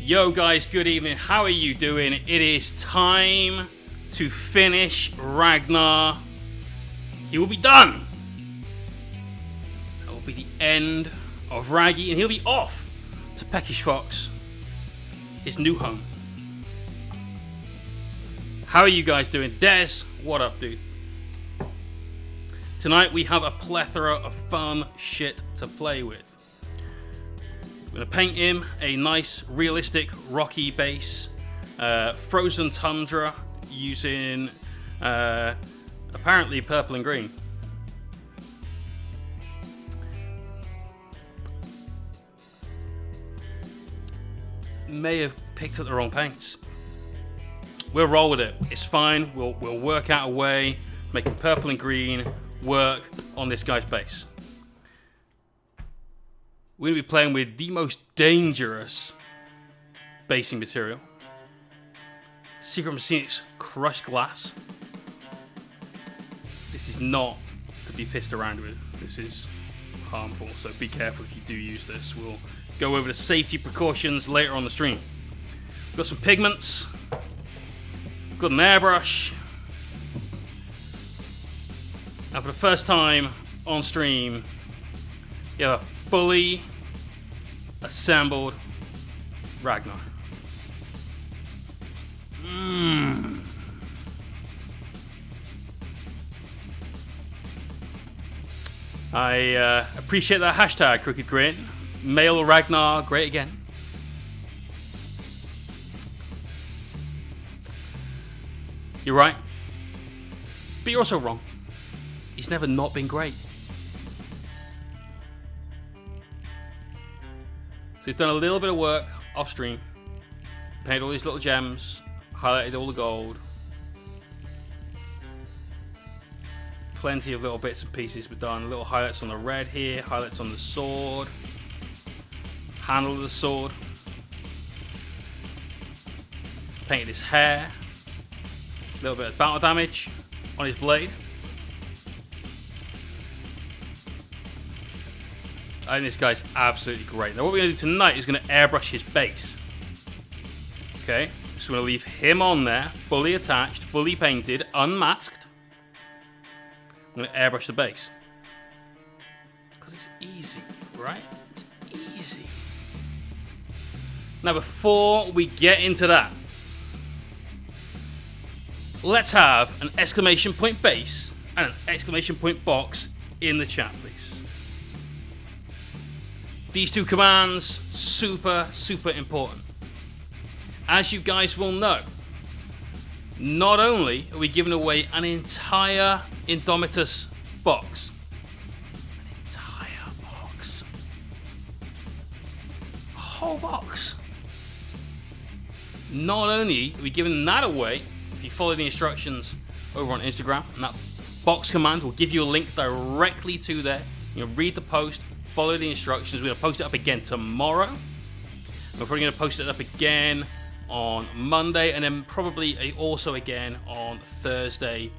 Yo guys, good evening. How are you doing? It is time to finish Ragnar. He will be done. That will be the end of Raggy, and he'll be off to Peckish Fox, his new home. How are you guys doing? Des, what up, dude? Tonight we have a plethora of fun shit to play with. We're going to paint him a nice, realistic, rocky base. Frozen tundra using apparently purple and green. May have picked up the wrong paints. We'll roll with it. It's fine. We'll work out a way, making purple and green work on this guy's base. We're going to be playing with the most dangerous basing material. Secret Machines crushed glass. This is not to be pissed around with. This is harmful, so be careful if you do use this. We'll go over the safety precautions later on the stream. We've got some pigments. We've got an airbrush. And for the first time on stream, you have a fully assembled Ragnar. I appreciate that hashtag, Crooked Grin. Male Ragnar, great again. You're right, but you're also wrong. He's never not been great. So he's done a little bit of work off stream, painted all these little gems, highlighted all the gold. Plenty of little bits and pieces were done. Little highlights on the red here, highlights on the sword, handle of the sword. Painted his hair, a little bit of battle damage on his blade. I think this guy's absolutely great. Now what we're going to do tonight is going to airbrush his base. Okay, so we're going to leave him on there, fully attached, fully painted, unmasked. I'm going to airbrush the base. Because it's easy, right? It's easy. Now before we get into that, let's have an exclamation point base and an exclamation point box in the chat, please. These two commands, super important. As you guys will know, not only are we giving away an entire Indomitus box, a whole box. Not only are we giving that away, if you follow the instructions over on Instagram, and that box command will give you a link directly to there. You know, read the post, follow the instructions. We're going to post it up again tomorrow. We're probably going to post it up again on Monday, and then probably also again on Thursday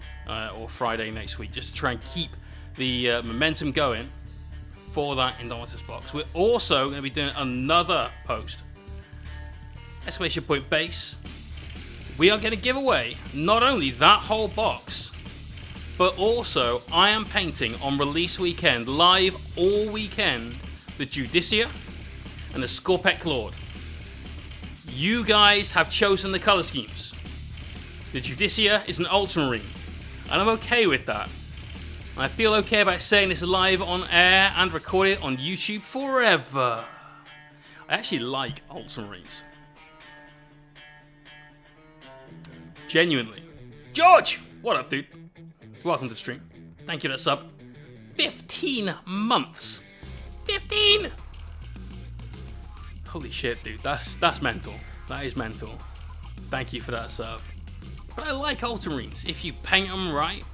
or Friday next week, just to try and keep the momentum going for that Indomitus box. We're also going to be doing another post, exclamation point base. We are going to give away not only that whole box, but also I am painting on release weekend, live all weekend, the Judicia and the Scorpec Lord. You guys have chosen the color schemes. The Judicia is an ultramarine, and I'm okay with that. I feel okay about saying this live on air and record it on YouTube forever. I actually like ultramarines. Genuinely. George! What up, dude? Welcome to the stream. Thank you for that sub. 15 months. 15! Holy shit, dude. That's mental. That is mental. Thank you for that sub. But I like ultramarines. If you paint them right,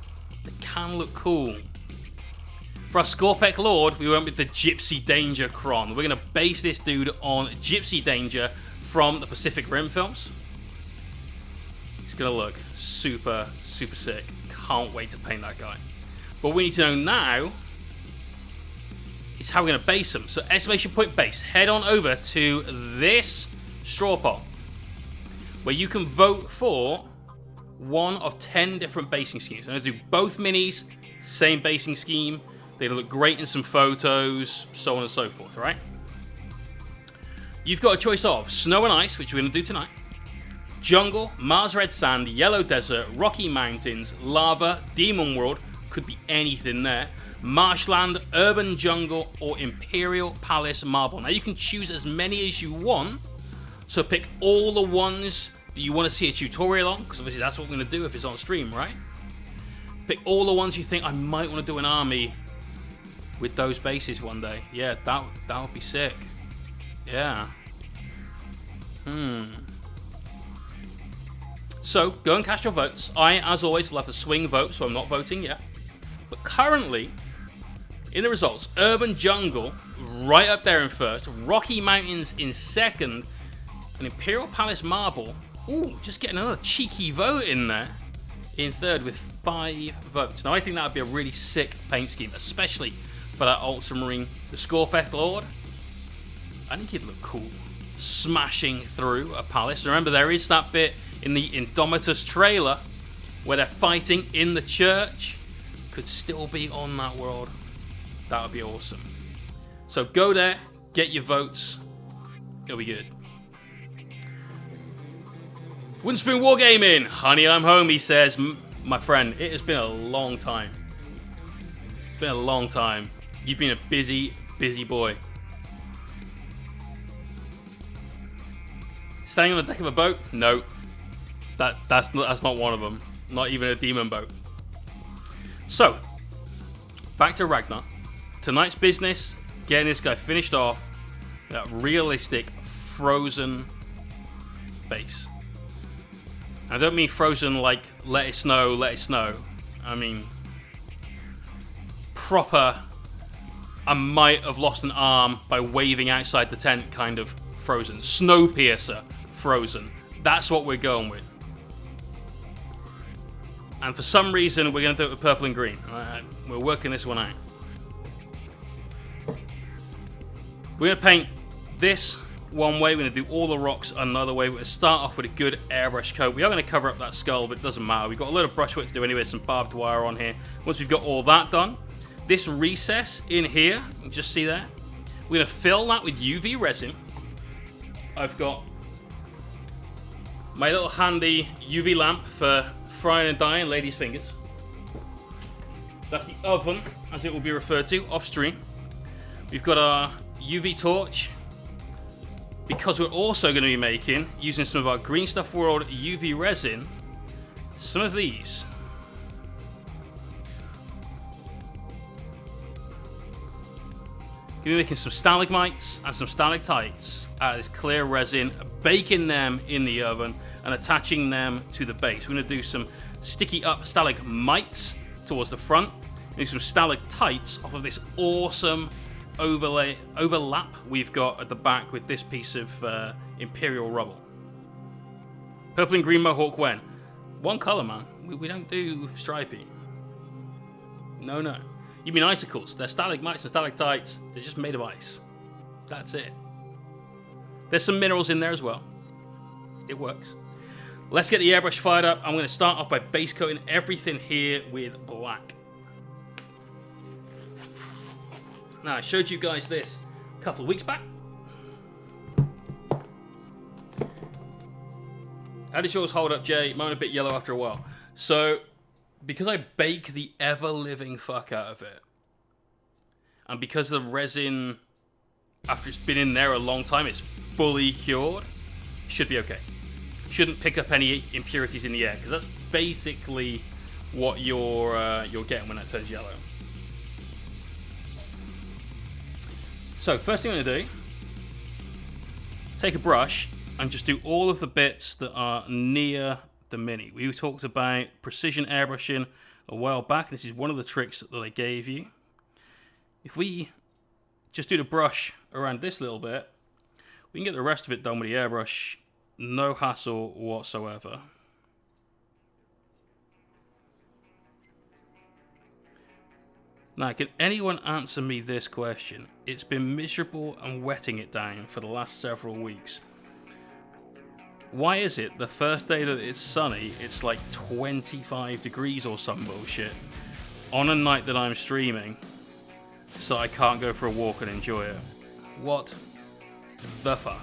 they can look cool. For our Scorpec Lord, we went with the Gypsy Danger Cron. We're going to base this dude on Gypsy Danger from the Pacific Rim films. It's going to look super sick. Can't wait to paint that guy. What we need to know now is how we're going to base them. So exclamation point base. Head on over to this straw poll, where you can vote for one of 10 different basing schemes. I'm going to do both minis, same basing scheme. They look great in some photos, so on and so forth, right? You've got a choice of snow and ice, which we're going to do tonight, jungle, Mars red sand, yellow desert, rocky mountains, lava, demon world, could be anything there, marshland, urban jungle, or imperial palace marble. Now you can choose as many as you want, so pick all the ones that you want to see a tutorial on, because obviously that's what we're going to do if it's on stream, right? Pick all the ones you think I might want to do an army with those bases one day. Yeah, that would be sick. Yeah. So, go and cast your votes. I, as always, will have to swing vote, so I'm not voting yet. But currently, in the results, Urban Jungle, right up there in first, Rocky Mountains in second, and Imperial Palace Marble, ooh, just getting another cheeky vote in there, in third with 5 votes. Now, I think that would be a really sick paint scheme, especially for that Ultramarine, the Scorpeth Lord. I think he'd look cool, smashing through a palace. Remember, there is that bit in the Indomitus trailer where they're fighting in the church. Could still be on that world. That would be awesome. So go there, get your votes. It'll be good. Wooden Spoon Wargaming. Honey, I'm home, he says. My friend, it has been a long time. It's been a long time. You've been a busy, busy boy. Staying on the deck of a boat? No. That's not one of them. Not even a demon boat. So, back to Ragnar. Tonight's business, getting this guy finished off. That realistic frozen base. I don't mean frozen like let it snow, let it snow. I mean proper, I might have lost an arm by waving outside the tent kind of frozen. Snowpiercer frozen. That's what we're going with. And for some reason, we're going to do it with purple and green. We're working this one out. We're going to paint this one way. We're going to do all the rocks another way. We're going to start off with a good airbrush coat. We are going to cover up that skull, but it doesn't matter. We've got a lot of brushwork to do anyway. Some barbed wire on here. Once we've got all that done, this recess in here, you can just see that. We're going to fill that with UV resin. I've got my little handy UV lamp for frying and dyeing ladies' fingers. That's the oven, as it will be referred to, off stream. We've got our UV torch, because we're also going to be making, using some of our Green Stuff World UV resin, some of these. We're making some stalagmites and some stalactites out of this clear resin, baking them in the oven and attaching them to the base. We're going to do some sticky up stalagmites towards the front, and do some stalactites off of this awesome overlap we've got at the back with this piece of Imperial rubble. Purple and green Mohawk when? One colour, man. We don't do stripy. No. You mean icicles? They're stalagmites and stalactites. They're just made of ice. That's it. There's some minerals in there as well. It works. Let's get the airbrush fired up. I'm going to start off by base coating everything here with black. Now, I showed you guys this a couple of weeks back. How did yours hold up, Jay? Mine a bit yellow after a while. So, because I bake the ever-living fuck out of it, and because the resin, after it's been in there a long time, it's fully cured, should be okay. Shouldn't pick up any impurities in the air, because that's basically what you're getting when that turns yellow. So, first thing I'm going to do, take a brush and just do all of the bits that are near the mini. We talked about precision airbrushing a while back. This is one of the tricks that I gave you. If we just do the brush around this little bit, we can get the rest of it done with the airbrush. No hassle whatsoever. Now, can anyone answer me this question? It's been miserable and wetting it down for the last several weeks. Why is it the first day that it's sunny, it's like 25 degrees or some bullshit on a night that I'm streaming, so I can't go for a walk and enjoy it? What the fuck?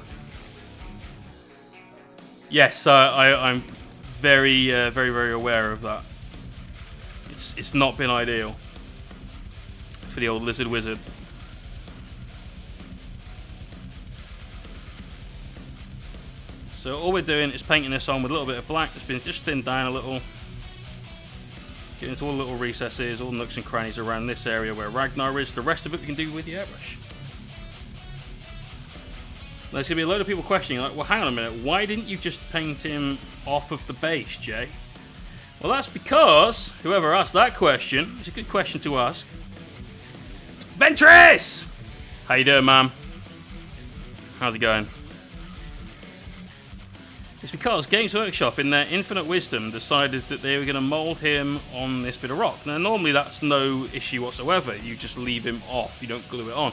Yes, I'm very, very aware of that. It's not been ideal for the old lizard wizard. So all we're doing is painting this on with a little bit of black that's been just thinned down a little. Get into all the little recesses, all the nooks and crannies around this area where Ragnar is. The rest of it we can do with the airbrush. There's going to be a load of people questioning, like, well, hang on a minute, why didn't you just paint him off of the base, Jay? Well, that's because whoever asked that question, it's a good question to ask. Ventress! How you doing, ma'am? How's it going? It's because Games Workshop, in their infinite wisdom, decided that they were going to mould him on this bit of rock. Now, normally that's no issue whatsoever. You just leave him off. You don't glue it on.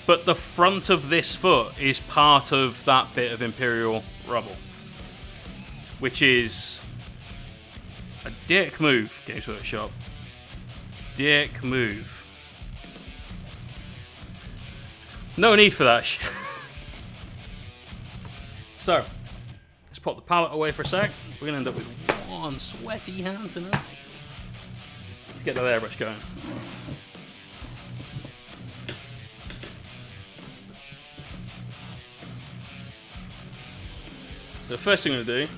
But the front of this foot is part of that bit of Imperial rubble, which is a dick move, Games Workshop. Dick move. No need for that shit. So, let's pop the palette away for a sec. We're going to end up with one sweaty hand tonight. Let's get that airbrush going. So the first thing I'm going to do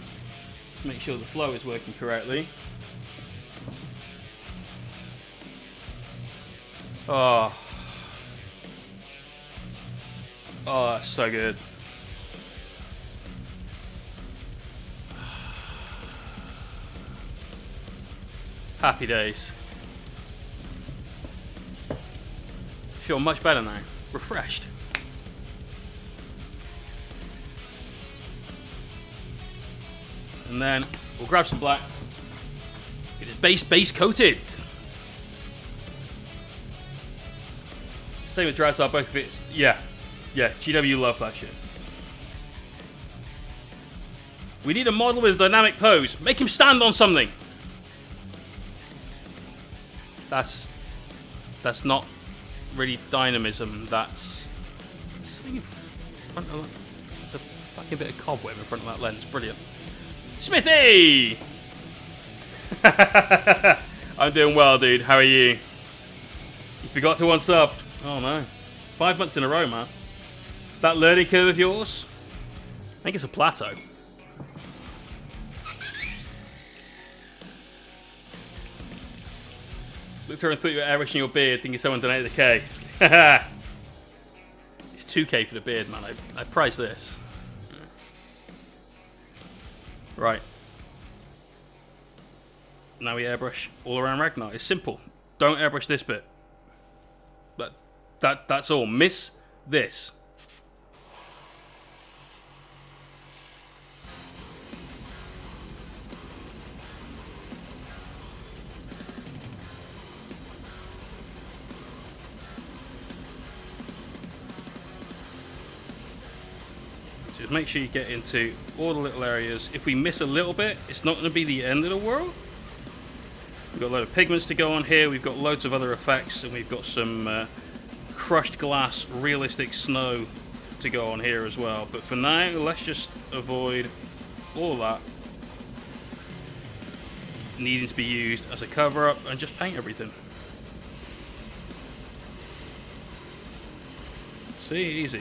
is make sure the flow is working correctly. Oh, that's so good. Happy days. Feel much better now. Refreshed. And then we'll grab some black. It is base coated. Same with Drazar, both of it. Yeah, GW love that shit. We need a model with a dynamic pose. Make him stand on something. That's not really dynamism. That's something in front of that. There's a fucking bit of cobweb in front of that lens. Brilliant. Smithy! I'm doing well, dude. How are you? You forgot to unsub. Oh no. 5 months in a row, man. That learning curve of yours? I think it's a plateau. Looked through and thought you were airbrushing your beard, thinking someone donated a K. It's 2K for the beard, man. I prize this. Right. Now we airbrush all around Ragnar. It's simple. Don't airbrush this bit. That's all. Miss this. Just make sure you get into all the little areas. If we miss a little bit, it's not going to be the end of the world. We've got a load of pigments to go on here. We've got loads of other effects, and we've got some crushed glass, realistic snow to go on here as well. But for now, let's just avoid all that needing to be used as a cover-up and just paint everything. See, easy.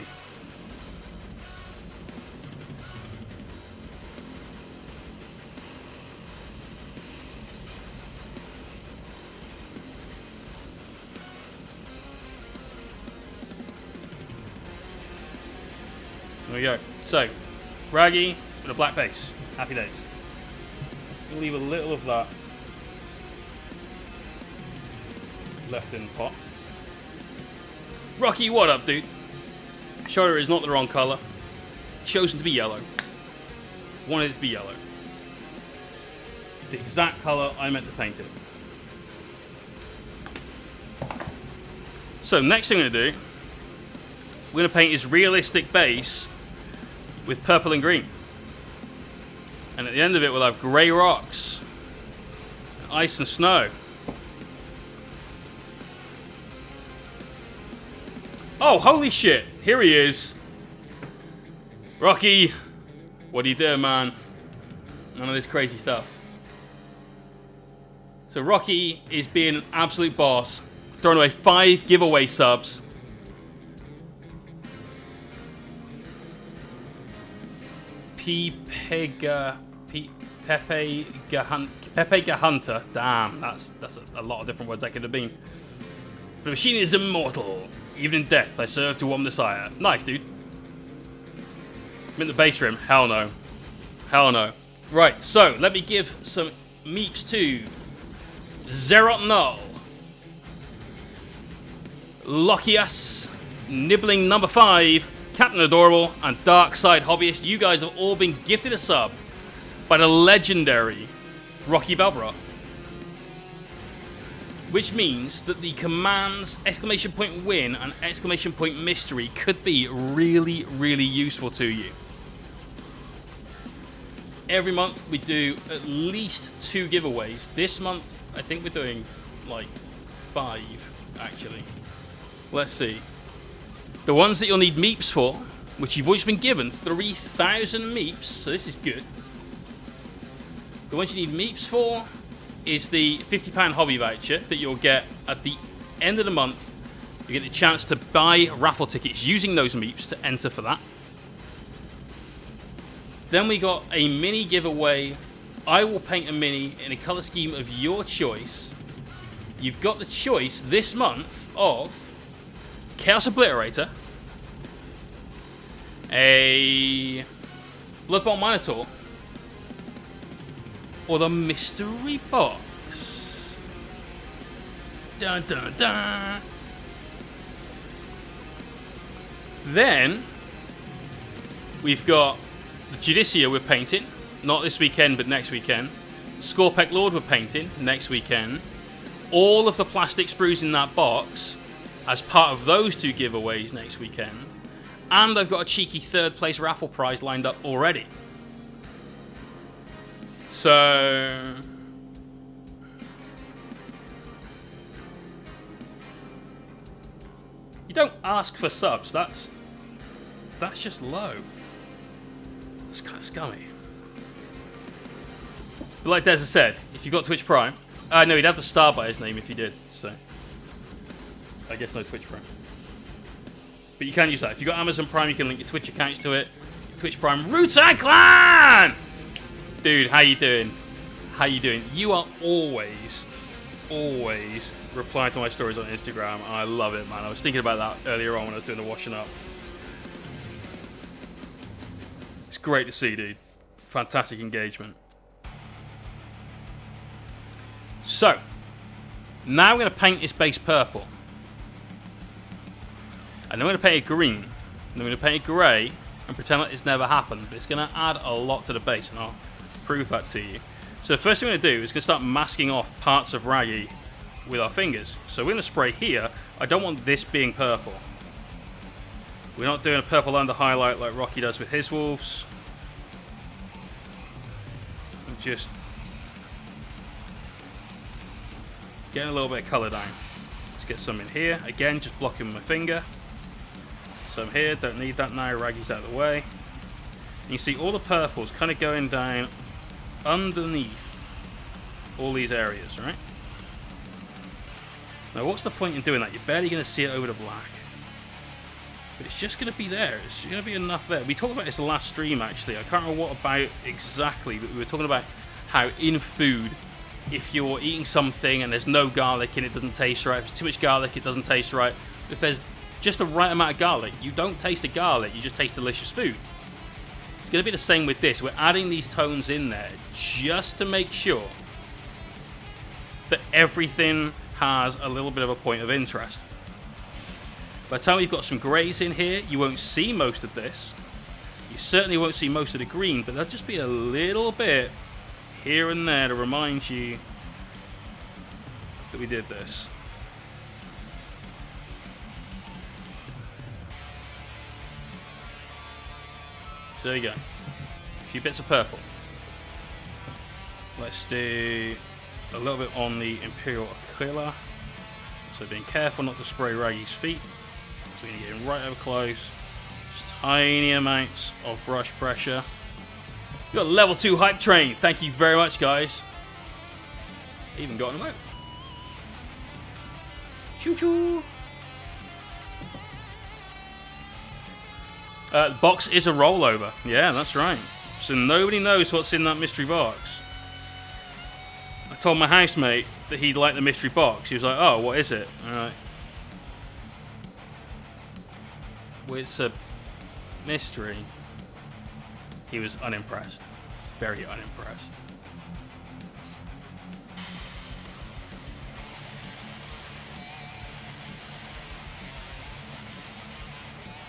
There we go. So, Raggy with a black base. Happy days. We'll leave a little of that left in the pot. Rocky, what up, dude? Shoulder is not the wrong colour. Chosen to be yellow. Wanted it to be yellow. The exact colour I meant to paint it. So, next thing I'm going to do, we're going to paint his realistic base with purple and green. And at the end of it, we'll have grey rocks, ice and snow. Oh, holy shit. Here he is. Rocky, what are you doing, man? None of this crazy stuff. So Rocky is being an absolute boss, throwing away 5 giveaway subs. Pepe Gahunter. Damn, that's a lot of different words that could have been. The machine is immortal. Even in death, I serve to one desire. Nice, dude. I'm in the base rim. Hell no. Hell no. Right, so let me give some meeps to Zerot Null, Lochias, Nibbling number 5, Captain Adorable, and Dark Side Hobbyist. You guys have all been gifted a sub by the legendary Rocky Balbrock. Which means that the commands exclamation point win and exclamation point mystery could be really, really useful to you. Every month we do at least 2 giveaways. This month I think we're doing like 5 actually. Let's see. The ones that you'll need meeps for, which you've always been given 3,000 meeps, so this is good. The ones you need meeps for is the £50 hobby voucher that you'll get at the end of the month. You get the chance to buy raffle tickets using those meeps to enter for that. Then we got a mini giveaway. I will paint a mini in a color scheme of your choice. You've got the choice this month of Chaos Obliterator, a Bloodborne Minotaur, or the mystery box. Dun dun dun. Then we've got the Judicia we're painting, not this weekend but next weekend. Scorpec Lord we're painting next weekend. All of the plastic sprues in that box as part of those 2 giveaways next weekend. And I've got a cheeky 3rd place raffle prize lined up already. So you don't ask for subs. That's just low. It's kind of scummy. But like Deza said, if you got Twitch Prime, no, he'd have the star by his name if you did. So I guess no Twitch Prime. But you can use that. If you got Amazon Prime, you can link your Twitch accounts to it. Twitch Prime Wu-Tang Clan! Dude, how you doing? How you doing? You are always replying to my stories on Instagram. I love it, man. I was thinking about that earlier on when I was doing the washing up. It's great to see, dude. Fantastic engagement. So, now I'm going to paint this base purple. And I'm going to paint it green. And I'm going to paint it grey and pretend like it's never happened. But it's going to add a lot to the base, and I'll prove that to you. So the first thing we're going to do is going to start masking off parts of Raggy with our fingers. So we're going to spray here. I don't want this being purple. We're not doing a purple under highlight like Rocky does with his wolves. I'm just getting a little bit of colour down. Let's get some in here. Again, just blocking with my finger. Some here, don't need that now. Raggy's out of the way. And you see all the purples kind of going down underneath all these areas, right? Now, what's the point in doing that? You're barely going to see it over the black. But it's just going to be there. It's going to be enough there. We talked about this last stream, actually. I can't remember what about exactly, but we were talking about how in food, if you're eating something and there's no garlic and it doesn't taste right, if there's too much garlic, it doesn't taste right. If there's just the right amount of garlic, you don't taste the garlic, you just taste delicious food. It's going to be the same with this. We're adding these tones in there just to make sure that everything has a little bit of a point of interest. By the time we've got some greys in here, you won't see most of this. You certainly won't see most of the green, but there'll just be a little bit here and there to remind you that we did this. So there you go. A few bits of purple. Let's do a little bit on the Imperial Aquila. So being careful not to spray Raggy's feet. So we're going to get him right over close. Just tiny amounts of brush pressure. We've got a level 2 hype train. Thank you very much, guys. Even got him out. Choo-choo. The box is a rollover. Yeah, that's right. So nobody knows what's in that mystery box. I told my housemate that he'd like the mystery box. He was like, oh, what is it? Alright. Well, it's a mystery. He was unimpressed. Very unimpressed.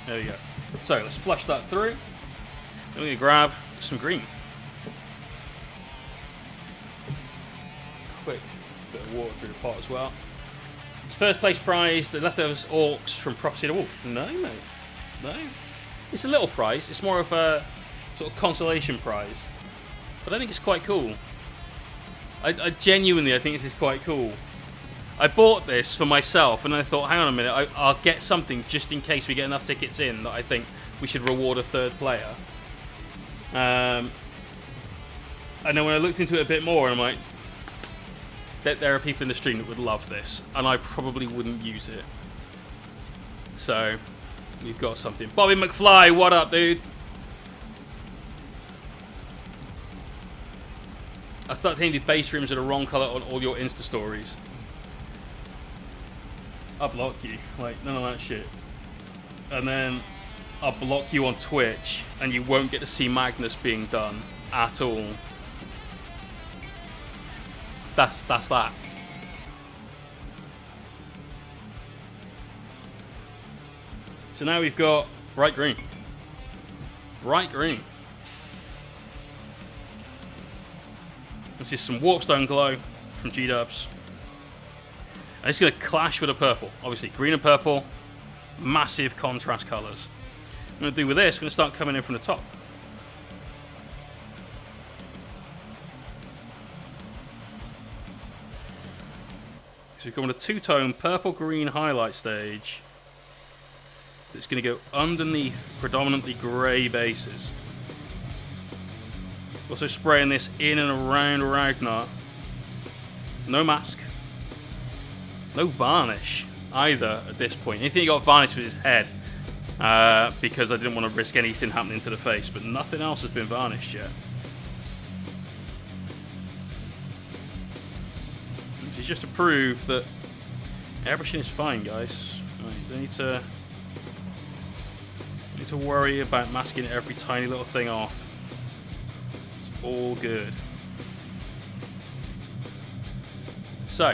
There we go. So let's flush that through. Then we're going to grab some green. Quick bit of water through the pot as well. It's first place prize, the leftovers orcs from Prophecy of the Wolf. No, mate. No. It's a little prize. It's more of a sort of consolation prize. But I think it's quite cool. I genuinely, I think this is quite cool. I bought this for myself, and I thought, hang on a minute, I'll get something just in case we get enough tickets in that I think we should reward a third player. And then when I looked into it a bit more, I'm like, there are people in the stream that would love this, and I probably wouldn't use it. So, we've got something. Bobby McFly, what up, dude? I started hitting the base rims are the wrong colour on all your Insta stories. I'll block you. Like, none of that shit. And then I'll block you on Twitch, and you won't get to see Magnus being done at all. That's that. So now we've got bright green. Bright green. This is some Warpstone Glow from G-Dubs. And it's going to clash with the purple. Obviously, green and purple, massive contrast colours. What I'm going to do with this, we're going to start coming in from the top. So we've got a two-tone purple-green highlight stage that's going to go underneath predominantly grey bases. Also spraying this in and around Ragnar. No mask. No varnish either at this point. Anything he got varnish with his head because I didn't want to risk anything happening to the face, but nothing else has been varnished yet. Which is just to prove that airbrushing is fine, guys. Right, don't need to worry about masking every tiny little thing off. It's all good. So,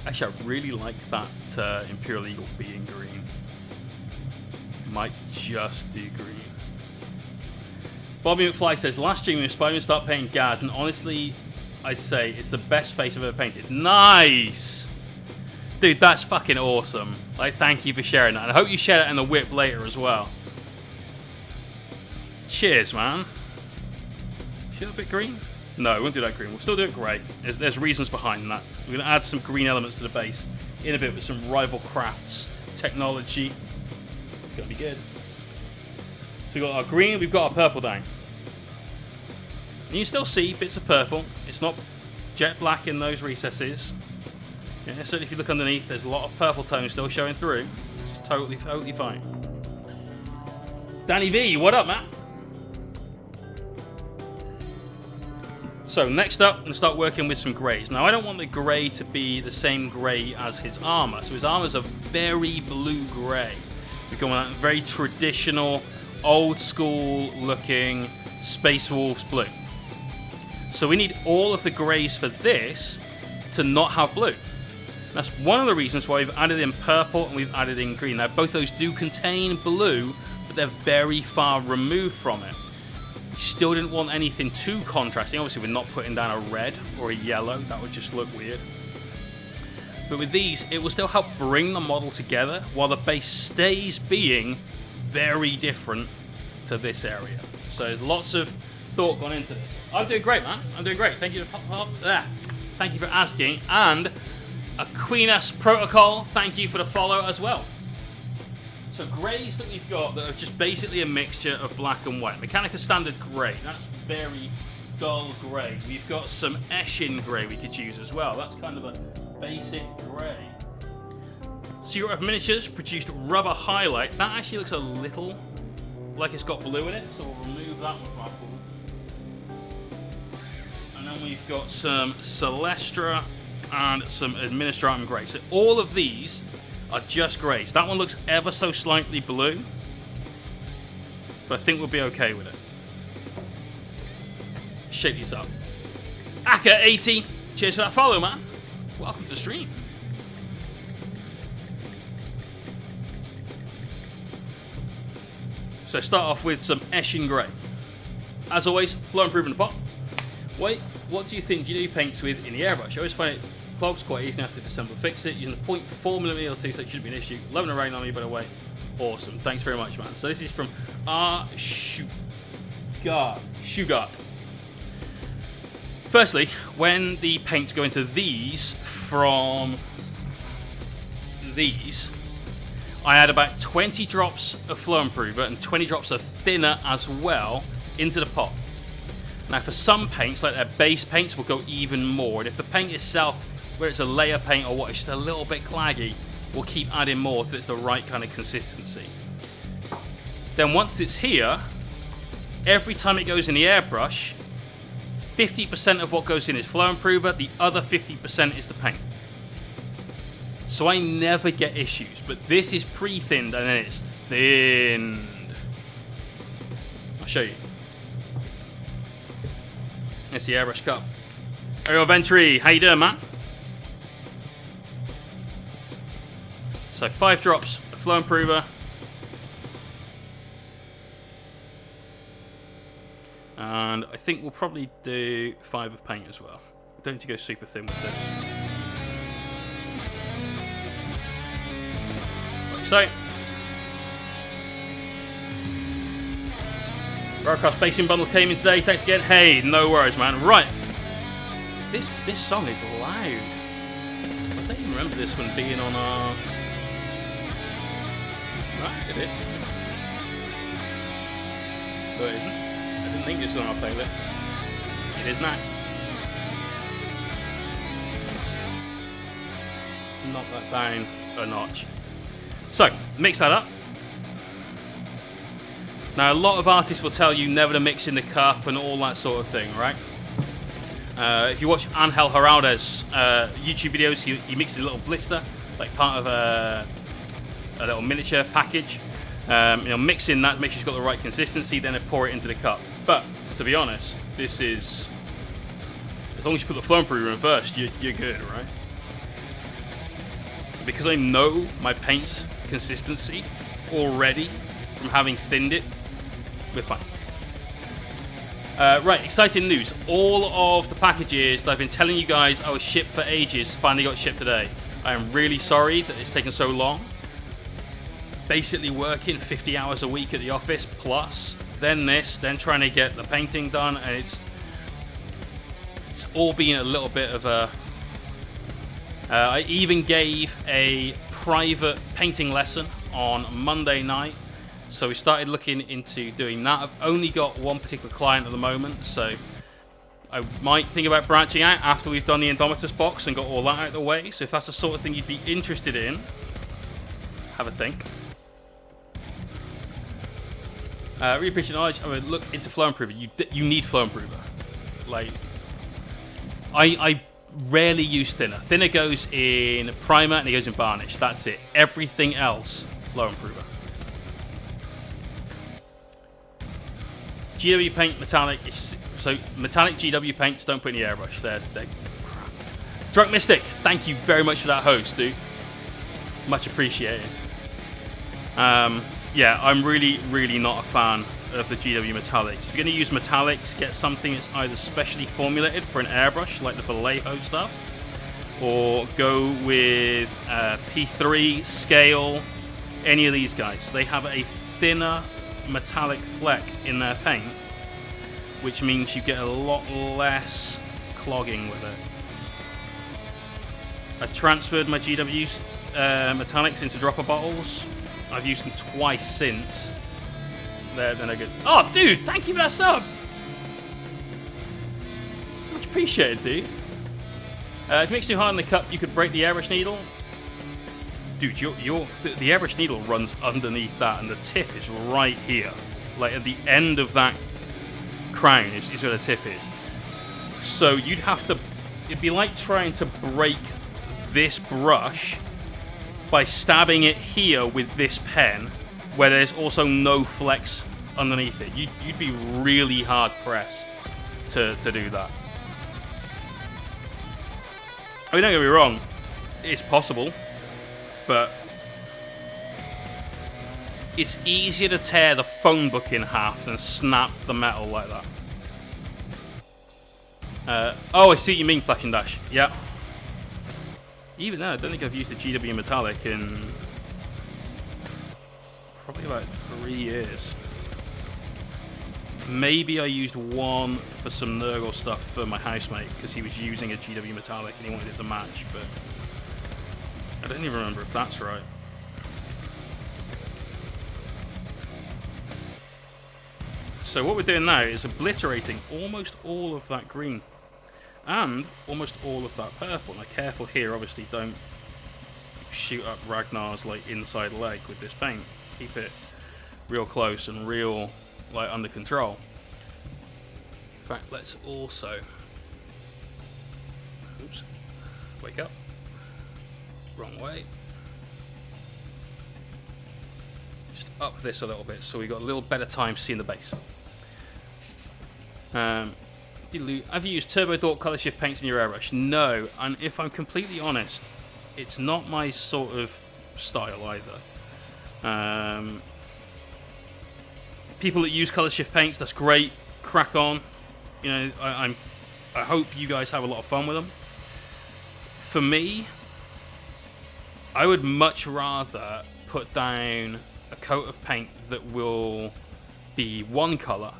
actually, I really like that Imperial Eagle being green. Might just do green. Bobby McFly says, last stream we inspired me to start painting Gaz, and honestly, I'd say it's the best face I've ever painted. Nice! Dude, that's fucking awesome. Like, thank you for sharing that. And I hope you share that in the whip later as well. Cheers, man. Should a bit green? No, we won't do that green. We'll still do it grey. There's reasons behind that. We're going to add some green elements to the base in a bit with some Rival Crafts technology. It's going to be good. So we've got our green, we've got our purple down. And you still see bits of purple. It's not jet black in those recesses. Yeah, certainly if you look underneath, there's a lot of purple tones still showing through. Which is totally fine. Danny V, what up, man? So next up, I'm going to start working with some greys. Now I don't want the grey to be the same grey as his armour. So his armour's a very blue grey. We're going with that very traditional, old school looking Space Wolves blue. So we need all of the greys for this to not have blue. That's one of the reasons why we've added in purple and we've added in green. Now both those do contain blue, but they're very far removed from it. Still didn't want anything too contrasting. Obviously, we're not putting down a red or a yellow. That would just look weird. But with these, it will still help bring the model together while the base stays being very different to this area. So there's lots of thought gone into this? I'm doing great, man. I'm doing great. Thank you thank you for asking. And Aquinas Protocol, thank you for the follow as well. So greys that we've got that are just basically a mixture of black and white. Mechanica Standard grey. That's very dull grey. We've got some Eshin grey we could use as well. That's kind of a basic grey. Secret Miniatures produced Rubber Highlight. That actually looks a little like it's got blue in it, so we'll remove that one from our pool. And then we've got some Celestra and some Administratum grey. So all of these are just greys. That one looks ever so slightly blue, but I think we'll be okay with it. Shake these up. Aka80, cheers for that follow, man. Welcome to the stream. So start off with some Eshin grey. As always, flow and proof in the pot. Wait, what do you think GW paints with in the airbrush? I always find it clogs quite easy enough to disassemble fix it using the 0.4mm or 2, so it shouldn't be an issue. Loving the rain on me, by the way. Awesome. Thanks very much, man. So this is from Shugart. Firstly, when the paints go into these from these, I add about 20 drops of flow improver and 20 drops of thinner as well into the pot. Now for some paints, like their base paints, will go even more. And if the paint itself, whether it's a layer paint or what, it's just a little bit claggy, we'll keep adding more till it's the right kind of consistency. Then once it's here, every time it goes in the airbrush, 50% of what goes in is flow improver, the other 50% is the paint. So I never get issues, but this is pre-thinned and then it's thinned. I'll show you. It's the airbrush cup. Ariel Ventry, how you doing, man? So 5 drops of flow improver. And I think we'll probably do 5 of paint as well. Don't need to go super thin with this. So, Rarcraft Basing Bundle came in today. Thanks again. Hey, no worries, man. Right. This song is loud. I don't even remember this one being on our... Right, it is. No, it isn't. I didn't think this was on our playlist. It is now. Knock that down a notch. So, mix that up. Now, a lot of artists will tell you never to mix in the cup and all that sort of thing, right? If you watch Angel Heraldo's YouTube videos, he mixes a little blister, like part of a little miniature package. Mix in that, make sure it's got the right consistency, then pour it into the cup. But, to be honest, this is... As long as you put the flow improver in first, you're good, right? Because I know my paint's consistency already from having thinned it, we're fine. Right, exciting news. All of the packages that I've been telling you guys I was shipped for ages finally got shipped today. I am really sorry that it's taken so long. Basically working 50 hours a week at the office, plus then this, then trying to get the painting done, and it's all been a little bit of a... I even gave a private painting lesson on Monday night, so we started looking into doing that. I've only got one particular client at the moment, so I might think about branching out after we've done the Indomitus box and got all that out of the way. So if that's the sort of thing you'd be interested in, have a think. Really appreciate knowledge. I mean, look into flow improver. You need flow improver. Like, I rarely use thinner. Thinner goes in primer and it goes in varnish. That's it. Everything else, flow improver. GW paint metallic. So metallic GW paints don't put in the airbrush. They're crap. Drunk Mystic, thank you very much for that host, dude. Much appreciated. Yeah, I'm really not a fan of the GW metallics. If you're going to use metallics, get something that's either specially formulated for an airbrush, like the Vallejo stuff, or go with P3, Scale, any of these guys. They have a thinner metallic fleck in their paint which means you get a lot less clogging with it. I transferred my GW metallics into dropper bottles. I've used them twice since. They're no good. Oh, dude, thank you for that sub. Much appreciated, dude. If you mix too hard in the cup, you could break the airbrush needle. Dude, the airbrush needle runs underneath that, and the tip is right here. Like at the end of that crown is where the tip is. So you'd have to, it'd be like trying to break this brush by stabbing it here with this pen, where there's also no flex underneath it. You'd be really hard pressed to do that. I mean, don't get me wrong, it's possible, but it's easier to tear the phone book in half than snap the metal like that. Oh, I see what you mean, Flash and Dash. Yeah. Even then, I don't think I've used a GW metallic in probably about 3 years. Maybe I used one for some Nurgle stuff for my housemate because he was using a GW metallic and he wanted it to match, but I don't even remember if that's right. So what we're doing now is obliterating almost all of that green and almost all of that purple. Now careful here, obviously don't shoot up Ragnar's like inside leg with this paint. Keep it real close and real like under control. In fact, let's also, oops, wake up, wrong way. Just up this a little bit so we got a little better time seeing the base. Have you used Turbo Dork color shift paints in your airbrush? No, and if I'm completely honest, it's not my sort of style either. People that use color shift paints, that's great. Crack on. You know, I hope you guys have a lot of fun with them. For me, I would much rather put down a coat of paint that will be one color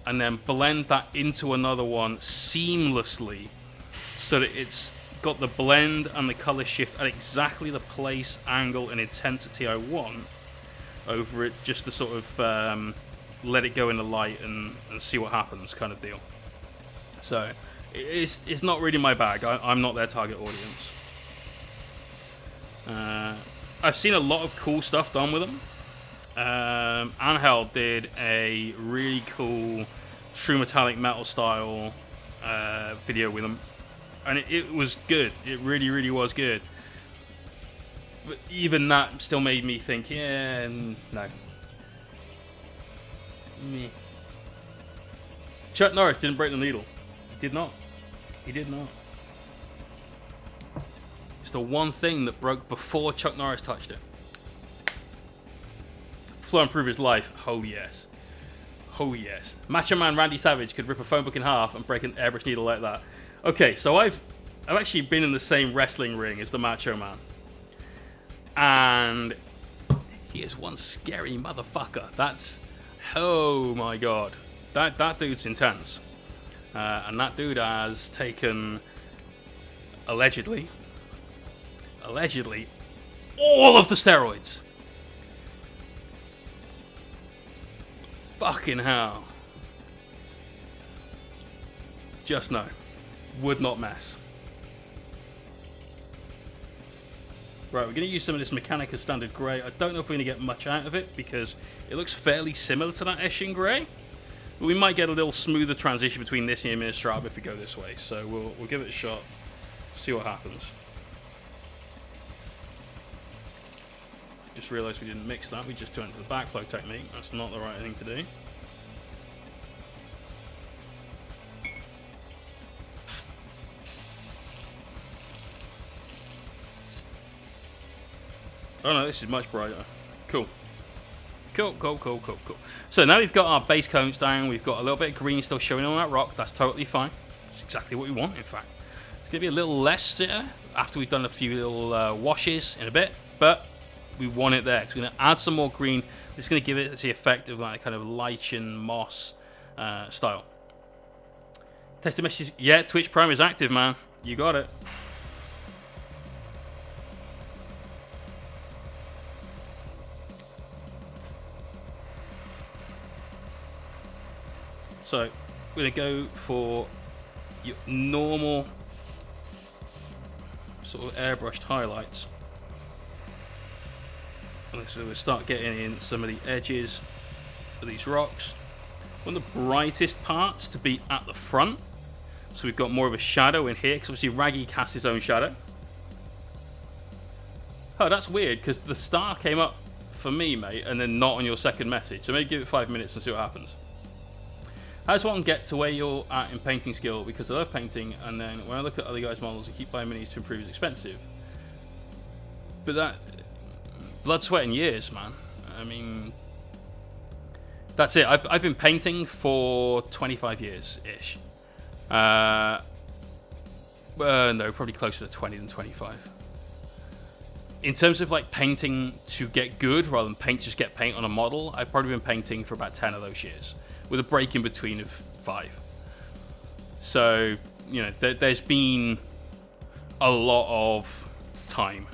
and then blend that into another one seamlessly so that it's got the blend and the color shift at exactly the place, angle, and intensity I want over it, just to sort of let it go in the light and see what happens kind of deal. So it's not really my bag. I'm not their target audience. I've seen a lot of cool stuff done with them. Angel did a really cool true metallic metal style video with them, and it was good. It really, really was good. But even that still made me think, yeah, no. Meh. Chuck Norris didn't break the needle. He did not. He did not. It's the one thing that broke before Chuck Norris touched it. Flow improve his life. Oh yes. Oh yes. Macho Man Randy Savage could rip a phone book in half and break an airbrush needle like that. Okay, so I've actually been in the same wrestling ring as the Macho Man. And he is one scary motherfucker. That's, oh my god. That dude's intense. And that dude has taken, allegedly, all of the steroids. Fucking hell. Just no. Would not mess. Right, we're going to use some of this Mechanica Standard Grey. I don't know if we're going to get much out of it because it looks fairly similar to that Eshin Grey. But we might get a little smoother transition between this and the Administrator if we go this way. So we'll give it a shot, see what happens. Just realised we didn't mix that, we just turned to the backflow technique. That's not the right thing to do. Oh no, this is much brighter. Cool. Cool. So now we've got our base coats down, we've got a little bit of green still showing on that rock, that's totally fine. It's exactly what we want, in fact. It's going to be a little less after we've done a few little washes in a bit, but we want it there. So we're going to add some more green. This is going to give it the effect of like kind of lichen moss style. Testing message. Yeah, Twitch Prime is active, man. You got it. So, we're going to go for your normal sort of airbrushed highlights. And so we'll start getting in some of the edges of these rocks. We want the brightest parts to be at the front. So we've got more of a shadow in here, because obviously Raggy casts his own shadow. Oh, that's weird, because the star came up for me, mate, and then not on your second message. So maybe give it 5 minutes and see what happens. I just want to get to where you're at in painting skill, because I love painting, and then when I look at other guys' models and keep buying minis to improve is expensive. But that... blood, sweat, and years, man. I mean... that's it. I've been painting for 25 years-ish. No, probably closer to 20 than 25. In terms of like painting to get good rather than just get paint on a model, I've probably been painting for about 10 of those years, with a break in between of 5. So, you know, there's been a lot of time.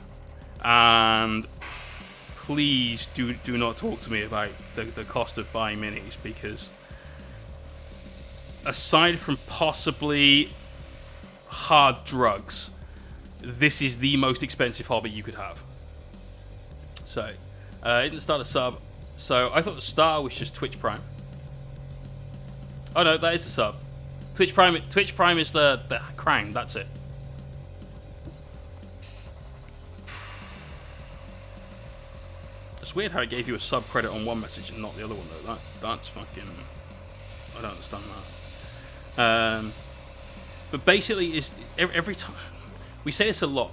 And please do not talk to me about the cost of buying minis, because aside from possibly hard drugs, this is the most expensive hobby you could have. So, it didn't start a sub. So I thought the star was just Twitch Prime. Oh no, that is the sub. Twitch Prime is the crown. That's it. It's weird how it gave you a sub credit on one message and not the other one though. That's fucking... I don't understand that. But basically, is every time we say this a lot,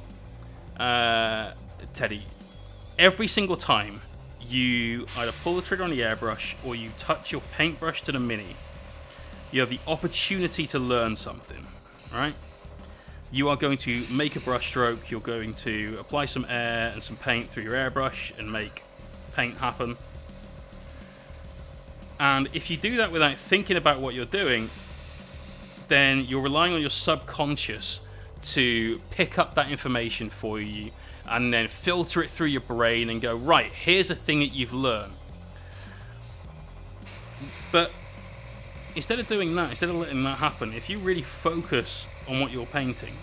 Teddy. Every single time you either pull the trigger on the airbrush or you touch your paintbrush to the mini, you have the opportunity to learn something, right? You are going to make a brush stroke. You're going to apply some air and some paint through your airbrush and make paint happen. And if you do that without thinking about what you're doing, then you're relying on your subconscious to pick up that information for you and then filter it through your brain and go, right, here's a thing that you've learned. But instead of doing that, instead of letting that happen, if you really focus on what you're painting,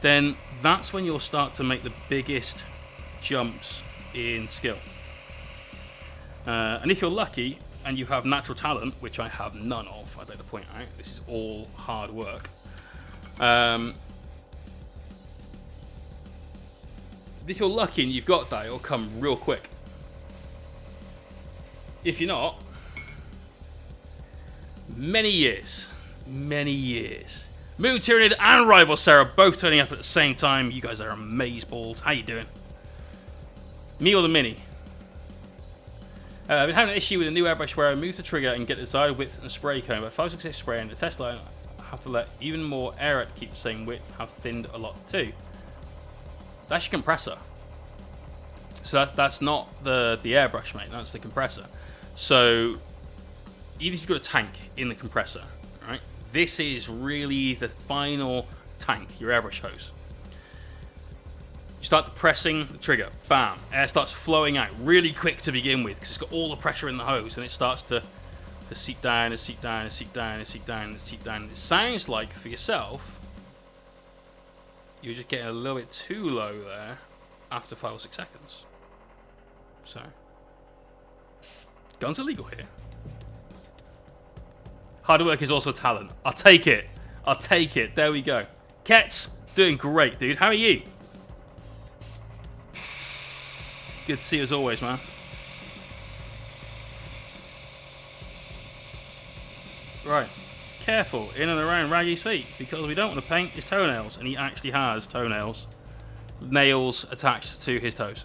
then that's when you'll start to make the biggest jumps in skill. And if you're lucky and you have natural talent, which I have none of, I'd like to point out, this is all hard work. If you're lucky and you've got that, it'll come real quick. If you're not, many years. Moon Tyranid and Rival Sarah both turning up at the same time. You guys are amazeballs. How you doing? Me or the Mini? I've been having an issue with a new airbrush where I move the trigger and get the desired width and spray cone, but 566 spray and the test line I have to let even more air out to keep the same width, have thinned a lot too. That's your compressor. So that's not the airbrush, mate, that's the compressor. So even if you've got a tank in the compressor, right, this is really the final tank, your airbrush hose. You start depressing the trigger, bam, air starts flowing out really quick to begin with because it's got all the pressure in the hose, and it starts to seep down and seep down and seep down and seep down and seep down. It sounds like for yourself you're just getting a little bit too low there after 5 or 6 seconds. So guns are legal here. Hard work is also talent. I'll take it. There we go. Kets, doing great, dude. How are you? Good to see you as always, man. Right. Careful in and around Raggy's feet, because we don't want to paint his toenails, and he actually has toenails. Nails attached to his toes.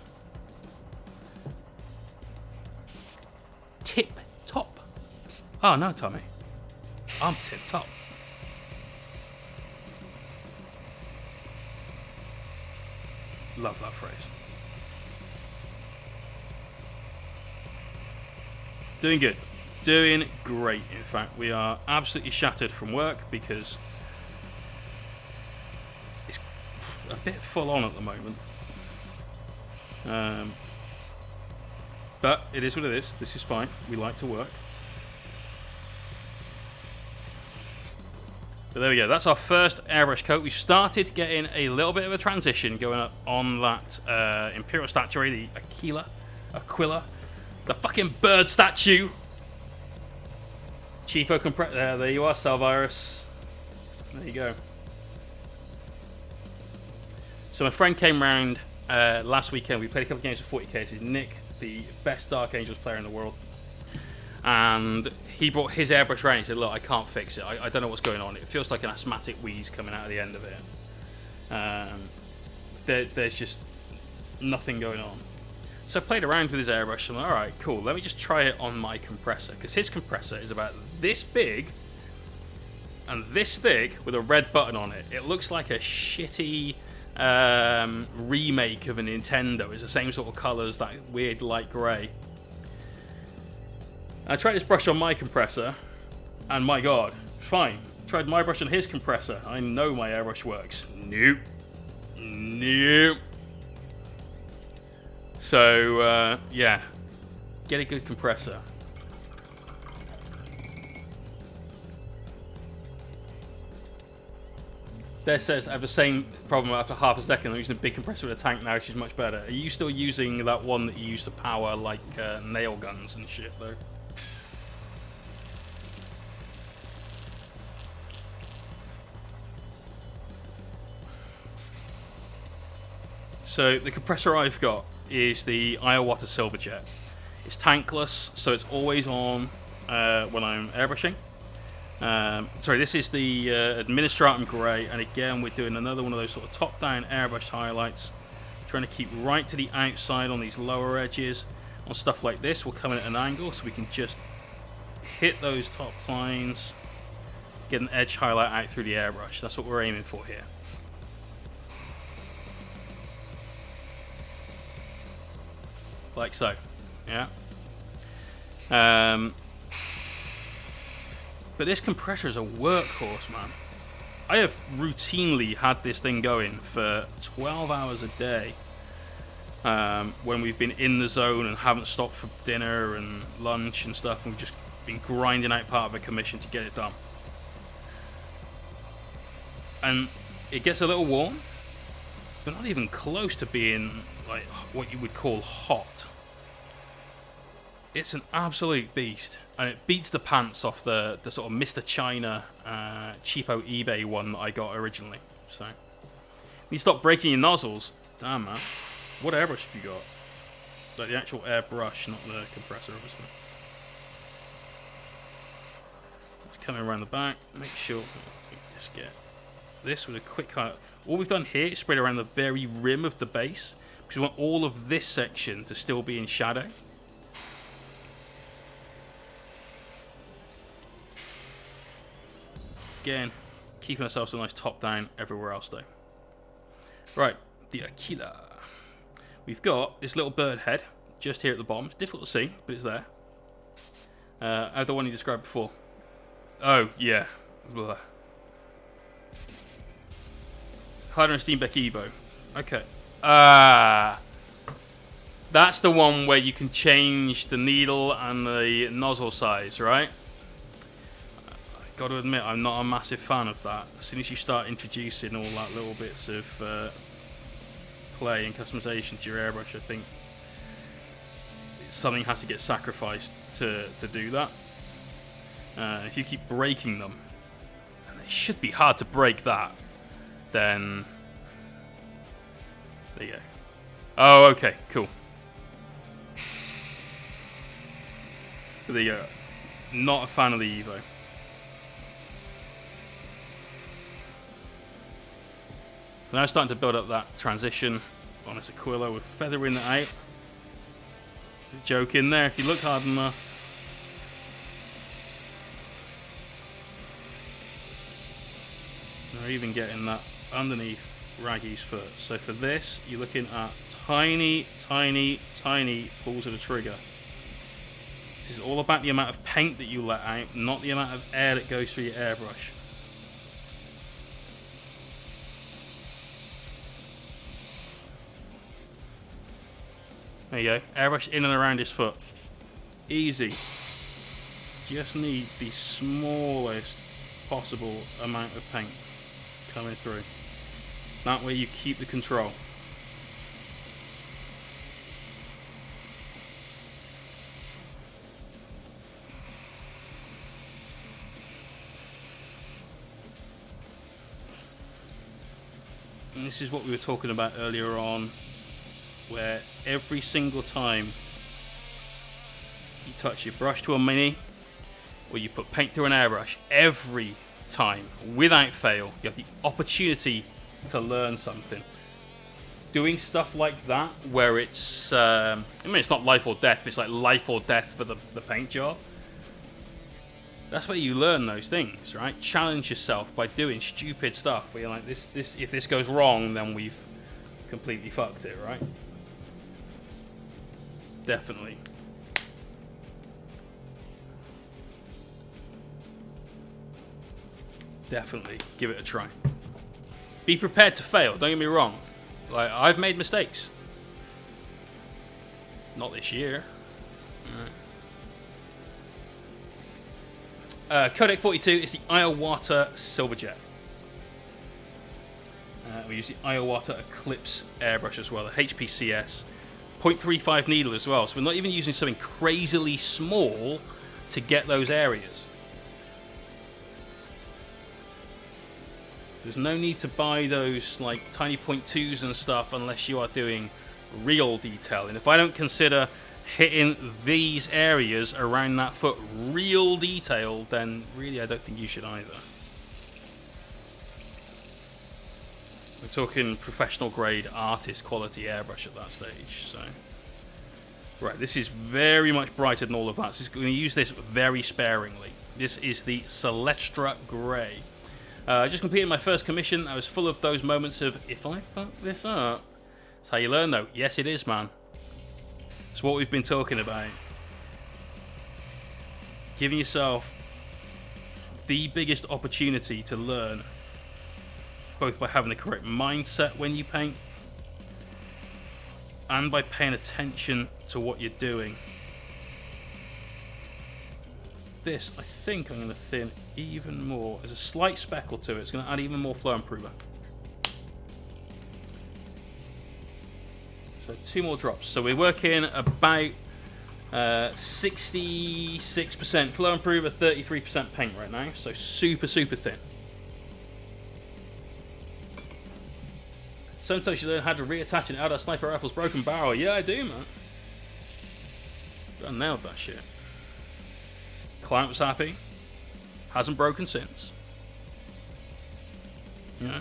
Tip top. Oh no, Tommy. I'm tip top. Love that phrase. Doing good. doing great. In fact, we are absolutely shattered from work because it's a bit full on at the moment. But it is what it is. This is fine. We like to work. But there we go. That's our first airbrush coat. We've started getting a little bit of a transition going up on that Imperial statuary, the Aquila, the fucking bird statue. Cheapo compressor. There you are, Salvirus. There you go. So my friend came round last weekend. We played a couple of games of 40k. This is Nick, the best Dark Angels player in the world. And he brought his airbrush around and he said, look, I can't fix it. I don't know what's going on. It feels like an asthmatic wheeze coming out of the end of it. There's just nothing going on. So I played around with his airbrush and I'm like, alright, cool. Let me just try it on my compressor. Because his compressor is about this big and this thick with a red button on it. It looks like a shitty remake of a Nintendo. It's the same sort of colours, that weird light grey. I tried this brush on my compressor, and my god, fine. Tried my brush on his compressor. I know my airbrush works. Nope. Nope. So, yeah. Get a good compressor. There says I have the same problem after half a second. I'm using a big compressor with a tank now, she's much better. Are you still using that one that you used to power, like, nail guns and shit, though? So the compressor I've got is the Iowata Silverjet. It's tankless, so it's always on when I'm airbrushing. Sorry, this is the Administratum Grey, and again we're doing another one of those sort of top-down airbrushed highlights. Trying to keep right to the outside on these lower edges. On stuff like this, we'll come in at an angle so we can just hit those top lines, get an edge highlight out through the airbrush. That's what we're aiming for here. Like so, yeah. But this compressor is a workhorse, man. I have routinely had this thing going for 12 hours a day when we've been in the zone and haven't stopped for dinner and lunch and stuff, and we've just been grinding out part of a commission to get it done. And it gets a little warm, but not even close to being like what you would call hot. It's an absolute beast, and it beats the pants off the sort of Mr. China cheapo eBay one that I got originally. So you stop breaking your nozzles. Damn, man. What airbrush have you got? Like the actual airbrush, not the compressor, obviously. Just coming around the back, make sure we just get this with a quick cut. All we've done here is spread around the very rim of the base, because we want all of this section to still be in shadow. Again, keeping ourselves a nice top down everywhere else though. Right, the Aquila. We've got this little bird head just here at the bottom. It's difficult to see, but it's there. The one you described before. Oh, yeah. Blah. Harder and Steenbeck Evo. Okay. That's the one where you can change the needle and the nozzle size, right? Got to admit, I'm not a massive fan of that. As soon as you start introducing all that little bits of play and customization to your airbrush, I think something has to get sacrificed to do that. If you keep breaking them, and it should be hard to break that, then there you go. Oh, okay, cool. But there you go. Not a fan of the Evo. Now starting to build up that transition on this Aquila with feathering it out. There's a joke in there if you look hard enough. We're even getting that underneath Raggy's foot. So for this, you're looking at tiny, tiny, tiny pulls of the trigger. This is all about the amount of paint that you let out, not the amount of air that goes through your airbrush. There you go. Airbrush in and around his foot. Easy. Just need the smallest possible amount of paint coming through. That way you keep the control. And this is what we were talking about earlier on, where every single time you touch your brush to a mini, or you put paint through an airbrush, every time, without fail, you have the opportunity to learn something. Doing stuff like that, where it's, I mean, it's not life or death, but it's like life or death for the paint job. That's where you learn those things, right? Challenge yourself by doing stupid stuff where you're like, if this goes wrong, then we've completely fucked it, right? Definitely. Definitely give it a try. Be prepared to fail, don't get me wrong. Like, I've made mistakes. Not this year. Codec 42 is the Iowata Silverjet. We use the Iowata Eclipse airbrush as well, the HPCS. 0.35 needle as well, so we're not even using something crazily small to get those areas. There's no need to buy those like tiny 0.2s and stuff unless you are doing real detail. And if I don't consider hitting these areas around that foot real detail, then really I don't think you should either. We're talking professional grade artist quality airbrush at that stage. So, right, this is very much brighter than all of that. So I'm going to use this very sparingly. This is the Celestra Grey. I just completed my first commission. I was full of those moments of, if I fuck this up. That's how you learn though. Yes it is, man. It's what we've been talking about. Giving yourself the biggest opportunity to learn, both by having the correct mindset when you paint and by paying attention to what you're doing. This, I think I'm going to thin even more. There's a slight speckle to it. It's going to add even more flow improver. So 2 more drops. So we're working about 66% flow improver, 33% paint right now. So super, super thin. Sometimes you learn how to reattach an out-of sniper rifle's broken barrel. Yeah, I do, man. I nailed that shit. Client was happy. Hasn't broken since. You know?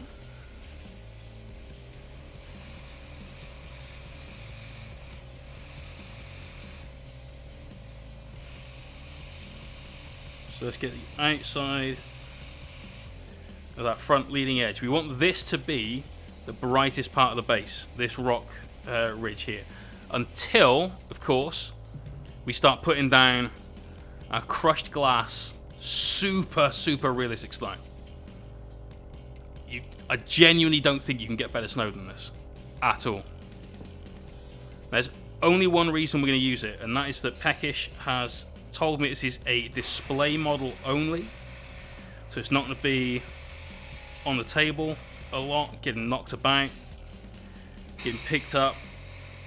So let's get the outside of that front leading edge. We want this to be the brightest part of the base, this rock ridge here. Until, of course, we start putting down our crushed glass, super, super realistic style. I genuinely don't think you can get better snow than this. At all. There's only one reason we're going to use it, and that is that Peckish has told me this is a display model only. So it's not going to be on the table a lot, getting knocked about, getting picked up,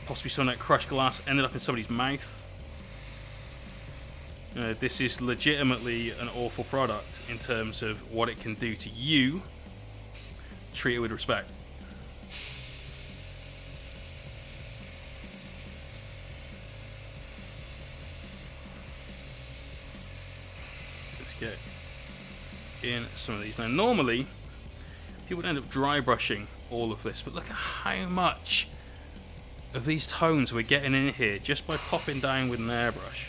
possibly some of that crushed glass ended up in somebody's mouth. This is legitimately an awful product in terms of what it can do to you. Treat it with respect. Let's get in some of these. Now normally people would end up dry brushing all of this, but look at how much of these tones we're getting in here just by popping down with an airbrush.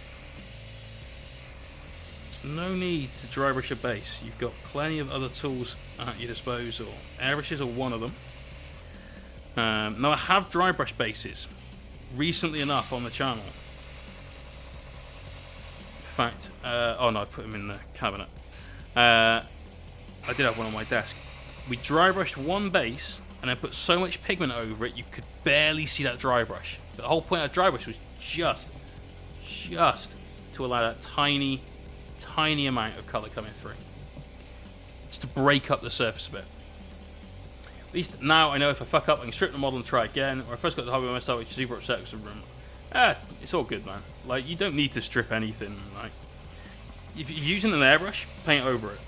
There's no need to dry brush a base. You've got plenty of other tools at your disposal. Airbrushes are one of them. Now I have dry brush bases recently enough on the channel. fact, oh no, I put them in the cabinet. I did have one on my desk. We dry brushed one base and then put so much pigment over it you could barely see that dry brush. But the whole point of dry brush was just to allow that tiny amount of colour coming through. Just to break up the surface a bit. At least now I know if I fuck up I can strip the model and try again, or if I first got the hobby by myself, which is super upset with some room. It's all good, man. Like, you don't need to strip anything. Like, if you're using an airbrush, paint over it.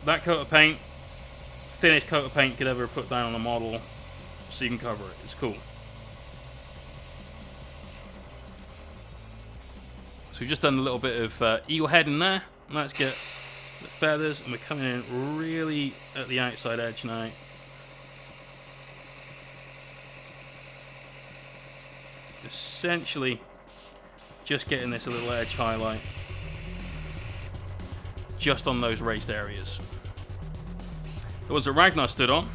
That coat of paint, finished coat of paint, could ever put down on the model so you can cover it. It's cool. So we've just done a little bit of eagle head in there. Let's get the feathers, and we're coming in really at the outside edge now. Essentially just getting this a little edge highlight just on those raised areas. The ones that Ragnar stood on,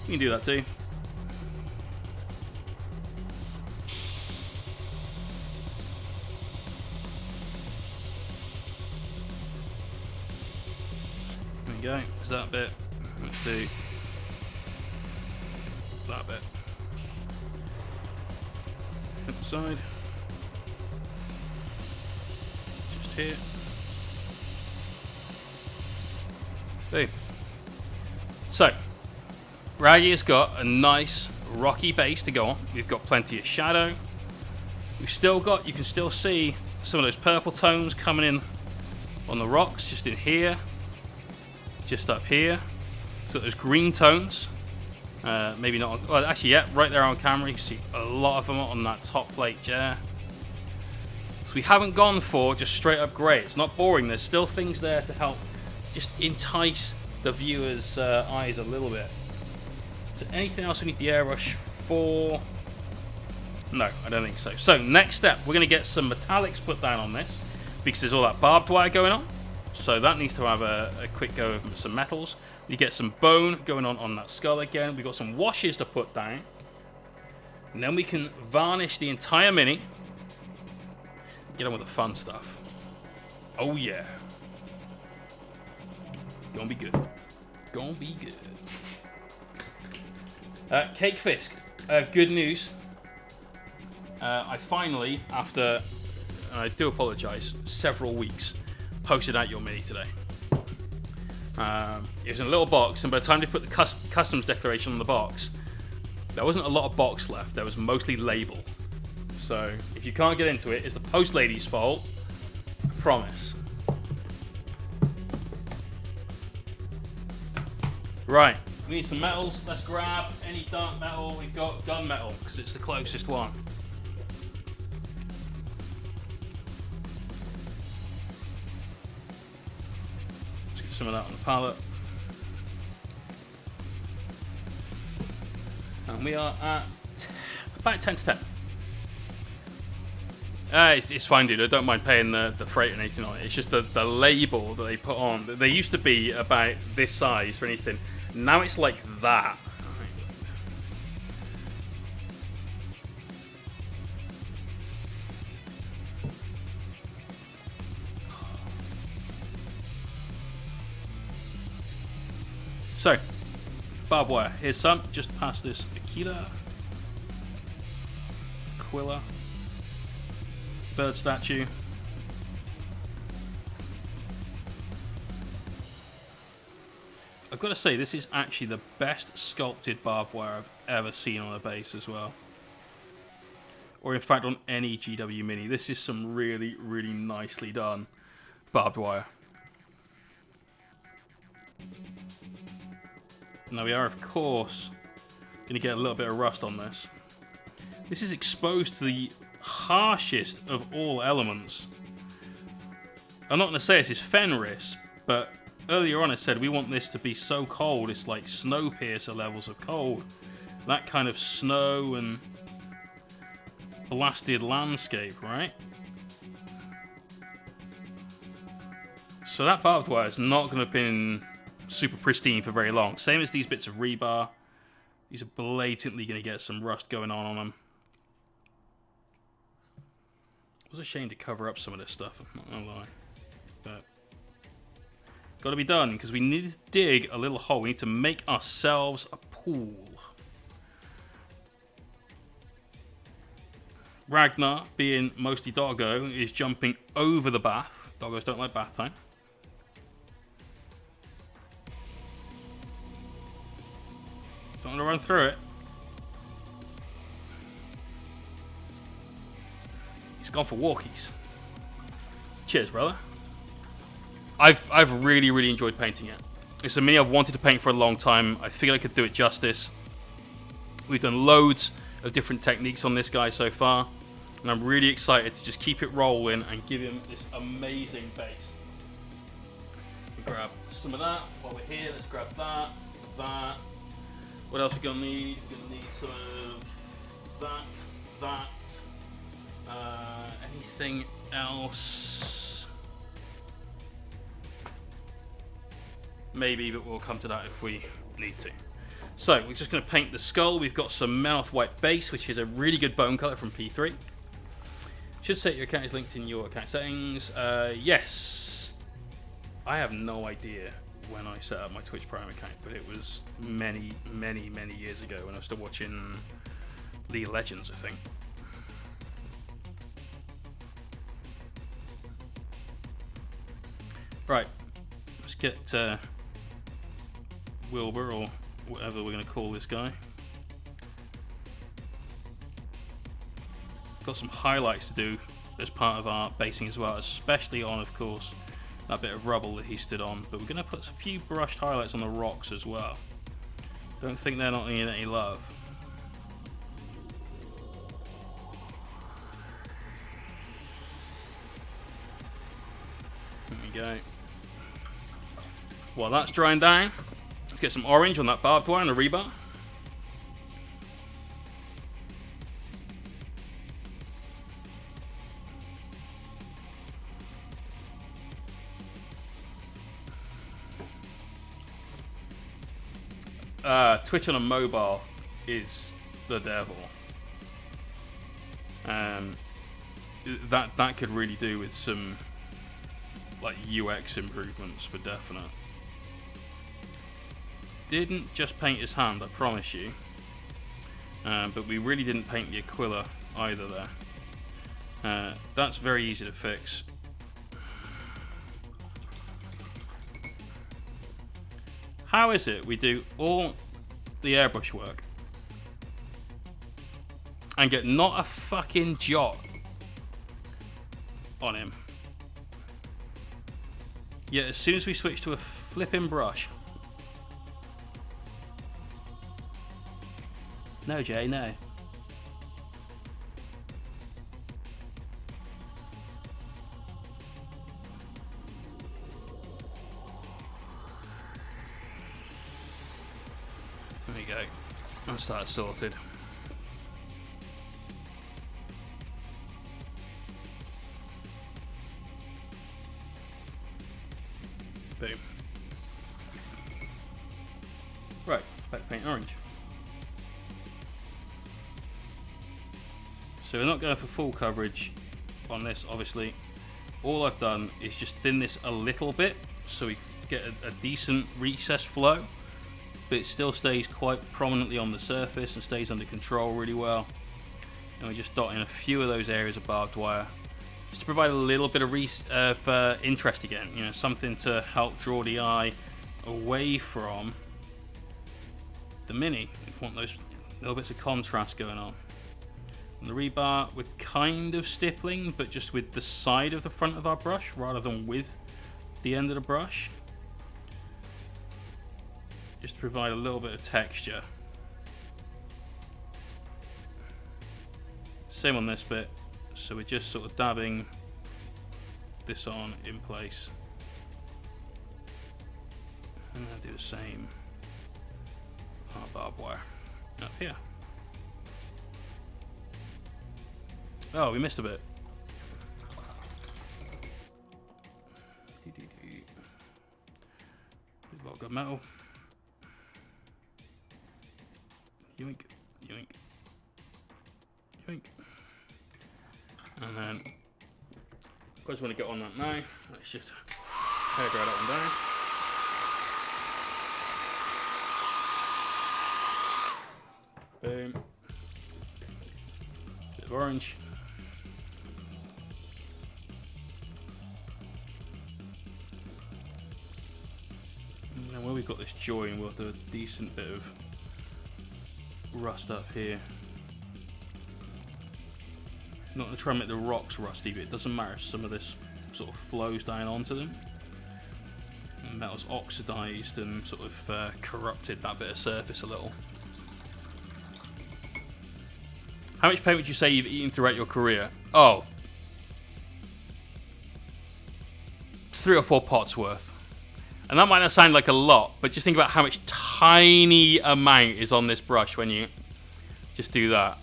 you can do that too. There we go, there's that bit. Let's do that bit. Hit the side. Just here. Boom. So, Raggy has got a nice rocky base to go on. We've got plenty of shadow. We've still got, you can still see some of those purple tones coming in on the rocks, just in here, just up here. So those green tones. Maybe not on, well, actually, yeah, right there on camera, you can see a lot of them on that top plate there. So we haven't gone for just straight up grey. It's not boring. There's still things there to help just entice the viewer's eyes a little bit. So anything else we need the airbrush for? No, I don't think so. So next step, we're going to get some metallics put down on this because there's all that barbed wire going on. So that needs to have a quick go of some metals. We get some bone going on that skull again. We've got some washes to put down. And then we can varnish the entire mini. Get on with the fun stuff. Oh yeah. Gonna be good. Gonna be good. Cake Fisk. Good news. I finally, after, and I do apologise, several weeks, posted out your mini today. It was in a little box, and by the time they put the customs declaration on the box, there wasn't a lot of box left. There was mostly label. So if you can't get into it, it's the post lady's fault. I promise. Right, we need some metals. Let's grab any dark metal. We've got gunmetal because it's the closest one. Some of that on the palette, and we are at about 10 to 10. It's fine, dude. I don't mind paying the freight and anything on it. It's just the label that they put on. They used to be about this size for anything. Now it's like that. So, barbed wire. Here's some, just past this Aquila, Aquila, bird statue. I've got to say, this is actually the best sculpted barbed wire I've ever seen on a base as well. Or in fact on any GW Mini. This is some really, really nicely done barbed wire. Now we are, of course, going to get a little bit of rust on this. This is exposed to the harshest of all elements. I'm not going to say this is Fenris, but earlier on I said we want this to be so cold it's like Snowpiercer levels of cold. That kind of snow and blasted landscape, right? So that barbed wire is not going to have been super pristine for very long. Same as these bits of rebar. These are blatantly going to get some rust going on them. was a shame to cover up some of this stuff, I'm not gonna lie. But got to be done, because we need to dig a little hole. We need to make ourselves a pool. Ragnar, being mostly doggo, is jumping over the bath. Doggos don't like bath time. So I'm going to run through it. He's gone for walkies. Cheers, brother. I've really enjoyed painting it. It's a mini I've wanted to paint for a long time. I figured I could do it justice. We've done loads of different techniques on this guy so far, and I'm really excited to just keep it rolling and give him this amazing base. We grab some of that while we're here. Let's grab that, that. What else are we gonna need? We're gonna need some of that. Anything else? Maybe, but we'll come to that if we need to. So we're just going to paint the skull. We've got some mouth white base, which is a really good bone color from P3. Should say your account is linked in your account settings. Yes. I have no idea when I set up my Twitch Prime account, but it was many years ago when I was still watching League of Legends, I think. Right. Let's get Wilbur, or whatever we're going to call this guy. Got some highlights to do as part of our basing as well, especially on, of course, that bit of rubble that he stood on. But we're going to put a few brushed highlights on the rocks as well. Don't think they're not getting any love. There we go. While that's drying down, let's get some orange on that barbed wire and the rebar. Twitch on a mobile is the devil. That could really do with some like UX improvements for definite. Didn't just paint his hand, I promise you. But we really didn't paint the Aquila either there. That's very easy to fix. How is it we do all the airbrush work and get not a fucking jot on him? Yet as soon as we switch to a flipping brush... No, Jay, no. There we go. That's that sorted. Boom. Right, back to paint orange. So we're not going for full coverage on this, obviously. All I've done is just thin this a little bit so we get a decent recessed flow, but it still stays quite prominently on the surface and stays under control really well. And we just dot in a few of those areas of barbed wire just to provide a little bit of interest again, you know, something to help draw the eye away from the mini. We want those little bits of contrast going on. On the rebar, we're kind of stippling, but just with the side of the front of our brush rather than with the end of the brush. Just to provide a little bit of texture. Same on this bit, so we're just sort of dabbing this on in place. And I'll do the same on our barbed wire up here. Oh, we missed a bit. We've got good metal. Yoink, yoink, yoink. And then I just want to get on that now. Let's just hair dry that one down. Boom. Bit of orange. And then where we've got this join, we'll have to do a decent bit of rust up here. Not to try and make the rocks rusty, but it doesn't matter if some of this sort of flows down onto them. And metal's oxidized and sort of corrupted that bit of surface a little. How much paint would you say you've eaten throughout your career? Oh, 3 or 4 pots worth. And that might not sound like a lot, but just think about how much tiny amount is on this brush when you just do that.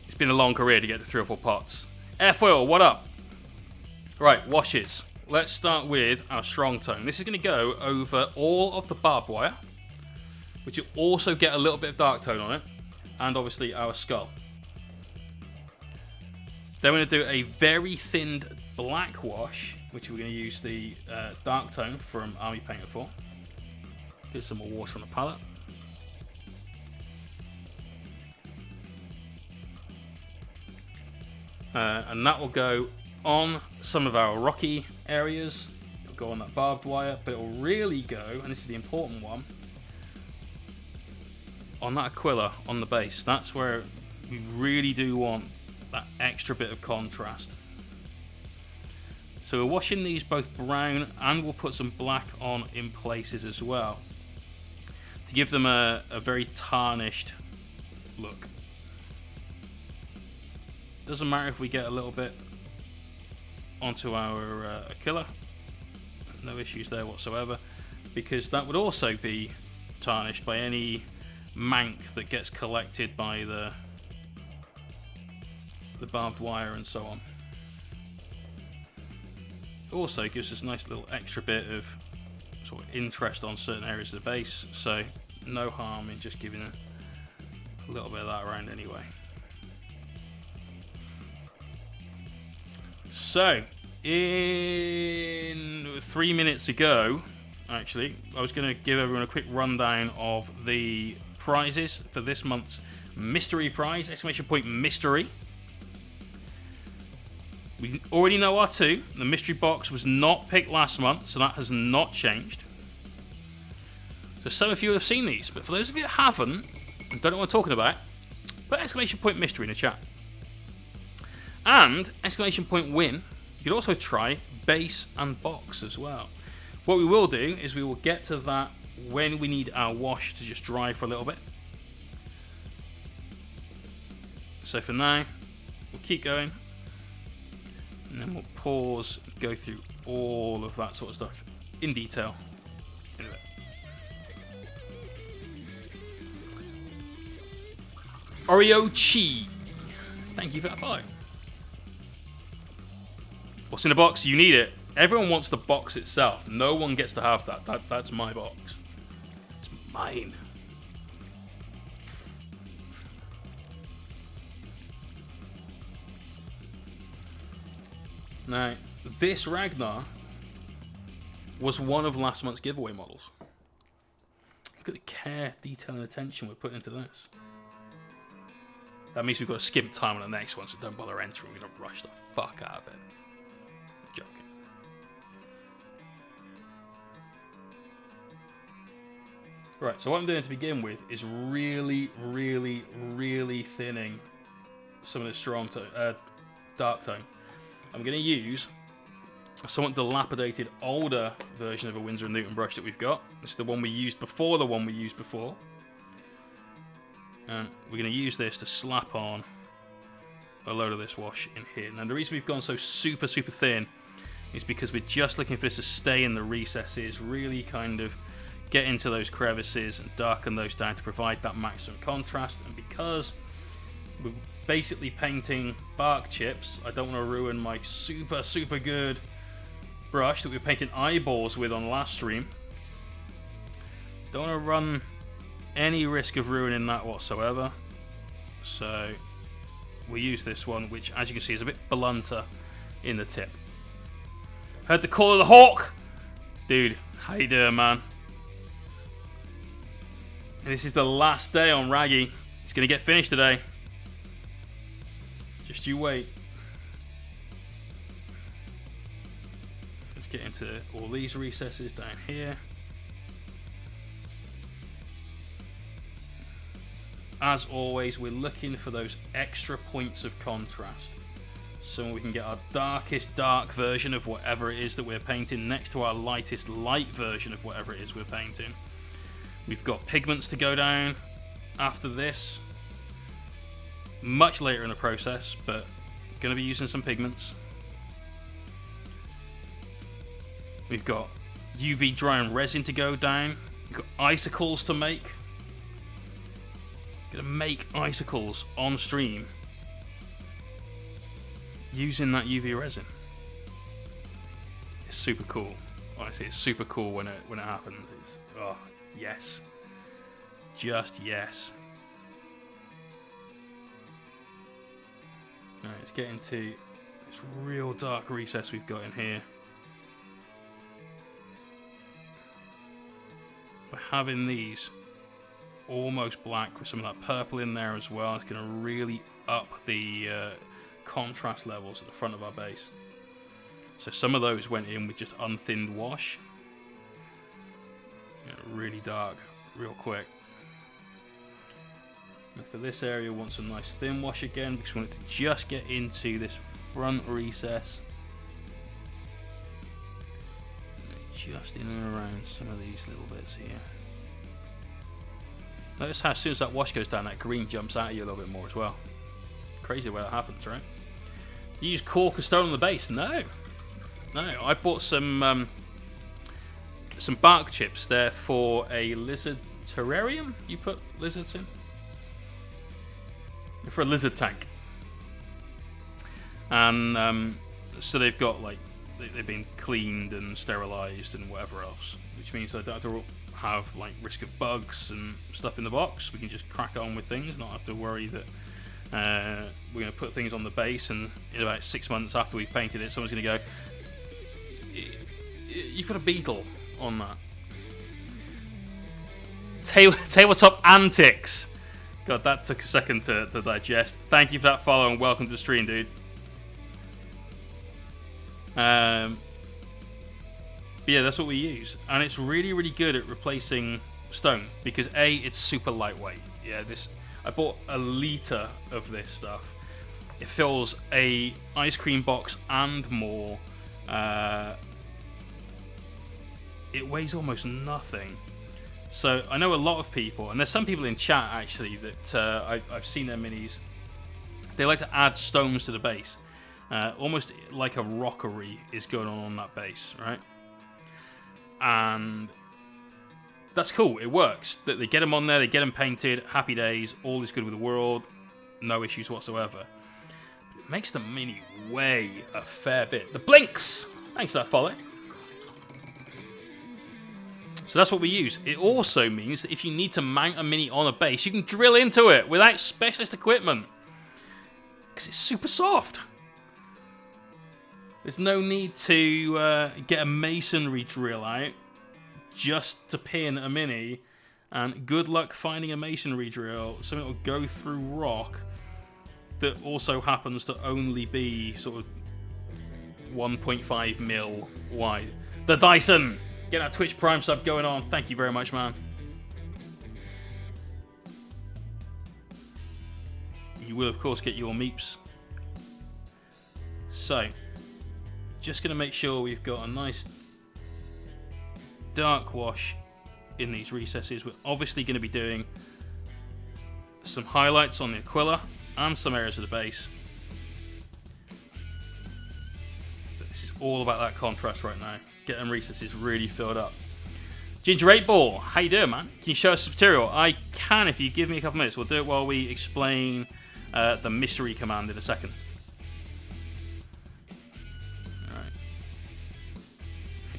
It's been a long career to get to 3 or 4 pots. Airfoil, what up? Right, washes. Let's start with our strong tone. This is going to go over all of the barbed wire, which will also get a little bit of dark tone on it, and obviously our skull. Then we're going to do a very thinned black wash, which we're going to use the dark tone from Army Painter for. Get some more water on the palette. And that will go on some of our rocky areas. It'll go on that barbed wire, but it will really go, and this is the important one, on that aquila on the base. That's where we really do want that extra bit of contrast. So we're washing these both brown, and we'll put some black on in places as well to give them a very tarnished look. Doesn't matter if we get a little bit onto our Aquila, no issues there whatsoever, because that would also be tarnished by any mank that gets collected by the barbed wire and so on. Also gives us a nice little extra bit of sort of interest on certain areas of the base, so no harm in just giving a little bit of that around anyway. So, in 3 minutes ago, actually, I was going to give everyone a quick rundown of the prizes for this month's mystery prize, exclamation point mystery. We already know our 2. The mystery box was not picked last month, so that has not changed. So some of you have seen these, but for those of you that haven't, and don't know what I'm talking about, put exclamation point mystery in the chat. And exclamation point win. You could also try base and box as well. What we will do is we will get to that when we need our wash to just dry for a little bit. So for now, we'll keep going. And then we'll pause, go through all of that sort of stuff in detail in a bit. Oreo Chi, thank you for that follow. What's in the box? You need it. Everyone wants the box itself. No one gets to have that. That's my box. It's mine. Now, this Ragnar was one of last month's giveaway models. Look at the care, detail, and attention we're putting into this. That means we've got to skip time on the next one, so don't bother entering. We don't rush the fuck out of it. I'm joking. Right, so what I'm doing to begin with is really thinning some of the strong tone, dark tone. I'm going to use a somewhat dilapidated, older version of a Winsor & Newton brush that we've got. This is the one we used before And we're going to use this to slap on a load of this wash in here. Now, the reason we've gone so super thin is because we're just looking for this to stay in the recesses, really kind of get into those crevices and darken those down to provide that maximum contrast. And because we're basically painting bark chips, I don't want to ruin my super good brush that we were painting eyeballs with on last stream. Don't want to run any risk of ruining that whatsoever. So we use this one, which as you can see is a bit blunter in the tip. Heard the call of the hawk. Dude, how you doing, man? And this is the last day on Raggy. It's going to get finished today. Just you wait. Let's get into all these recesses down here. As always, we're looking for those extra points of contrast. So we can get our darkest dark version of whatever it is that we're painting next to our lightest light version of whatever it is we're painting. We've got pigments to go down after this. Much later in the process, but going to be using some pigments. We've got UV drying resin to go down. We've got icicles to make. Going to make icicles on stream using that UV resin. It's super cool. Honestly, it's super cool when it happens. It's, oh, yes. Just yes. Alright, let's get into this real dark recess we've got in here. We're having these almost black with some of that purple in there as well. It's going to really up the contrast levels at the front of our base. So some of those went in with just unthinned wash. Really dark, real quick. And for this area, we want some nice thin wash again because we want it to just get into this front recess. Just in and around some of these little bits here. Notice how as soon as that wash goes down, that green jumps out at you a little bit more as well. Crazy the way that happens, right? You use cork or stone on the base? No. No, I bought some bark chips there for a lizard terrarium. You put lizards in? For a lizard tank. And so they've got like, they've been cleaned and sterilized and whatever else, which means they don't have to have like risk of bugs and stuff in the box. We can just crack on with things, not have to worry that we're going to put things on the base and in about 6 months after we've painted it, someone's going to go, you've got a beetle on that. Tabletop antics. God, that took a second to digest. Thank you for that follow and welcome to the stream, dude. But yeah, that's what we use, and it's really, really good at replacing stone because A, it's super lightweight. Yeah, I bought a litre of this stuff. It fills a ice cream box and more. It weighs almost nothing. So I know a lot of people, and there's some people in chat actually that I've seen their minis. They like to add stones to the base, almost like a rockery is going on that base, right? And that's cool. It works. They get them on there, they get them painted. Happy days. All is good with the world. No issues whatsoever. It makes the mini weigh a fair bit. The blinks. Thanks for that follow. So that's what we use. It also means that if you need to mount a mini on a base, you can drill into it without specialist equipment. Because it's super soft. There's no need to get a masonry drill out just to pin a mini. And good luck finding a masonry drill, something that will go through rock that also happens to only be sort of 1.5 mil wide. The Dyson! Get that Twitch Prime sub going on. Thank you very much, man. You will, of course, get your meeps. So, just going to make sure we've got a nice dark wash in these recesses. We're obviously going to be doing some highlights on the Aquila and some areas of the base. But this is all about that contrast right now. Get them recesses really filled up. Ginger 8 Ball, how you doing, man? Can you show us the material? I can if you give me a couple minutes. We'll do it while we explain the mystery command in a second. Alright.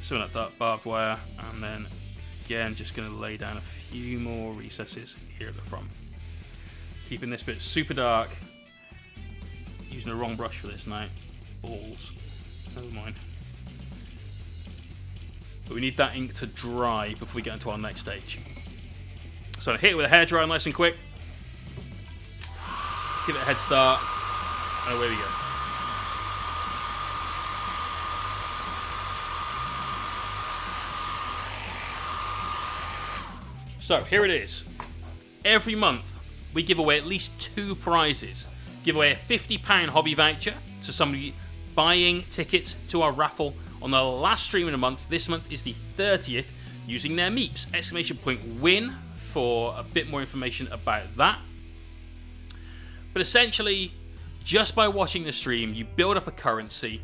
Some of that dark barbed wire, and then again, just going to lay down a few more recesses here at the front. Keeping this bit super dark. Using the wrong brush for this now. Balls. never mind. But we need that ink to dry before we get into our next stage. So hit it with a hairdryer nice and quick. Give it a head start. And away we go. So here it is. Every month we give away at least 2 prizes. Give away a £50 hobby voucher to somebody buying tickets to our raffle on the last stream of the month. This month is the 30th, using their Meeps. !win for a bit more information about that. But essentially, just by watching the stream, you build up a currency.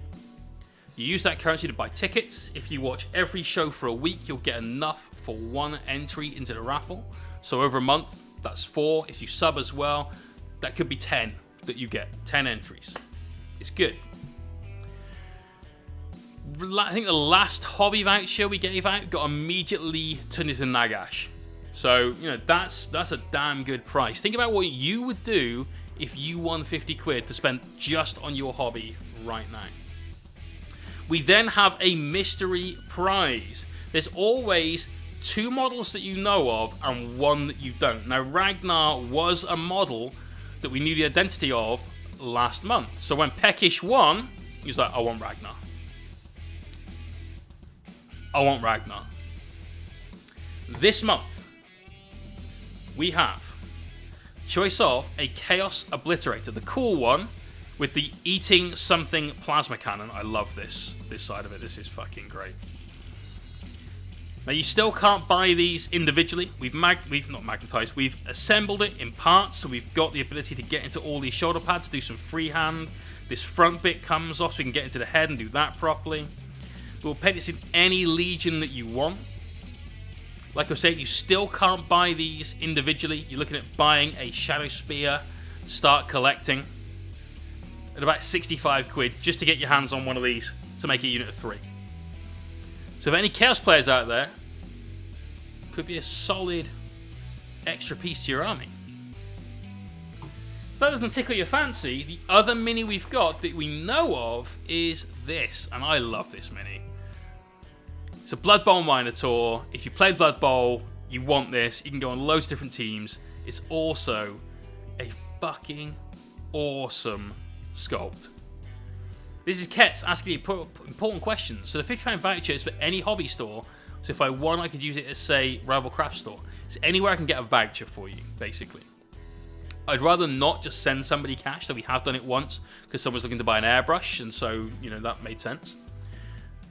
You use that currency to buy tickets. If you watch every show for a week, you'll get enough for 1 entry into the raffle. So over a month, that's 4. If you sub as well, that could be 10 that you get. 10 entries. It's good. I think the last hobby voucher we gave out got immediately turned into Nagash. So, you know, that's a damn good price. Think about what you would do if you won 50 quid to spend just on your hobby right now. We then have a mystery prize. There's always 2 models that you know of and 1 that you don't. Now, Ragnar was a model that we knew the identity of last month. So when Peckish won, he was like, I want Ragnar. I want Ragnar. This month, we have choice of a Chaos Obliterator, the cool one with the eating something plasma cannon. I love this side of it. This is fucking great. Now you still can't buy these individually. We've not magnetized. We've assembled it in parts, so we've got the ability to get into all these shoulder pads, do some freehand. This front bit comes off, so we can get into the head and do that properly. We'll paint this in any legion that you want. Like I said, you still can't buy these individually. You're looking at buying a Shadow Spear, start collecting at about 65 quid just to get your hands on one of these to make a unit of 3. So if any Chaos players out there, could be a solid extra piece to your army. If that doesn't tickle your fancy, the other mini we've got that we know of is this, and I love this mini. It's a Blood Bowl Minotaur. If you play Blood Bowl, you want this. You can go on loads of different teams. It's also a fucking awesome sculpt. This is Ketz asking important questions. So the £50 voucher is for any hobby store. So if I won, I could use it as, say, Rival Craft Store. It's anywhere I can get a voucher for you, basically. I'd rather not just send somebody cash, so we have done it once, because someone's looking to buy an airbrush, and so, you know, that made sense.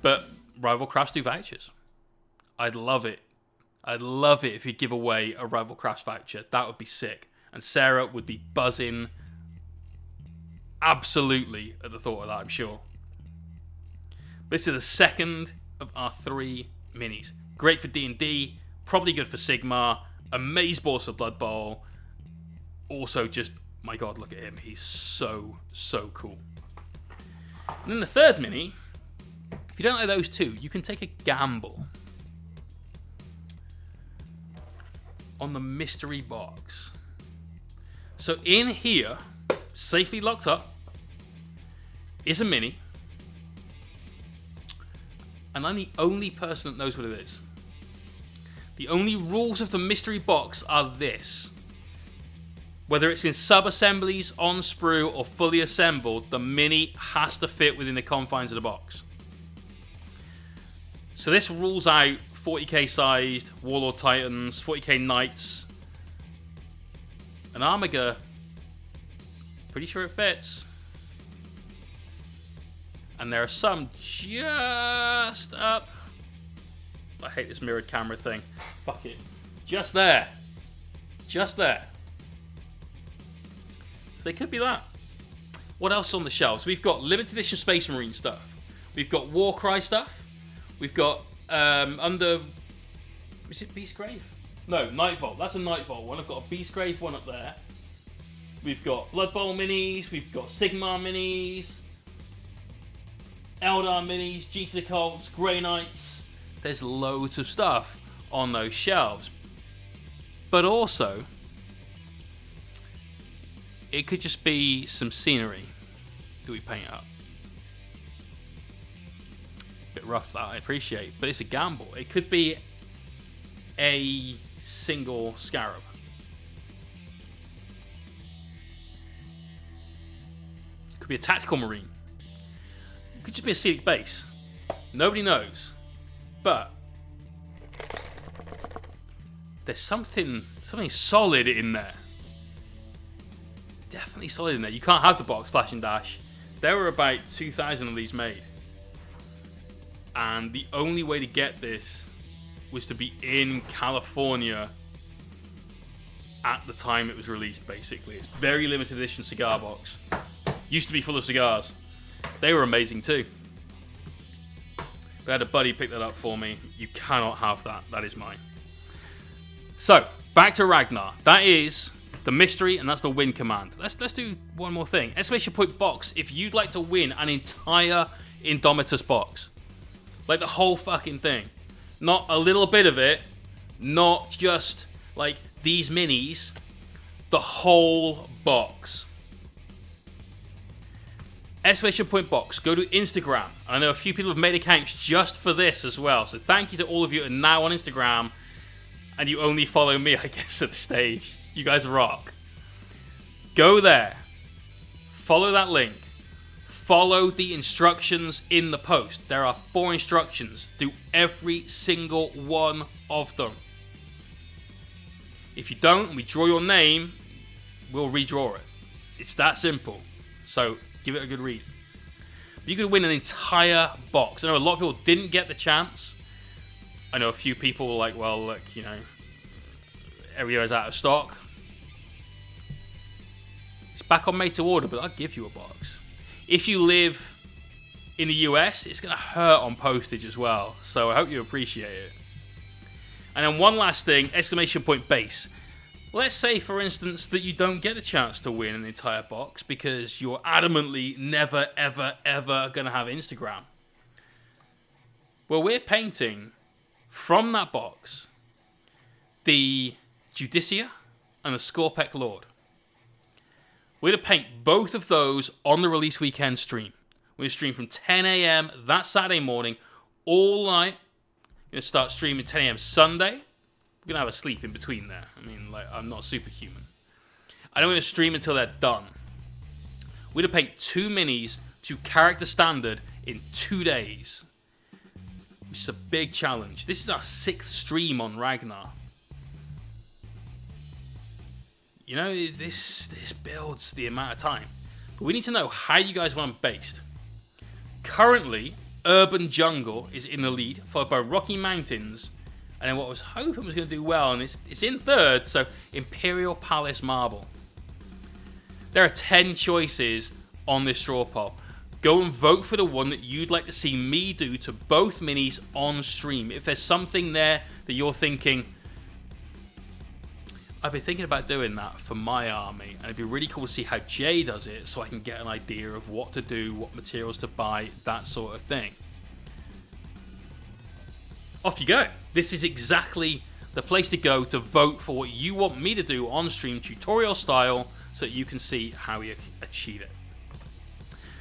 But Rival Crafts do vouchers. I'd love it. I'd love it if you give away a Rival Crafts voucher. That would be sick. And Sarah would be buzzing absolutely at the thought of that, I'm sure. But this is the second of our 3 minis. Great for D&D, probably good for Sigmar, Amazeballs for Blood Bowl. Also just, my god, look at him. He's so cool. And then the third mini, if you don't like those 2, you can take a gamble on the mystery box. So in here, safely locked up, is a mini, and I'm the only person that knows what it is. The only rules of the mystery box are this: whether it's in sub-assemblies, on sprue, or fully assembled, the mini has to fit within the confines of the box. So this rules out 40k sized Warlord Titans, 40k Knights, an Armiger. Pretty sure it fits. And there are some just up. I hate this mirrored camera thing. Fuck it. Just there. Just there. So they could be that. What else on the shelves? We've got limited edition Space Marine stuff. We've got Warcry stuff. We've got under... Is it Beastgrave? No, Nightvault. That's a Nightvault one. I've got a Beastgrave one up there. We've got Blood Bowl minis, we've got Sigmar minis, Eldar minis, G2 the Cults, Grey Knights. There's loads of stuff on those shelves. But also, it could just be some scenery that we paint up. Bit rough, that I appreciate, but it's a gamble. It could be a single scarab. It could be a tactical marine. It could just be a scenic base. Nobody knows. But there's something solid in there. Definitely solid in there. You can't have the box Flash and Dash. There were about 2,000 of these made. And the only way to get this was to be in California at the time it was released, basically. It's very limited edition cigar box. Used to be full of cigars. They were amazing too. But I had a buddy pick that up for me. You cannot have that. That is mine. So, back to Ragnar. That is the mystery, and that's the win command. Let's do one more thing. Exclamation point box if you'd like to win an entire Indomitus box. Like the whole fucking thing. Not a little bit of it. Not just like these minis. The whole box. Exclamation point box. Go to Instagram. I know a few people have made accounts just for this as well. So thank you to all of you who are now on Instagram. And you only follow me, I guess, at the stage. You guys rock. Go there. Follow that link. Follow the instructions in the post. There are 4 instructions. Do every single one of them. If you don't, and we draw your name, we'll redraw it. It's that simple. So give it a good read. You could win an entire box. I know a lot of people didn't get the chance. I know a few people were like, well, look, you know, every year is out of stock. It's back on made to order, but I'll give you a box. If you live in the US, it's going to hurt on postage as well. So I hope you appreciate it. And then one last thing, exclamation point base. Let's say, for instance, that you don't get a chance to win an entire box because you're adamantly never, ever, ever going to have Instagram. Well, we're painting from that box the Judicia and the Scorpec Lord. We're going to paint both of those on the release weekend stream. We're going to stream from 10 a.m. that Saturday morning all night. We're going to start streaming 10 a.m. Sunday. We're going to have a sleep in between there. I mean, like, I'm not superhuman. And I'm going to stream until they're done. We're going to paint 2 minis to character standard in 2 days. Which is a big challenge. This is our 6th stream on Ragnar. You know, this builds the amount of time. But we need to know how you guys want them based. Currently, Urban Jungle is in the lead, followed by Rocky Mountains. And then what I was hoping was going to do well, and it's in 3rd, so Imperial Palace Marble. There are 10 choices on this straw poll. Go and vote for the one that you'd like to see me do to both minis on stream. If there's something there that you're thinking, I've been thinking about doing that for my army, and it'd be really cool to see how Jay does it so I can get an idea of what to do, what materials to buy, that sort of thing. Off you go. This is exactly the place to go to vote for what you want me to do on stream, tutorial style, so that you can see how we achieve it.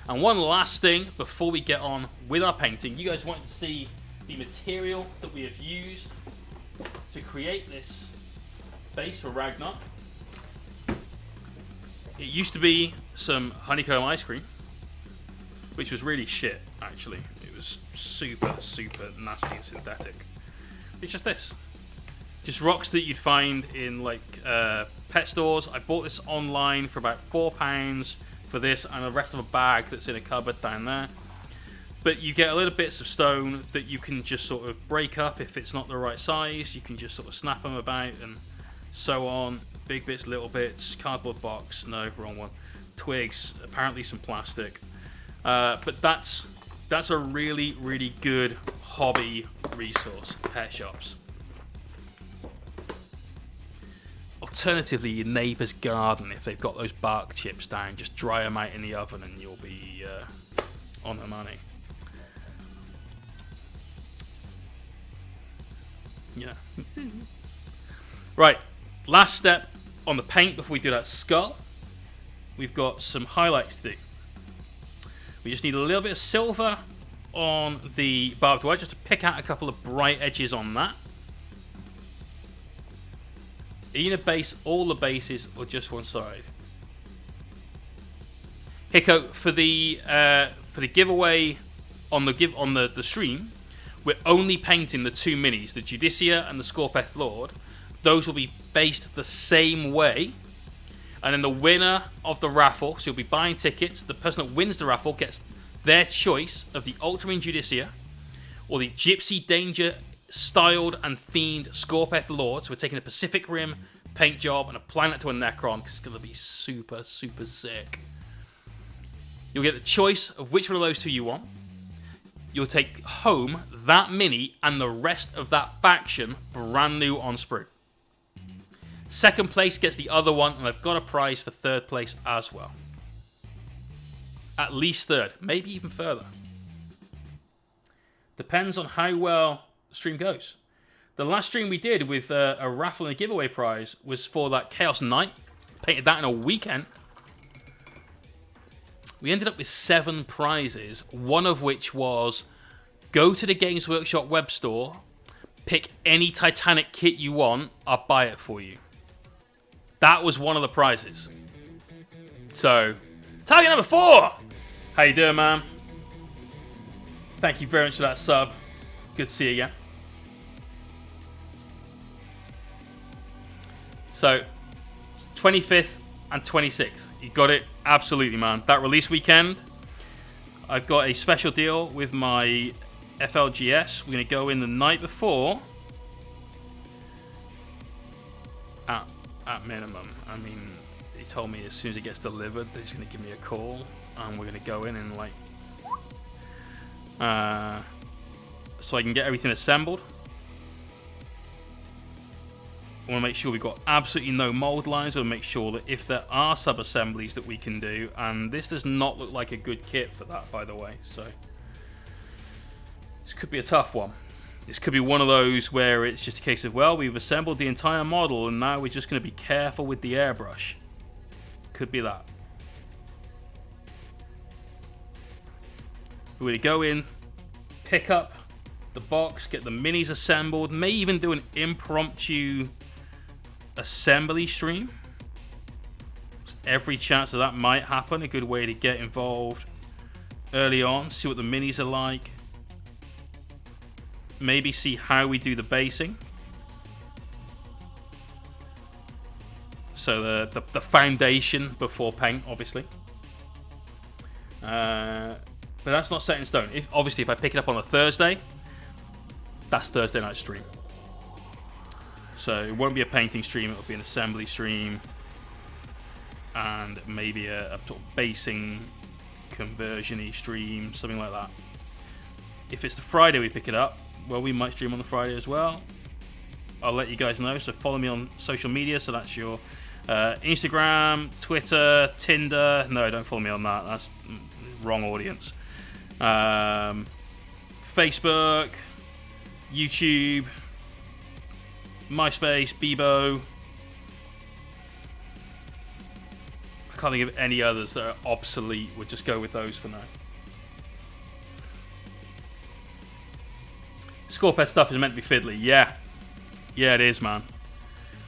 And one last thing before we get on with our painting. You guys wanted to see the material that we have used to create this base for Ragnar. It used to be some honeycomb ice cream, which was really shit, actually. It was super, super nasty and synthetic. It's just this. Just rocks that you'd find in, like, pet stores. I bought this online for about £4 for this and the rest of a bag that's in a cupboard down there. But you get a little bits of stone that you can just sort of break up if it's not the right size. You can just sort of snap them about and so on. Big bits, little bits, cardboard box, no, wrong one. Twigs, apparently some plastic. But that's a really, really good hobby resource, pet shops. Alternatively, your neighbour's garden, if they've got those bark chips down, just dry them out in the oven and you'll be on the money. Yeah. Right, last step on the paint before we do that skull. We've got some highlights to do. We just need a little bit of silver on the barbed wire just to pick out a couple of bright edges on that. Are you gonna base all the bases or just one side? Hicko, for the giveaway on the stream, we're only painting the 2 minis, the Judicia and the Scorpeth Lord. Those will be based the same way. And then the winner of the raffle, so you'll be buying tickets, the person that wins the raffle gets their choice of the Ultramarine Judicia or the Gypsy Danger styled and themed Scorpeth Lord. So we're taking a Pacific Rim paint job and applying that to a Necron because it's going to be super, super sick. You'll get the choice of which one of those two you want. You'll take home that mini and the rest of that faction brand new on sprue. Second place gets the other one, and I've got a prize for third place as well. At least third, maybe even further. Depends on how well the stream goes. The last stream we did with a raffle and a giveaway prize was for that Chaos Knight. Painted that in a weekend. We ended up with 7 prizes, one of which was go to the Games Workshop web store, pick any Titanic kit you want, I'll buy it for you. That was one of the prizes. So, target number 4! How you doing, man? Thank you very much for that sub. Good to see you again. So, 25th and 26th. You got it? Absolutely, man. That release weekend, I've got a special deal with my FLGS. We're going to go in the night before. At minimum. I mean, he told me as soon as it gets delivered, they're just going to give me a call. And we're going to go in and like... so I can get everything assembled. I want to make sure we've got absolutely no mold lines. I want to make sure that if there are sub-assemblies that we can do, and this does not look like a good kit for that, by the way, so this could be a tough one. This could be one of those where it's just a case of, well, we've assembled the entire model and now we're just going to be careful with the airbrush. Could be that. We're going to go in, pick up the box, get the minis assembled, may even do an impromptu assembly stream. Every chance that might happen. A good way to get involved early on, see what the minis are like, maybe see how we do the basing. So the foundation before paint, obviously. But that's not set in stone. Obviously, if I pick it up on a Thursday, that's Thursday night stream. So it won't be a painting stream, it'll be an assembly stream. And maybe a sort of basing, conversion-y stream, something like that. If it's the Friday we pick it up, well, we might stream on the Friday as well. I'll let you guys know, so follow me on social media. So that's your Instagram, Twitter, Tinder. No, don't follow me on that. That's wrong audience. Facebook, YouTube, MySpace, Bebo. I can't think of any others that are obsolete. We'll just go with those for now. Scorpeth stuff is meant to be fiddly. Yeah, it is, man.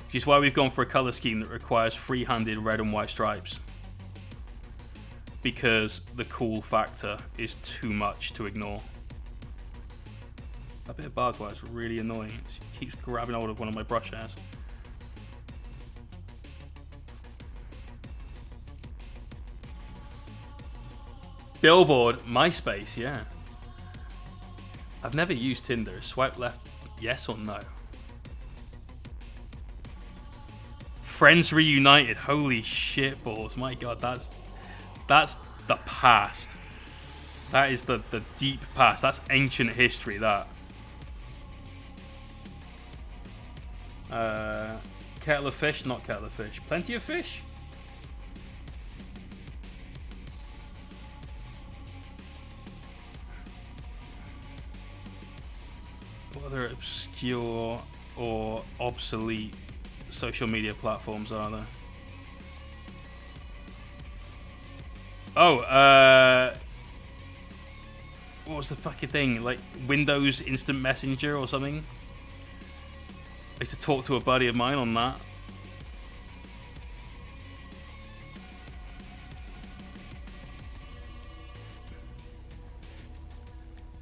Which is why we've gone for a color scheme that requires free-handed red and white stripes. Because the cool factor is too much to ignore. That bit of barbed wire is really annoying. It keeps grabbing hold of one of my brush hairs. Billboard, MySpace, yeah. I've never used Tinder. Swipe left, yes or no? Friends reunited. Holy shit balls. My god, that's the past. That is the deep past. That's ancient history, that. Kettle of fish, not kettle of fish. Plenty of fish? What other obscure or obsolete social media platforms are there? Oh, what was the fucking thing? Like Windows Instant Messenger or something? I used to talk to a buddy of mine on that.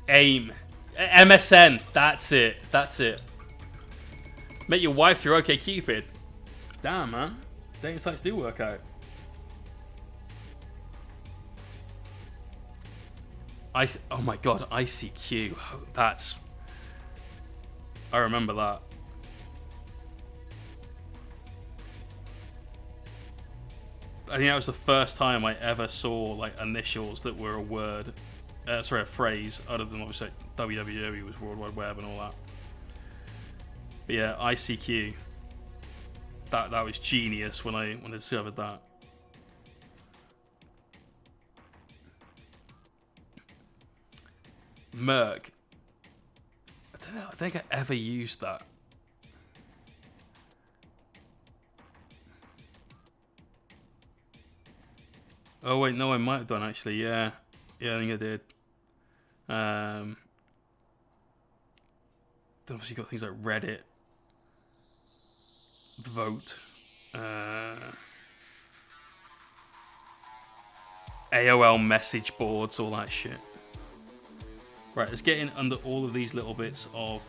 AIM. MSN. That's it. That's it. Met your wife through OkCupid. Damn, man. Dating sites do work out. Oh my god, ICQ. That's... I remember that. I think that was the first time I ever saw like initials that were a word. Sorry, a phrase, other than obviously www was World Wide Web and all that. But yeah, ICQ. That was genius when I discovered that. Merc. I don't know. I think I ever used that. Oh wait, no, I might have done actually. Yeah, I think I did. Then obviously got things like Reddit, Vote, AOL message boards, all that shit. Right, let's get in under all of these little bits of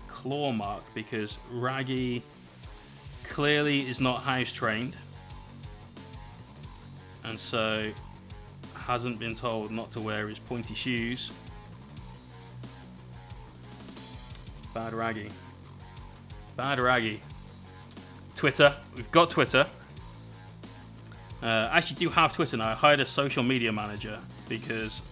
claw mark, because Raggy clearly is not house trained, and so hasn't been told not to wear his pointy shoes. Bad Raggy. Bad Raggy. Twitter. We've got Twitter. I actually do have Twitter now. I hired a social media manager because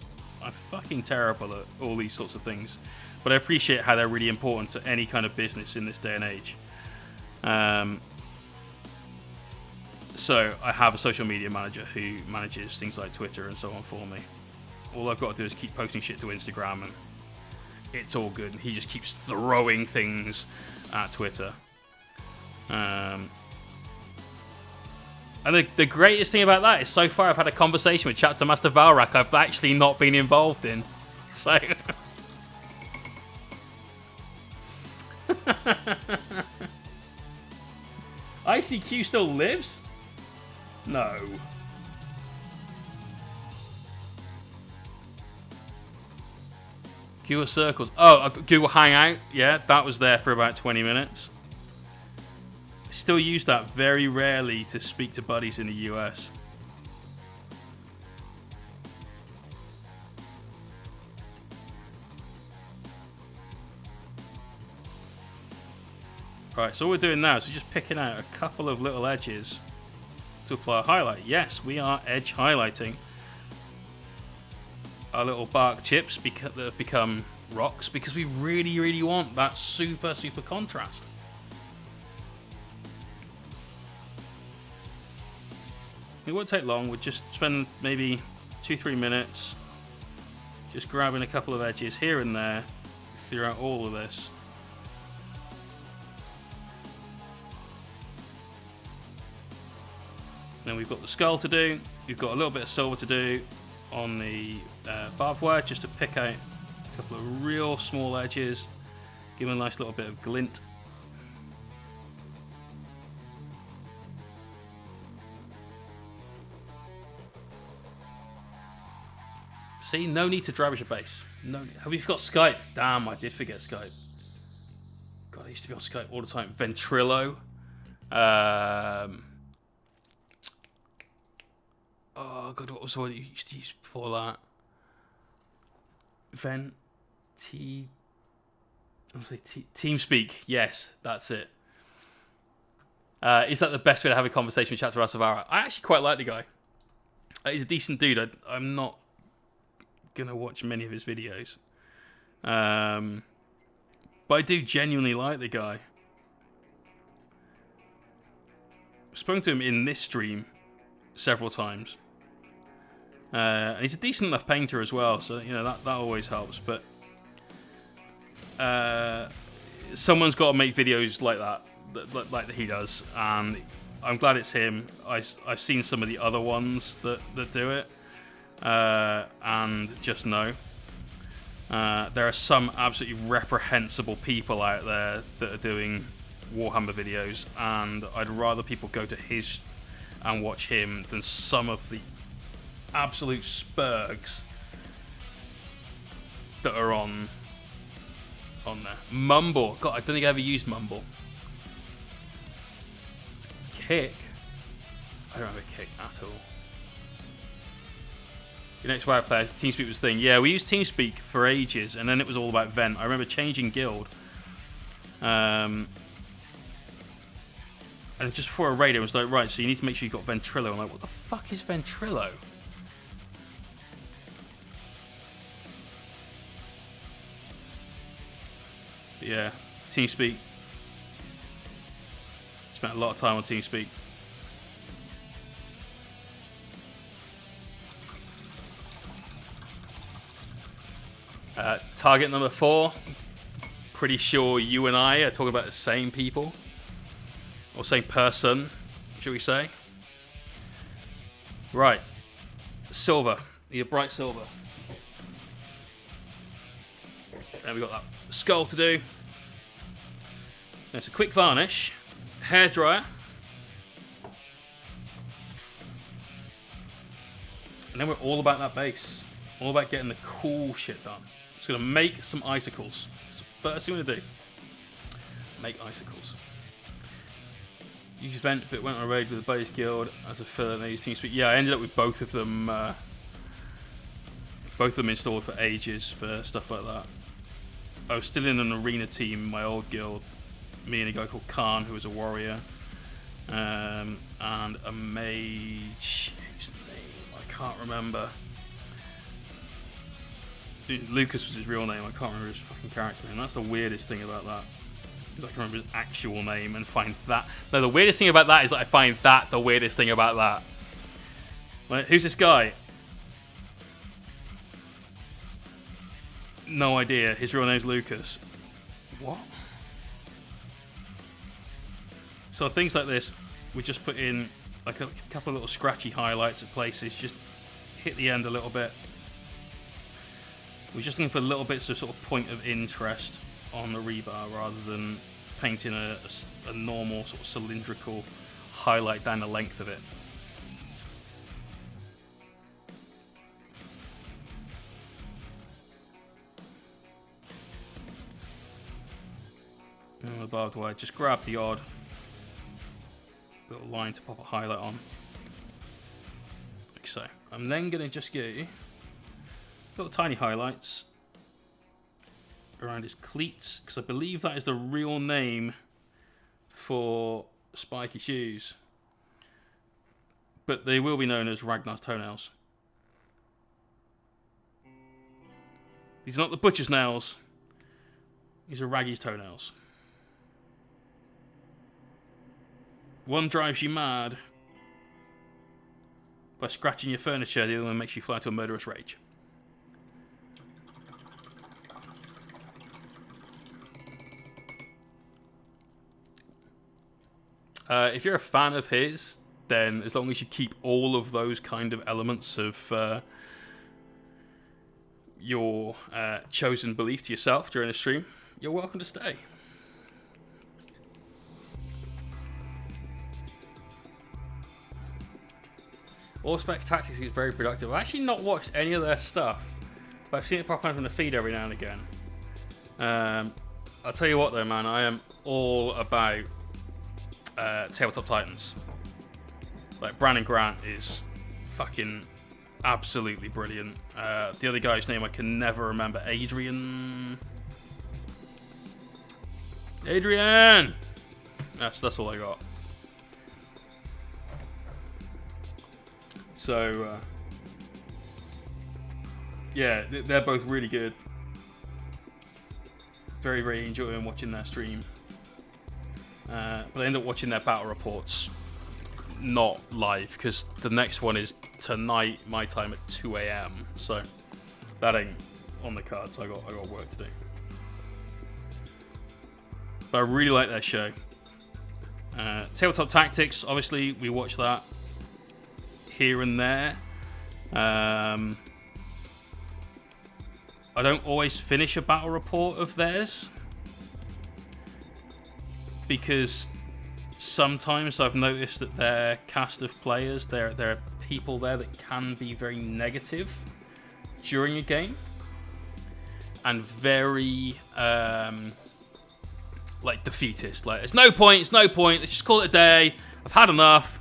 I'm fucking terrible at all these sorts of things. But I appreciate how they're really important to any kind of business in this day and age. So I have a social media manager who manages things like Twitter and so on for me. All I've got to do is keep posting shit to Instagram and it's all good. He just keeps throwing things at Twitter. And the greatest thing about that is so far I've had a conversation with Chapter Master Valrak I've actually not been involved in. So... ICQ still lives? No. Google Circles. Oh, Google Hangout. Yeah, that was there for about 20 minutes. Still use that very rarely to speak to buddies in the US. Right, so all we're doing now is we're just picking out a couple of little edges to apply a highlight. Yes, we are edge highlighting our little bark chips that have become rocks because we really, really want that super, super contrast. It won't take long. We'll just spend maybe 2-3 minutes just grabbing a couple of edges here and there throughout all of this. Then we've got the skull to do. We've got a little bit of silver to do on the barbed wire just to pick out a couple of real small edges, give them a nice little bit of glint. See, no need to dry brush your base. No. Have you forgot Skype? Damn, I did forget Skype. God, I used to be on Skype all the time. Ventrilo. Oh god, what was the one you used to use before that? TeamSpeak. Yes, that's it. Is that the best way to have a conversation with Chapter Rasavara? I actually quite like the guy. He's a decent dude. I'm not gonna watch many of his videos, but I do genuinely like the guy. I've spoken to him in this stream several times, and he's a decent enough painter as well, so you know that always helps. But someone's got to make videos like that he does, and I'm glad it's him. I've seen some of the other ones that do it, and just know There are some absolutely reprehensible people out there that are doing Warhammer videos, and I'd rather people go to his and watch him than some of the absolute spurgs that are on there. Mumble. God, I don't think I ever used Mumble. Kick. I don't have a Kick at all. Your next WoW player, TeamSpeak was the thing. Yeah, we used TeamSpeak for ages, and then it was all about Vent. I remember changing guild. And just before a raid, it was like, right, so you need to make sure you've got Ventrilo. I'm like, what the fuck is Ventrilo? But yeah, TeamSpeak. Spent a lot of time on TeamSpeak. Target number 4. Pretty sure you and I are talking about the same people. Or same person, should we say. Right. Silver. Your bright silver. And we've got that skull to do. There's a quick varnish. Hairdryer. And then we're all about that base. All about getting the cool shit done. Just going to make some icicles. That's the first thing we're going to do. Make icicles. Use Vent, but went on a raid with the base guild as a filler and they used TeamSpeak. Yeah, I ended up with both of them installed for ages for stuff like that. I was still in an arena team in my old guild. Me and a guy called Khan, who was a warrior. And a mage, whose name I can't remember. Lucas was his real name. I can't remember his fucking character name. That's the weirdest thing about that. Because I can remember his actual name and find that. No, the weirdest thing about that is that I find that the weirdest thing about that. Like, who's this guy? No idea. His real name's Lucas. What? So things like this, we just put in like a couple of little scratchy highlights at places. Just hit the end a little bit. We're just looking for little bits of sort of point of interest on the rebar rather than painting a normal sort of cylindrical highlight down the length of it. And the barbed wire, just grab the odd little line to pop a highlight on. Like so. I'm then going to just get little tiny highlights around his cleats, because I believe that is the real name for spiky shoes. But they will be known as Ragnar's toenails. These are not the butcher's nails. These are Raggy's toenails. One drives you mad by scratching your furniture, the other one makes you fly to a murderous rage. If you're a fan of his, then as long as you keep all of those kind of elements of your chosen belief to yourself during a stream, you're welcome to stay. Allspec Tactics is very productive. I've actually not watched any of their stuff, but I've seen it pop up from the feed every now and again. I'll tell you what though, man, I am all about Tabletop Titans. Like, Brandon Grant is fucking absolutely brilliant. The other guy's name I can never remember. Adrian. That's all I got. So yeah, they're both really good. Very, very enjoying watching their stream. But I end up watching their battle reports, not live, because the next one is tonight, my time, at 2 AM. So that ain't on the cards. I got work to do. But I really like their show. Tabletop Tactics, obviously, we watch that here and there. I don't always finish a battle report of theirs, because sometimes I've noticed that their cast of players, there are people there that can be very negative during a game and very like defeatist. Like, it's no point. Let's just call it a day. I've had enough.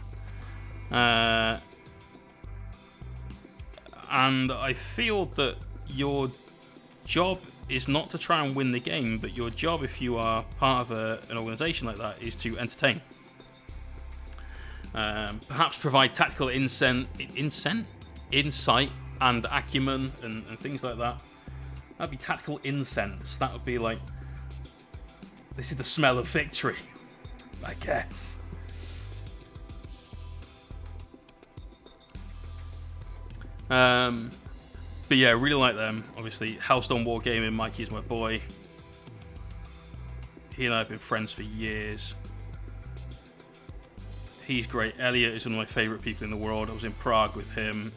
And I feel that your job is not to try and win the game, but your job, if you are part of an organization like that, is to entertain. Perhaps provide tactical insight and acumen and things like that. That'd be tactical incense. That would be like, this is the smell of victory, I guess. But yeah, really like them. Obviously, Hellstone Wargaming, Mikey is my boy. He and I have been friends for years. He's great. Elliot is one of my favourite people in the world. I was in Prague with him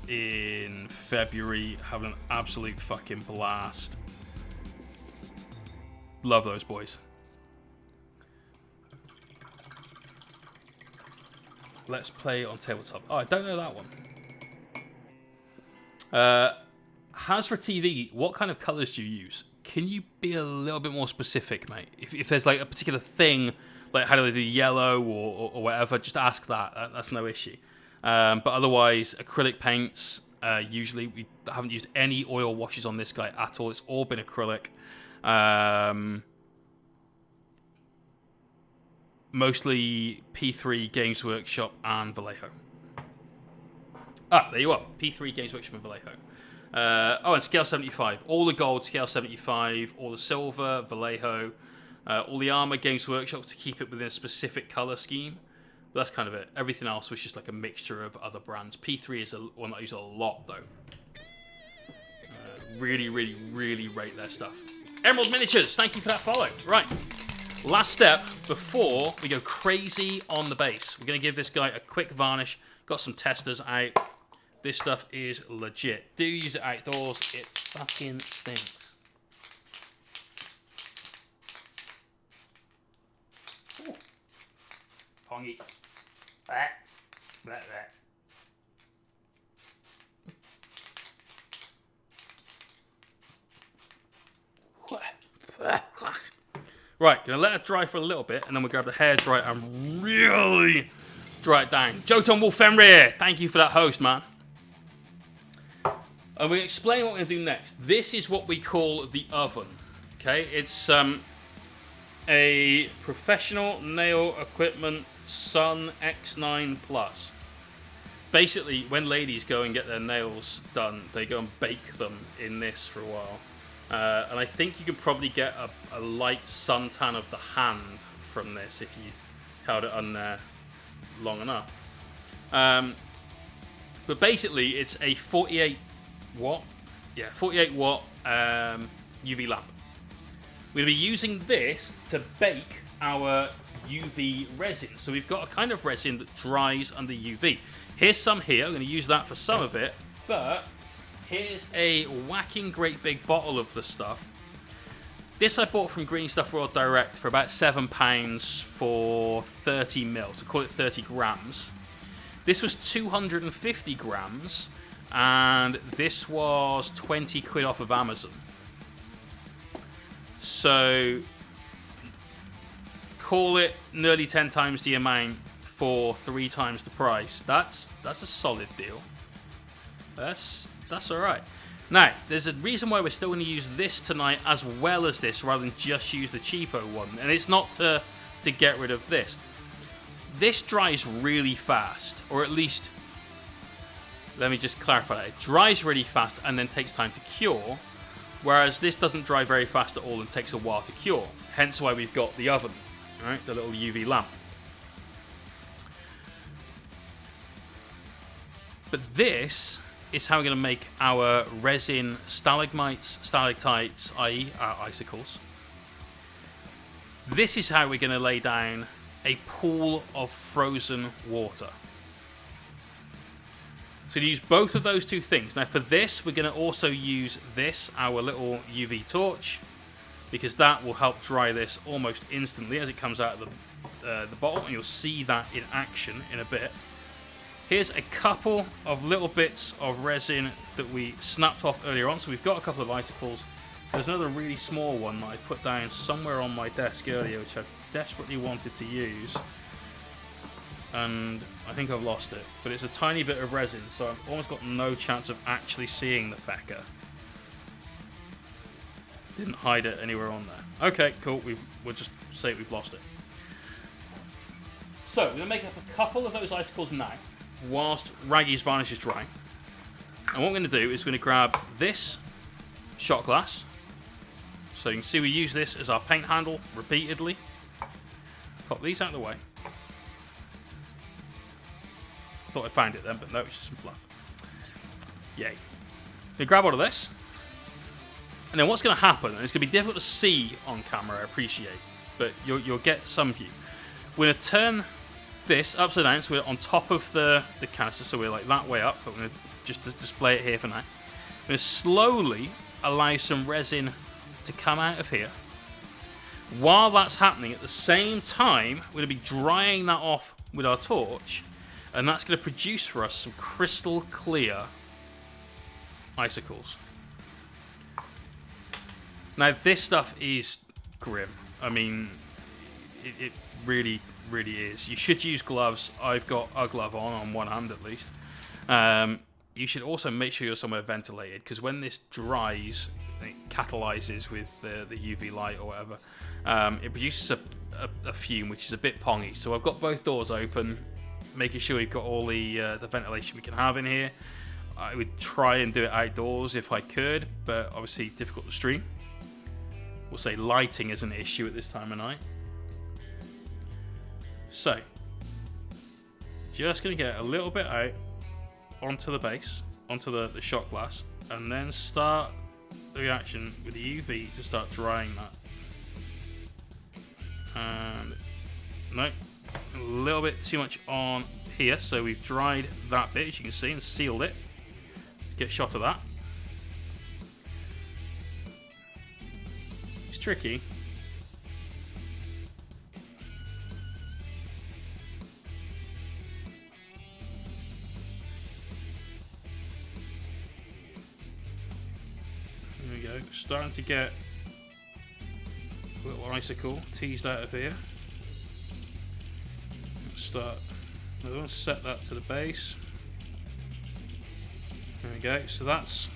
in February, having an absolute fucking blast. Love those boys. Let's play on tabletop. Oh, I don't know that one. Hasra TV, what kind of colours do you use? Can you be a little bit more specific, mate? If there's like a particular thing, like how do they do yellow or whatever, just ask that. That's no issue. But otherwise, acrylic paints, usually we haven't used any oil washes on this guy at all. It's all been acrylic. Mostly P3 Games Workshop and Vallejo. Ah, there you are. P3 Games Workshop and Vallejo. And Scale 75. All the gold, Scale 75. All the silver, Vallejo. All the armor, Games Workshop, to keep it within a specific color scheme. But that's kind of it. Everything else was just like a mixture of other brands. P3 is one that I use a lot, though. Really, really, really rate their stuff. Emerald Miniatures, thank you for that follow. Right. Last step before we go crazy on the base. We're going to give this guy a quick varnish. Got some testers out. This stuff is legit. Do use it outdoors. It fucking stinks. Ooh. Pongy. Right, gonna let it dry for a little bit, and then we'll grab the hairdryer and really dry it down. Jotun Wolf Fenrir, thank you for that host, man. And we'll explain what we're gonna do next. This is what we call the oven. Okay, it's a professional nail equipment Sun X9 Plus. Basically, when ladies go and get their nails done, they go and bake them in this for a while. And I think you can probably get a light suntan of the hand from this if you held it on there long enough. But basically, it's a 48 watt UV lamp. We're going to be using this to bake our UV resin. So we've got a kind of resin that dries under UV. Here's some here. I'm going to use that for some of it, but here's a whacking great big bottle of the stuff. This I bought from Green Stuff World Direct for about £7 for 30 mil, to call it 30 grams. This was 250 grams, and this was 20 quid off of Amazon. So call it nearly 10 times the amount for 3 times the price. That's a solid deal. That's all right. Now, there's a reason why we're still going to use this tonight as well as this, rather than just use the cheapo one. And it's not to get rid of this. This dries really fast, or at least, let me just clarify that. It dries really fast and then takes time to cure, whereas this doesn't dry very fast at all and takes a while to cure. Hence why we've got the oven, right? The little UV lamp. But this is how we're going to make our resin stalagmites, stalactites, i.e. our icicles. This is how we're going to lay down a pool of frozen water. So use both of those two things. Now for this, we're going to also use this, our little UV torch, because that will help dry this almost instantly as it comes out of the bottle, and you'll see that in action in a bit. Here's a couple of little bits of resin that we snapped off earlier on. So we've got a couple of icicles. There's another really small one that I put down somewhere on my desk earlier, which I desperately wanted to use. And I think I've lost it. But it's a tiny bit of resin, so I've almost got no chance of actually seeing the fecker. Didn't hide it anywhere on there. Okay, cool. We'll just say we've lost it. So we're going to make up a couple of those icicles now, whilst Raggy's varnish is drying. And what we're going to do is we're going to grab this shot glass. So you can see we use this as our paint handle repeatedly. Pop these out of the way. Thought I found it then, but no, it's just some fluff. Yay. You grab all of this. And then what's going to happen, and it's going to be difficult to see on camera, I appreciate, but you'll get some view. We're going to turn this upside down, so we're on top of the canister, so we're like that way up, but we're going to just display it here for now. We're going to slowly allow some resin to come out of here. While that's happening, at the same time, we're going to be drying that off with our torch, and that's going to produce for us some crystal clear icicles. Now, this stuff is grim. I mean, it really, really is. You should use gloves. I've got a glove on one hand at least. You should also make sure you're somewhere ventilated, because when this dries, it catalyzes with the UV light or whatever. It produces a fume, which is a bit pongy. So I've got both doors open, making sure we've got all the ventilation we can have in here. I would try and do it outdoors if I could, but obviously difficult to stream. We'll say lighting is an issue at this time of night. So, just going to get a little bit out onto the base, onto the shot glass, and then start the reaction with the UV to start drying that. And, no, a little bit too much on here, so we've dried that bit, as you can see, and sealed it. Get a shot of that. Tricky. There we go. Starting to get a little icicle teased out of here. Let's start. I'm going to set that to the base. There we go. So that's.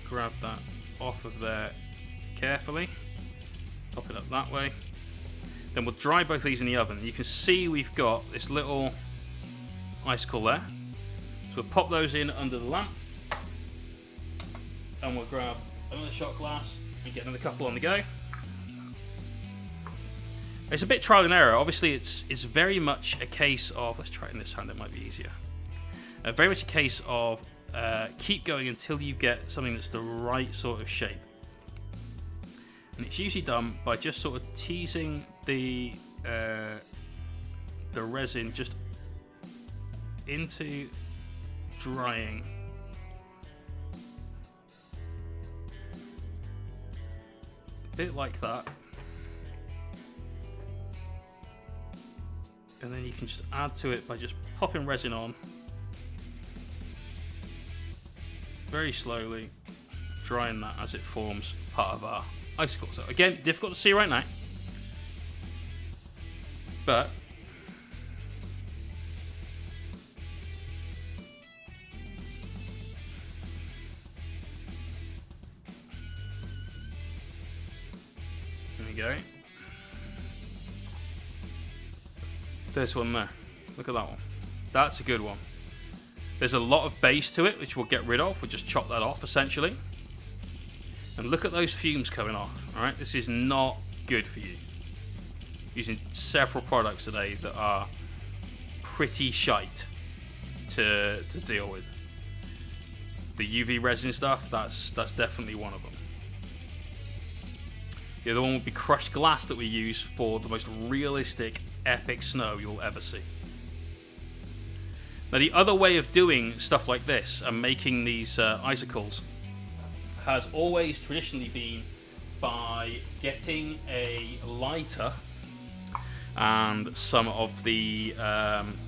Grab that off of there carefully, pop it up that way. Then we'll dry both these in the oven. You can see we've got this little icicle there. So we'll pop those in under the lamp, and we'll grab another shot glass and get another couple on the go. It's a bit trial and error. Obviously, it's very much a case of, let's try it in this hand, it might be easier. Very much a case of keep going until you get something that's the right sort of shape. And it's usually done by just sort of teasing the resin just into drying. A bit like that. And then you can just add to it by just popping resin on. Very slowly, drying that as it forms part of our icicle. So again, difficult to see right now, but there we go. There's one there. Look at that one. That's a good one. There's a lot of base to it, which we'll get rid of. We'll just chop that off, essentially. And look at those fumes coming off. All right, this is not good for you. Using several products today that are pretty shite to deal with. The UV resin stuff, that's definitely one of them. The other one would be crushed glass that we use for the most realistic, epic snow you'll ever see. Now, the other way of doing stuff like this and making these icicles has always traditionally been by getting a lighter and some of the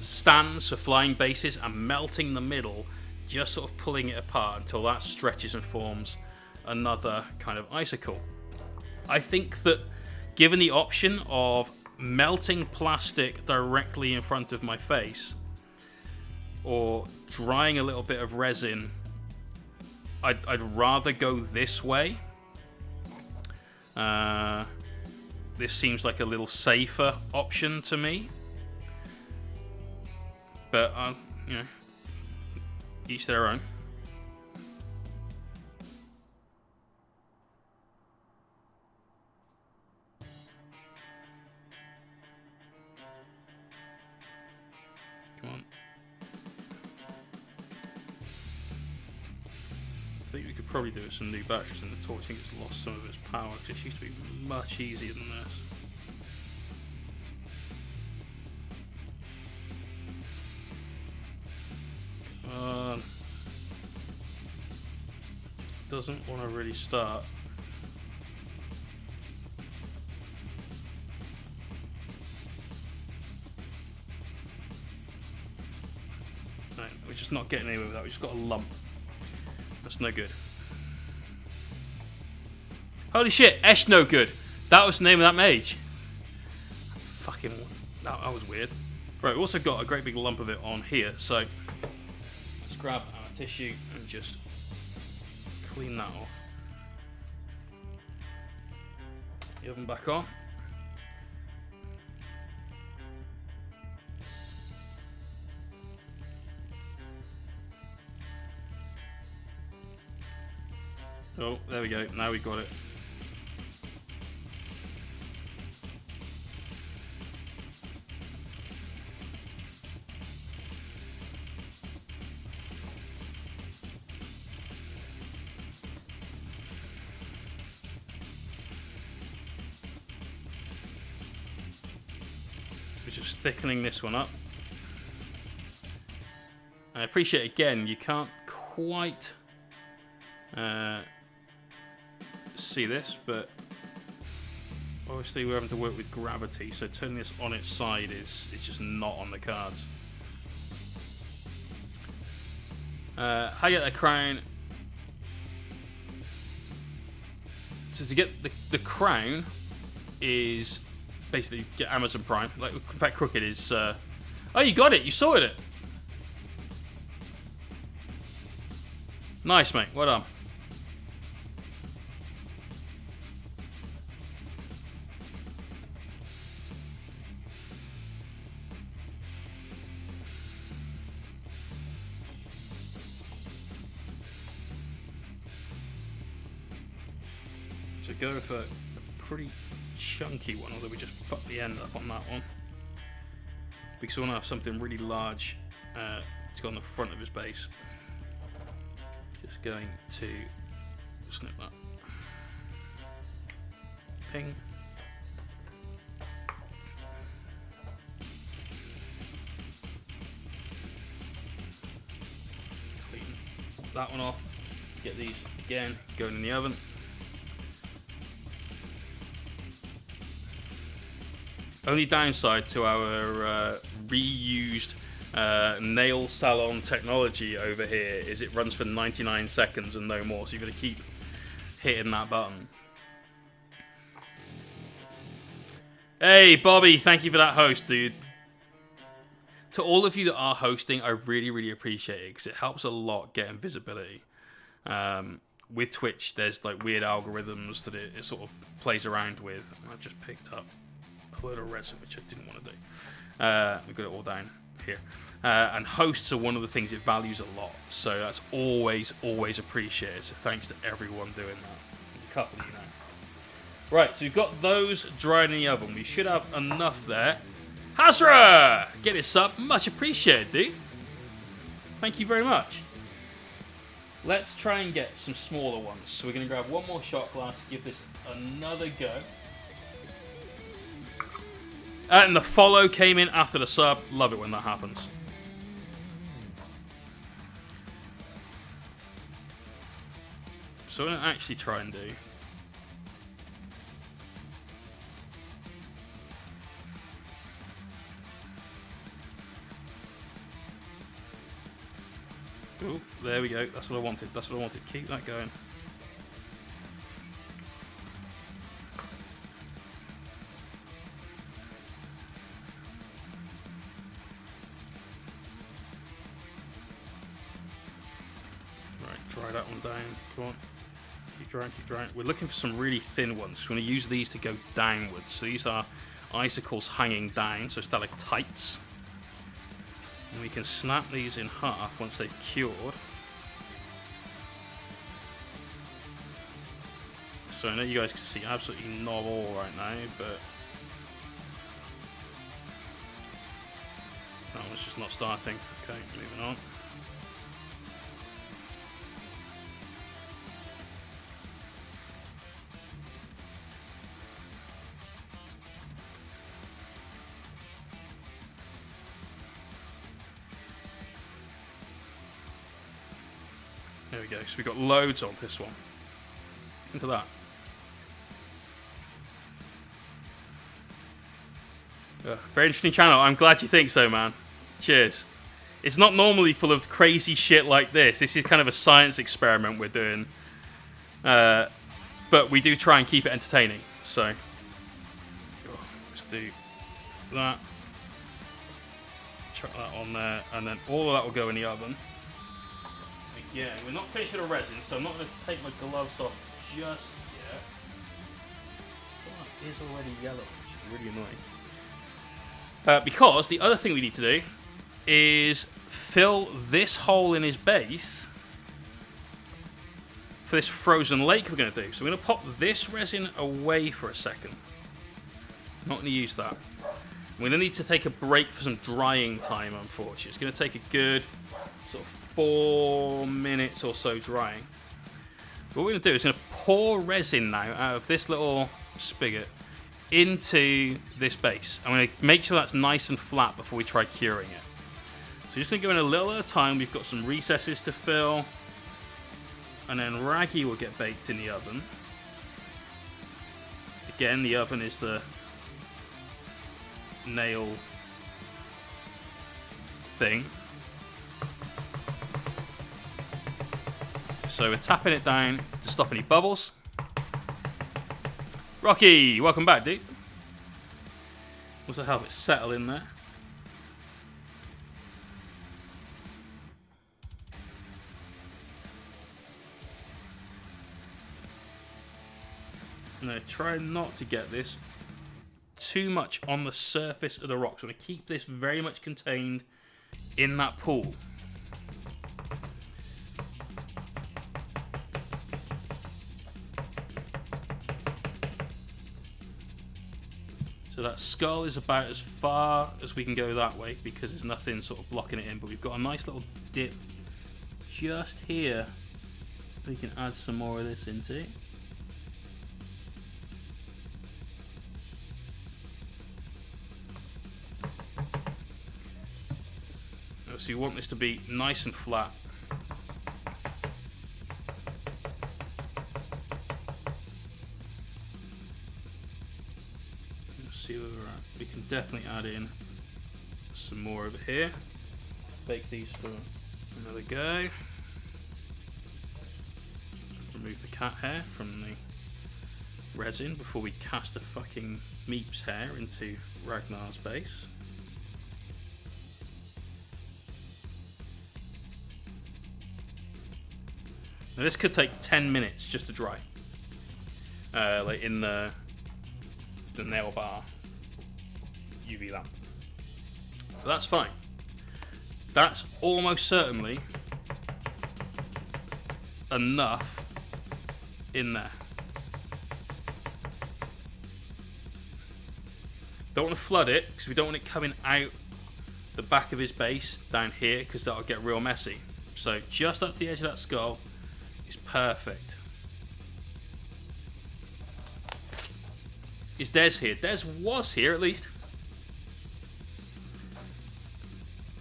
stands for flying bases and melting the middle, just sort of pulling it apart until that stretches and forms another kind of icicle. I think that given the option of melting plastic directly in front of my face or drying a little bit of resin, I'd rather go this way. This seems like a little safer option to me. But, you know, each their own. Come on. I think we could probably do it with some new batteries, and the torch thing has lost some of its power because it used to be much easier than this. Doesn't want to really start. Right, we're just not getting anywhere with that. We just got a lump. That's no good. Holy shit, Esh no good. That was the name of that mage. Fucking, that was weird. Right, we also got a great big lump of it on here, so let's grab our tissue and just clean that off. The oven back on. Oh, there we go. Now we've got it. We're just thickening this one up. I appreciate, again, you can't quite see this, but obviously we're having to work with gravity, so turning this on its side is just not on the cards. How you get that crown? So to get the crown is basically get Amazon Prime. Like, in fact, Crooked is. Oh, you got it! You sorted it. Nice, mate. Well done. So go for a pretty chunky one, although we just fucked the end up on that one. Because we want to have something really large to go on the front of his base. Just going to snip that. Ping. Clean that one off. Get these again going in the oven. Only downside to our reused nail salon technology over here is it runs for 99 seconds and no more, so you've got to keep hitting that button. Hey Bobby, thank you for that host, dude. To all of you that are hosting, I really, really appreciate it because it helps a lot getting visibility. With Twitch, there's like weird algorithms that it sort of plays around with. I've just picked up a load of resin, which I didn't want to do. We've got it all down here. And hosts are one of the things it values a lot. So that's always, always appreciated. So thanks to everyone doing that. There's a couple of you now. Right, so we've got those dried in the oven. We should have enough there. Hasra! Get this up. Much appreciated, dude. Thank you very much. Let's try and get some smaller ones. So we're going to grab one more shot glass, give this another go. And the follow came in after the sub. Love it when that happens. So what I'm going to actually try and do... Oh, there we go. That's what I wanted. That's what I wanted. Keep that going. Right, dry that one down. Come on. Keep drying, keep drying. We're looking for some really thin ones. We're going to use these to go downwards. So these are icicles hanging down, so stalactites. And we can snap these in half once they've cured. So I know you guys can see absolutely not all right now, but that one's just not starting. Okay, moving on. There we go, so we've got loads on this one. Into that. Very interesting channel. I'm glad you think so, man. Cheers. It's not normally full of crazy shit like this. This is kind of a science experiment we're doing. But we do try and keep it entertaining. So, let's do that. Chuck that on there. And then all of that will go in the oven. Yeah, we're not finished with the resin, so I'm not going to take my gloves off just yet. Some is already yellow, which is really annoying. Because the other thing we need to do is fill this hole in his base for this frozen lake we're going to do. So we're going to pop this resin away for a second. Not going to use that. We're going to need to take a break for some drying time, unfortunately. It's going to take a good sort of 4 minutes or so drying. What we're going to do is going to pour resin now out of this little spigot into this base. I'm going to make sure that's nice and flat before we try curing it. So just going to go in a little at a time. We've got some recesses to fill. And then Raggy will get baked in the oven. Again, the oven is the nail thing. So we're tapping it down to stop any bubbles. Rocky, welcome back, dude. Also help it settle in there. Now try not to get this too much on the surface of the rock. So I'm going to keep this very much contained in that pool. So that skull is about as far as we can go that way because there's nothing sort of blocking it in, but we've got a nice little dip just here we can add some more of this into. So you want this to be nice and flat. Let's see where we're at. We can definitely add in some more over here. Bake these for another go. Remove the cat hair from the resin before we cast a fucking Meep's hair into Ragnar's base. Now this could take 10 minutes just to dry, like in the nail bar UV lamp. But that's fine. That's almost certainly enough in there. Don't want to flood it because we don't want it coming out the back of his base down here because that'll get real messy. So just up to the edge of that skull. Perfect. Is Des here? Des was here, at least.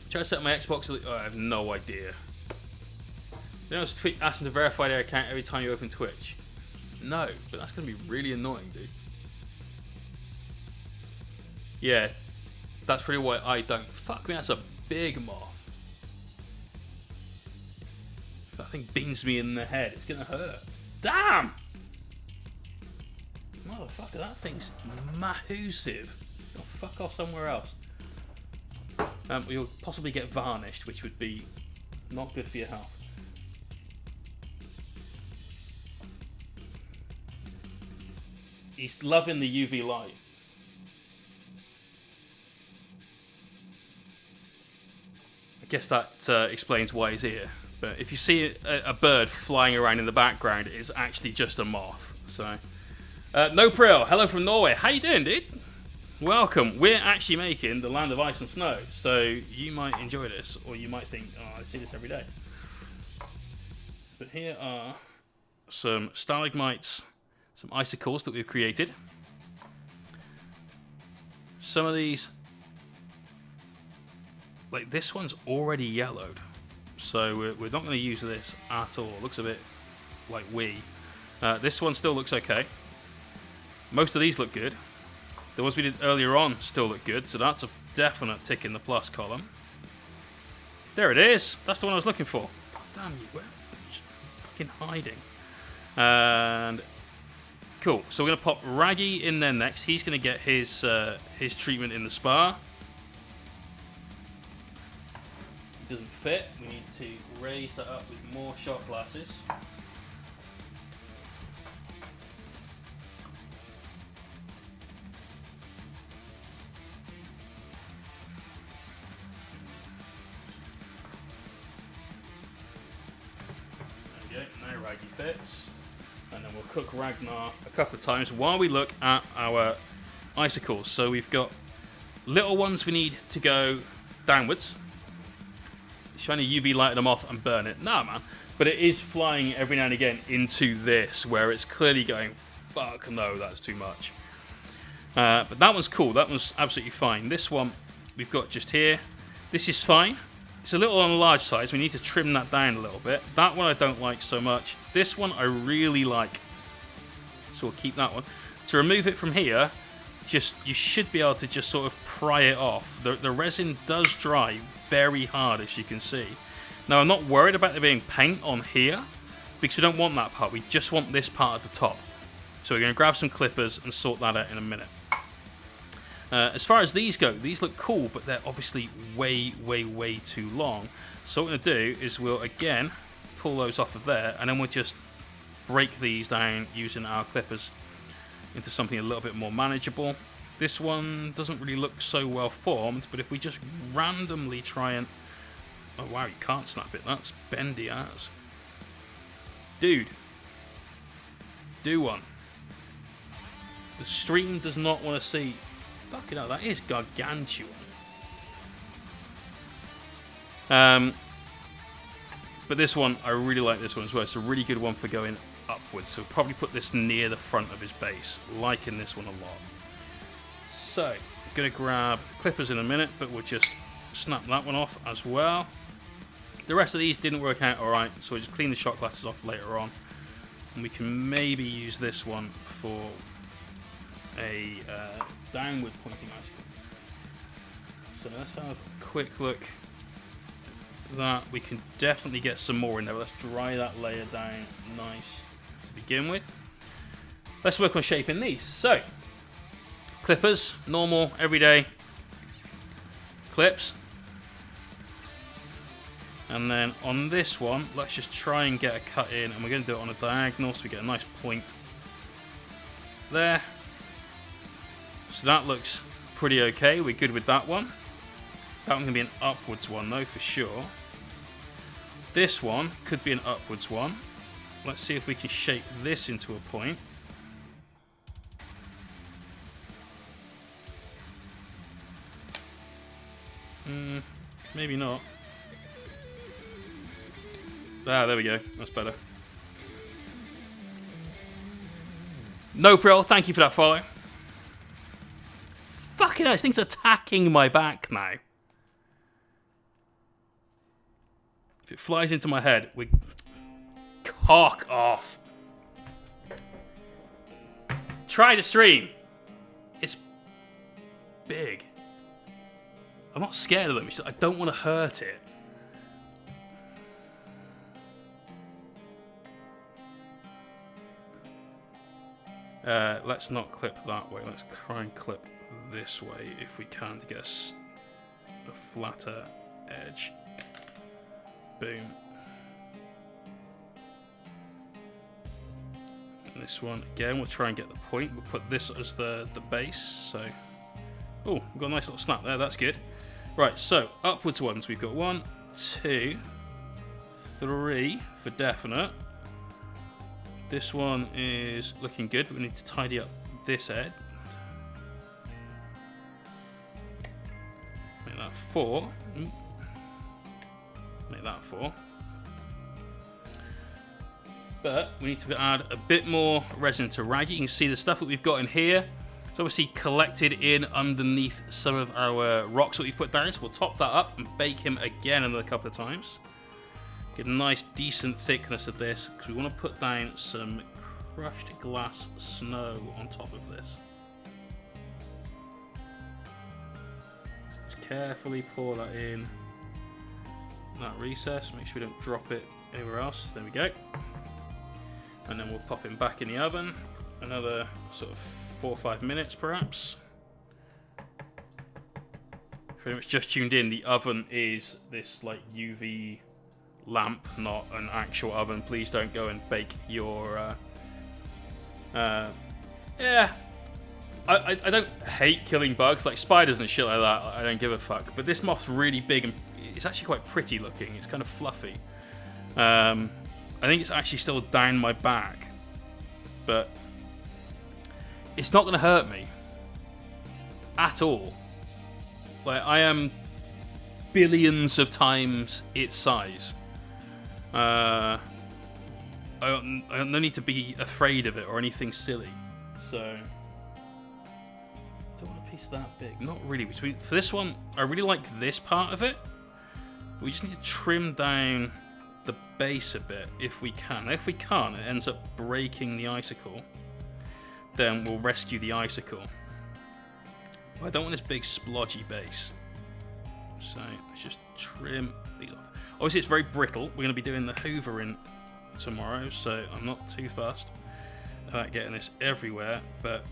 Try to set my Xbox. Oh, I have no idea. They don't ask them to verify their account every time you open Twitch. No, but that's going to be really annoying, dude. Yeah, that's pretty why I don't. Fuck me, that's a big moth. That thing beams me in the head. It's going to hurt. Damn! Motherfucker, that thing's massive. Oh, fuck off somewhere else. You'll possibly get varnished, which would be not good for your health. He's loving the UV light. I guess that explains why he's here. But if you see a bird flying around in the background, it's actually just a moth. So, No Prill, hello from Norway. How you doing, dude? Welcome. We're actually making the Land of Ice and Snow, so you might enjoy this, or you might think, oh, I see this every day. But here are some stalagmites, some icicles that we've created. Some of these, like this one's already yellowed, so we're not going to use this at all. It looks a bit like this one still looks okay. Most of these look good. The ones we did earlier on still look good, so that's a definite tick in the plus column. There it is. That's the one I was looking for. God damn you, where are you fucking hiding? And cool. So we're gonna pop Raggy in there next. He's gonna get his treatment in the spa. It doesn't fit. We need to raise that up with more shot glasses. Fits, and then we'll cook Ragnar a couple of times while we look at our icicles. So we've got little ones we need to go downwards. Shine a UV light at them off and burn it. Nah, man. But it is flying every now and again into this, where it's clearly going, fuck no, that's too much. But that one's cool. That one's absolutely fine. This one we've got just here. This is fine. It's a little on the large side, so we need to trim that down a little bit. That one I don't like so much. This one I really like, so we'll keep that one. To remove it from here, you should be able to just sort of pry it off. The resin does dry very hard, as you can see. Now I'm not worried about there being paint on here, because we don't want that part. We just want this part at the top. So we're going to grab some clippers and sort that out in a minute. As far as these go, these look cool, but they're obviously way, way, way too long. So what we're going to do is we'll, again, pull those off of there, and then we'll just break these down using our clippers into something a little bit more manageable. This one doesn't really look so well formed, but if we just randomly try and... Oh, wow, you can't snap it. That's bendy ass. Dude. Do one. The stream does not want to see... Fucking hell, that is gargantuan. But this one, I really like this one as well. It's a really good one for going upwards. So we'll probably put this near the front of his base. Liking this one a lot. So, I'm going to grab clippers in a minute, but we'll just snap that one off as well. The rest of these didn't work out alright, so we'll just clean the shot glasses off later on. And we can maybe use this one for a downward pointing icicle. So let's have a quick look at that. We can definitely get some more in there. Let's dry that layer down nice to begin with. Let's work on shaping these. So, clippers, normal, everyday clips. And then on this one, let's just try and get a cut in, and we're going to do it on a diagonal so we get a nice point there. So that looks pretty okay. We're good with that one. That one can be an upwards one though, for sure. This one could be an upwards one. Let's see if we can shape this into a point. Maybe not. Ah, there we go. That's better. No Prill, thank you for that follow. Fucking hell, this thing's attacking my back now. If it flies into my head, we cock off. Try the stream. It's big. I'm not scared of them. It's just, I don't want to hurt it. Let's not clip that way. Let's try and clip this way if we can to get a flatter edge. Boom. And this one again, we'll try and get the point. We'll put this as the base. So, oh, we've got a nice little snap there. That's good. Right. So upwards ones. We've got 1, 2, 3 for definite. This one is looking good. We need to tidy up this edge. Make that 4. Make that 4. But we need to add a bit more resin to Raggy. You can see the stuff that we've got in here. It's obviously collected in underneath some of our rocks that we've put down. So we'll top that up and bake him again another couple of times. Get a nice decent thickness of this because we want to put down some crushed glass snow on top of this. So just carefully pour that in that recess. Make sure we don't drop it anywhere else. There we go. And then we'll pop him back in the oven. Another sort of 4 or 5 minutes perhaps. Pretty much just tuned in. The oven is this like UV lamp, not an actual oven. Please don't go and bake your yeah, I don't hate killing bugs like spiders and shit like that. I don't give a fuck, but this moth's really big and it's actually quite pretty looking. It's kind of fluffy. I think it's actually still down my back, but it's not going to hurt me at all. Like, I am billions of times its size. I don't no need to be afraid of it or anything silly. So, don't want a piece that big. Not really. For this one, I really like this part of it. But we just need to trim down the base a bit if we can. If we can't, it ends up breaking the icicle. Then we'll rescue the icicle. But I don't want this big splodgy base. So let's just trim these off. Obviously it's very brittle. We're going to be doing the hoovering tomorrow, so I'm not too fussed about getting this everywhere, but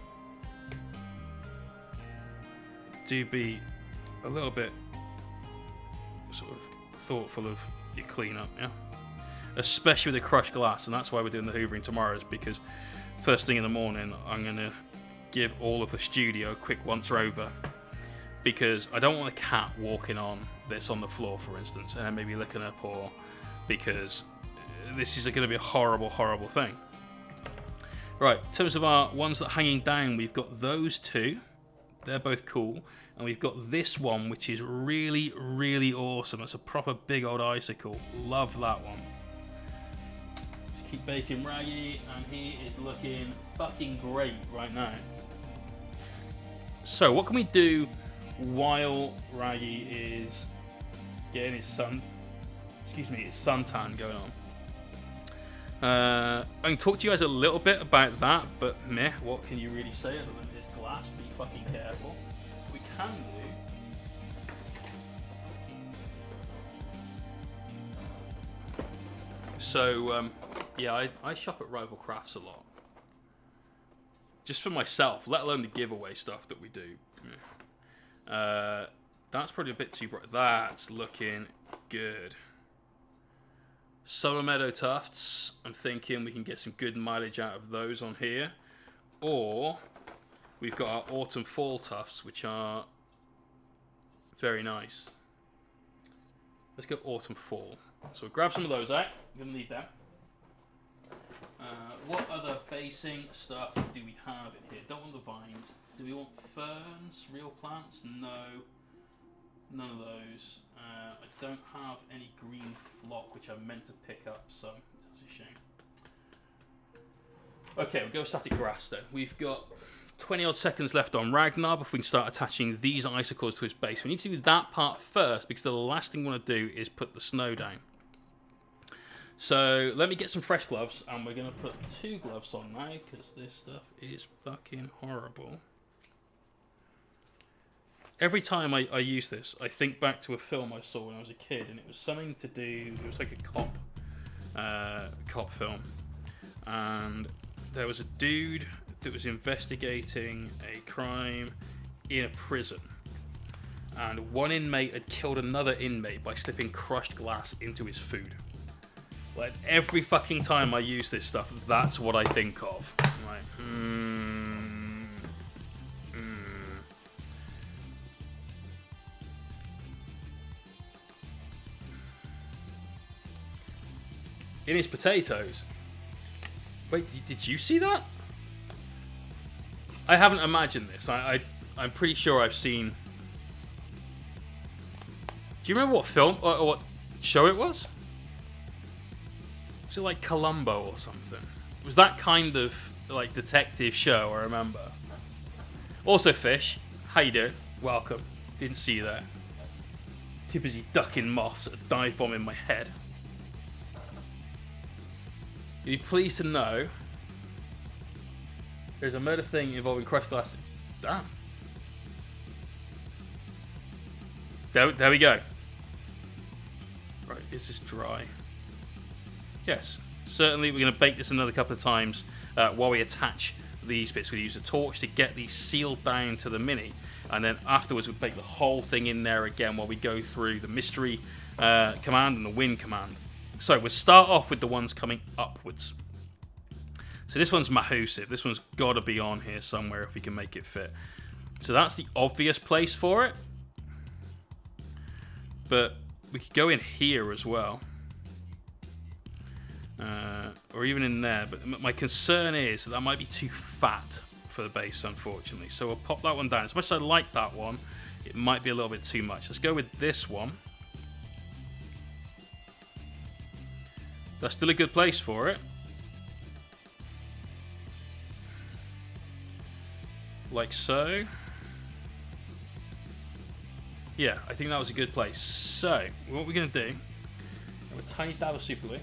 do be a little bit sort of thoughtful of your cleanup, yeah? Especially with the crushed glass, and that's why we're doing the hoovering tomorrow, is because first thing in the morning I'm going to give all of the studio a quick once over, because I don't want a cat walking on this on the floor, for instance, and then maybe licking her paw, because this is going to be a horrible, horrible thing. Right, in terms of our ones that are hanging down, we've got those two. They're both cool. And we've got this one, which is really, really awesome. It's a proper big old icicle. Love that one. Just keep baking Raggy, and he is looking fucking great right now. So, what can we do while Raggy is getting his suntan going on? I can talk to you guys a little bit about that, but meh, what can you really say other than this glass? Be fucking careful. We can do. So, yeah, I shop at Rival Crafts a lot. Just for myself, let alone the giveaway stuff that we do. That's probably a bit too bright. That's looking good. Summer Meadow Tufts, I'm thinking we can get some good mileage out of those on here. Or we've got our Autumn Fall Tufts, which are very nice. Let's go Autumn Fall. So we'll grab some of those out. We're going to need that. What other basing stuff do we have in here? Don't want the vines. Do we want ferns, real plants? No. None of those. I don't have any green flock, which I meant to pick up, so that's a shame. Okay, we'll go static grass then. We've got 20 odd seconds left on Ragnar before we can start attaching these icicles to his base. We need to do that part first because the last thing we want to do is put the snow down. So let me get some fresh gloves, and we're going to put 2 gloves on now because this stuff is fucking horrible. Every time I use this, I think back to a film I saw when I was a kid, and it was something to do, it was like a cop film. And there was a dude that was investigating a crime in a prison. And one inmate had killed another inmate by slipping crushed glass into his food. Like, every fucking time I use this stuff, that's what I think of. I'm like, In his potatoes. Wait, did you see that? I haven't imagined this. I'm pretty sure I've seen... Do you remember what film or what show it was? Was it like Columbo or something? It was that kind of like detective show, I remember. Also, Fish, how you doing? Welcome. Didn't see you there. Too busy ducking moths at a dive bomb in my head. You'd be pleased to know there's a murder thing involving crushed glass. Damn. There we go. Right, is this dry? Yes. Certainly we're going to bake this another couple of times while we attach these bits. We'll use a torch to get these sealed down to the Mini. And then afterwards we'll bake the whole thing in there again while we go through the mystery command and the wind command. So we'll start off with the ones coming upwards. So this one's Mahusib. This one's got to be on here somewhere if we can make it fit. So that's the obvious place for it. But we could go in here as well. Or even in there. But my concern is that might be too fat for the base, unfortunately. So we'll pop that one down. As much as I like that one, it might be a little bit too much. Let's go with this one. That's still a good place for it. Like so. Yeah, I think that was a good place. So, what we're going to do, have a tiny dab of super glue.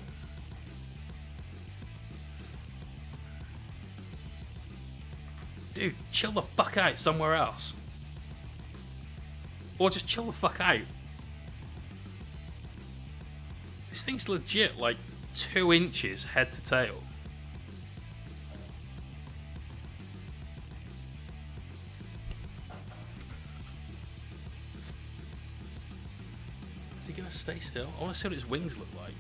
Dude, chill the fuck out somewhere else. Or just chill the fuck out. This thing's legit, like 2 inches head to tail. Is he gonna stay still? I want to see what his wings look like.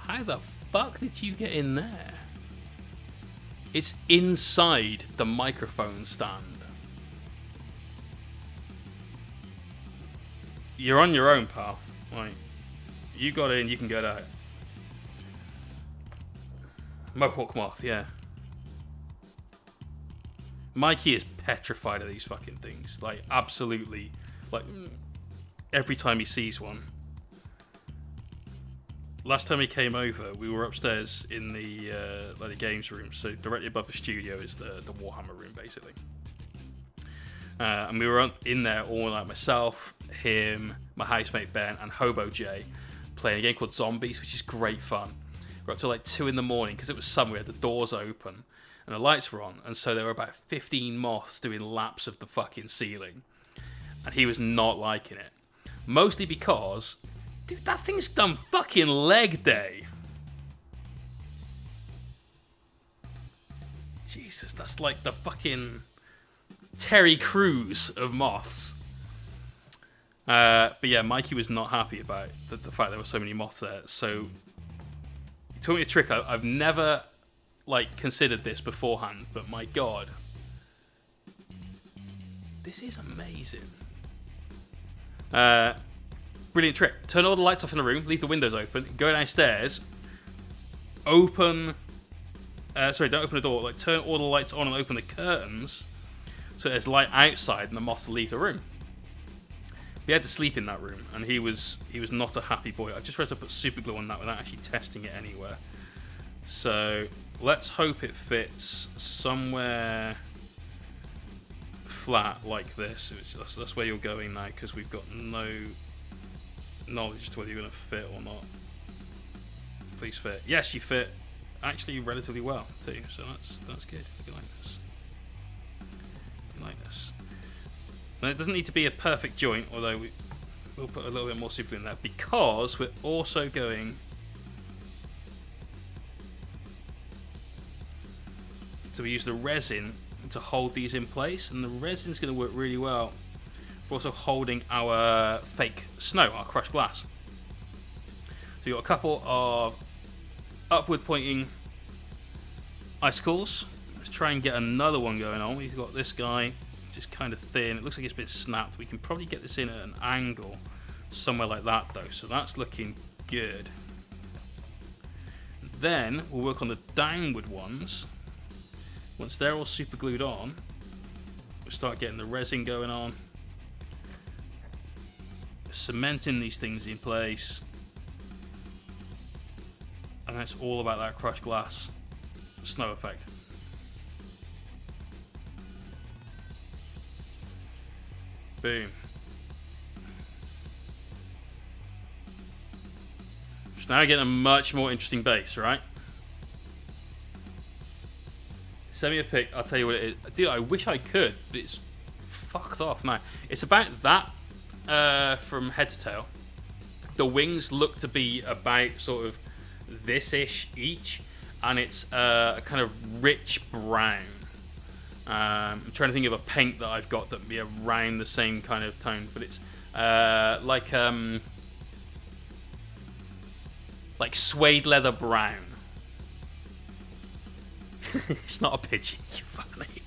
How the fuck did you get in there? It's inside the microphone stand. You're on your own, pal. Like, you got in, you can get out. Mohawk moth, yeah. Mikey is petrified of these fucking things. Like, absolutely. Like, every time he sees one. Last time he came over, we were upstairs in the like the games room. So directly above the studio is the Warhammer room, basically. And we were in there all like myself, him, my housemate Ben, and Hobo Jay, playing a game called Zombies, which is great fun. We're up till like 2 in the morning because it was summer. We had the doors open and the lights were on, and so there were about 15 moths doing laps of the fucking ceiling, and he was not liking it. Mostly because, dude, that thing's done fucking leg day. Jesus, that's like the fucking Terry Crews of moths. But yeah, Mikey was not happy about the fact there were so many moths there. So he taught me a trick. I've never like considered this beforehand, but my god, this is amazing. Brilliant trick. Turn all the lights off in the room, leave the windows open, go downstairs, open... sorry, don't open the door. Like, turn all the lights on and open the curtains so there's light outside and the moths leave the room. We had to sleep in that room, and he was not a happy boy. I just realized I put super glue on that without actually testing it anywhere. So, let's hope it fits somewhere flat like this. That's where you're going now, because we've got no knowledge to whether you're going to fit or not. Please fit. Yes, you fit actually relatively well too, so that's good. You like this. You like this. Now it doesn't need to be a perfect joint, although we'll put a little bit more super in there, because we're also going to use the resin to hold these in place, and the resin's going to work really well for also holding our fake snow, our crushed glass. So you've got a couple of upward pointing icicles. Let's try and get another one going on. We've got this guy, just kind of thin. It looks like it's a bit snapped. We can probably get this in at an angle somewhere like that though, so that's looking good. Then we'll work on the downward ones. Once they're all super glued on, we'll start getting the resin going on, cementing these things in place, and that's all about that crushed glass snow effect. Boom. So now I get a much more interesting base, right? Send me a pic, I'll tell you what it is. Dude, I wish I could, but it's fucked off now. It's about that from head to tail. The wings look to be about sort of this-ish each, and it's a kind of rich brown. I'm trying to think of a paint that I've got that would be around the same kind of tone, but it's like suede leather brown. It's not a pigeon, you fucking idiot.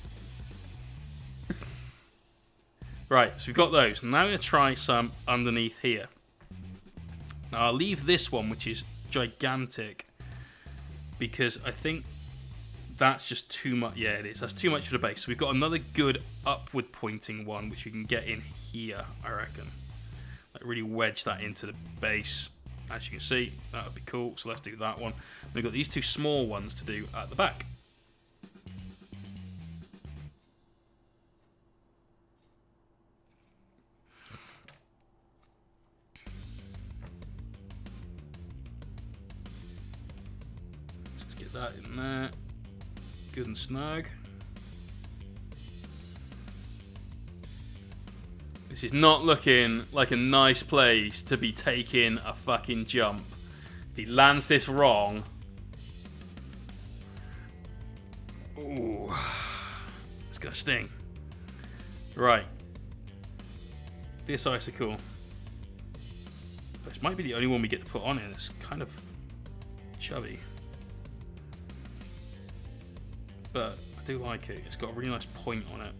Right, so we've got those. Now I'm going to try some underneath here. Now I'll leave this one, which is gigantic, because I think that's just too much. Yeah, it is. That's too much for the base. So we've got another good upward pointing one, which we can get in here, I reckon. Like really wedge that into the base. As you can see, that would be cool. So let's do that one. We've got these two small ones to do at the back. That in there, good and snug. This is not looking like a nice place to be taking a fucking jump. If he lands this wrong, ooh, it's gonna sting. Right, this icicle. This might be the only one we get to put on it. It's kind of chubby. But I do like it. It's got a really nice point on it.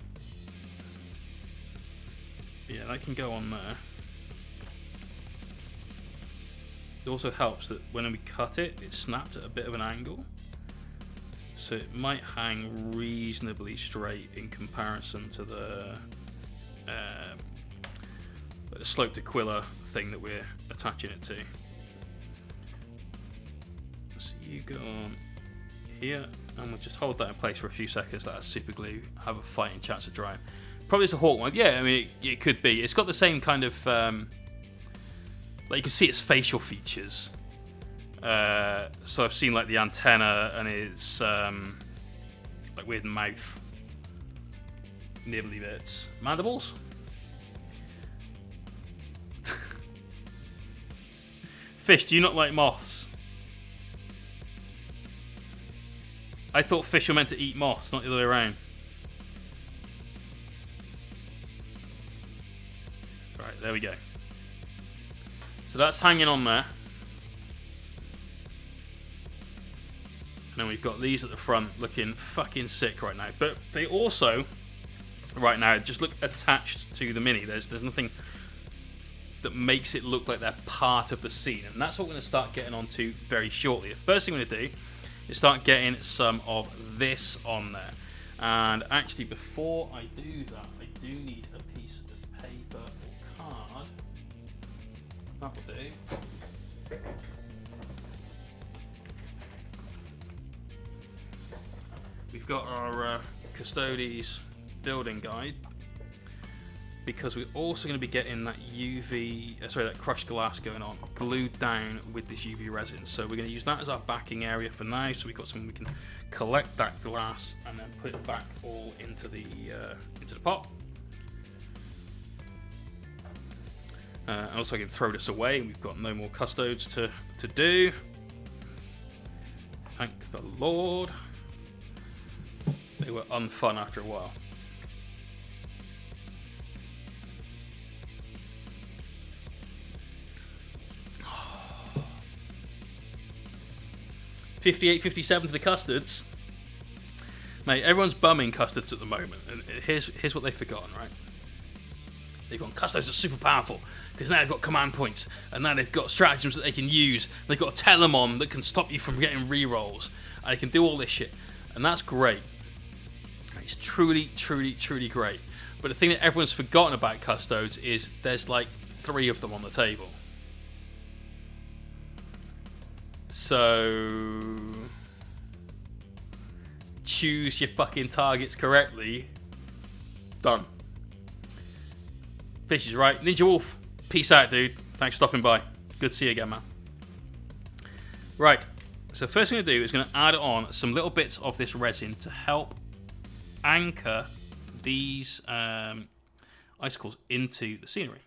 Yeah, that can go on there. It also helps that when we cut it, it snaps at a bit of an angle. So it might hang reasonably straight in comparison to the sloped aquila thing that we're attaching it to. So you go on here, and we'll just hold that in place for a few seconds, let that super glue have a fighting chance of drying. Probably it's a hawk one. Yeah, I mean, it could be. It's got the same kind of, like you can see its facial features. So I've seen like the antenna and its like weird mouth, nibbly bits, mandibles. Fish, do you not like moths? I thought fish were meant to eat moths, not the other way around. Right, there we go. So that's hanging on there. And then we've got these at the front looking fucking sick right now. But they also, right now, just look attached to the Mini. There's nothing that makes it look like they're part of the scene. And that's what we're going to start getting onto very shortly. The first thing we're going to do is start getting some of this on there. And actually, before I do that, I do need a piece of paper or card. That will do. we've got our Custodes building guide, because we're also going to be getting that that crushed glass going on, glued down with this UV resin. So we're going to use that as our backing area for now. So we've got something we can collect that glass and then put it back all into the pot. And also I can throw this away. We've got no more Custodes to do. Thank the Lord. They were unfun after a while. $58.57 to the custards. Mate, everyone's bumming custards at the moment. And here's what they've forgotten, right? They've gone, Custodes are super powerful, because now they've got command points, and now they've got stratagems that they can use. They've got a Telemon that can stop you from getting rerolls, and they can do all this shit. And that's great. It's truly, truly, truly great. But the thing that everyone's forgotten about Custodes is there's like 3 of them on the table. So choose your fucking targets correctly. Done. Fish is right. Ninja Wolf, peace out, dude. Thanks for stopping by. Good to see you again, man. Right. So first thing I'm going to do is going to add on some little bits of this resin to help anchor these icicles into the scenery.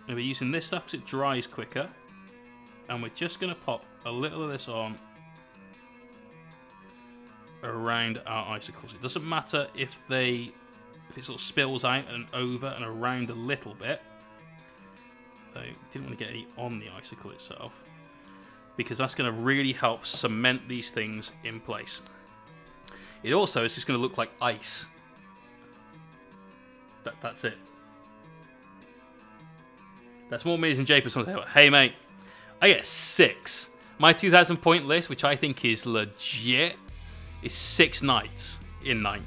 And we're using this stuff because it dries quicker, and we're just going to pop a little of this on around our icicles. It doesn't matter if it sort of spills out and over and around a little bit. I didn't want to get any on the icicle itself, because that's going to really help cement these things in place. It also is just going to look like ice. That's it. That's more me than Japers. Hey mate, I get 6. My 2,000 point list, which I think is legit, is 6 knights in 9th.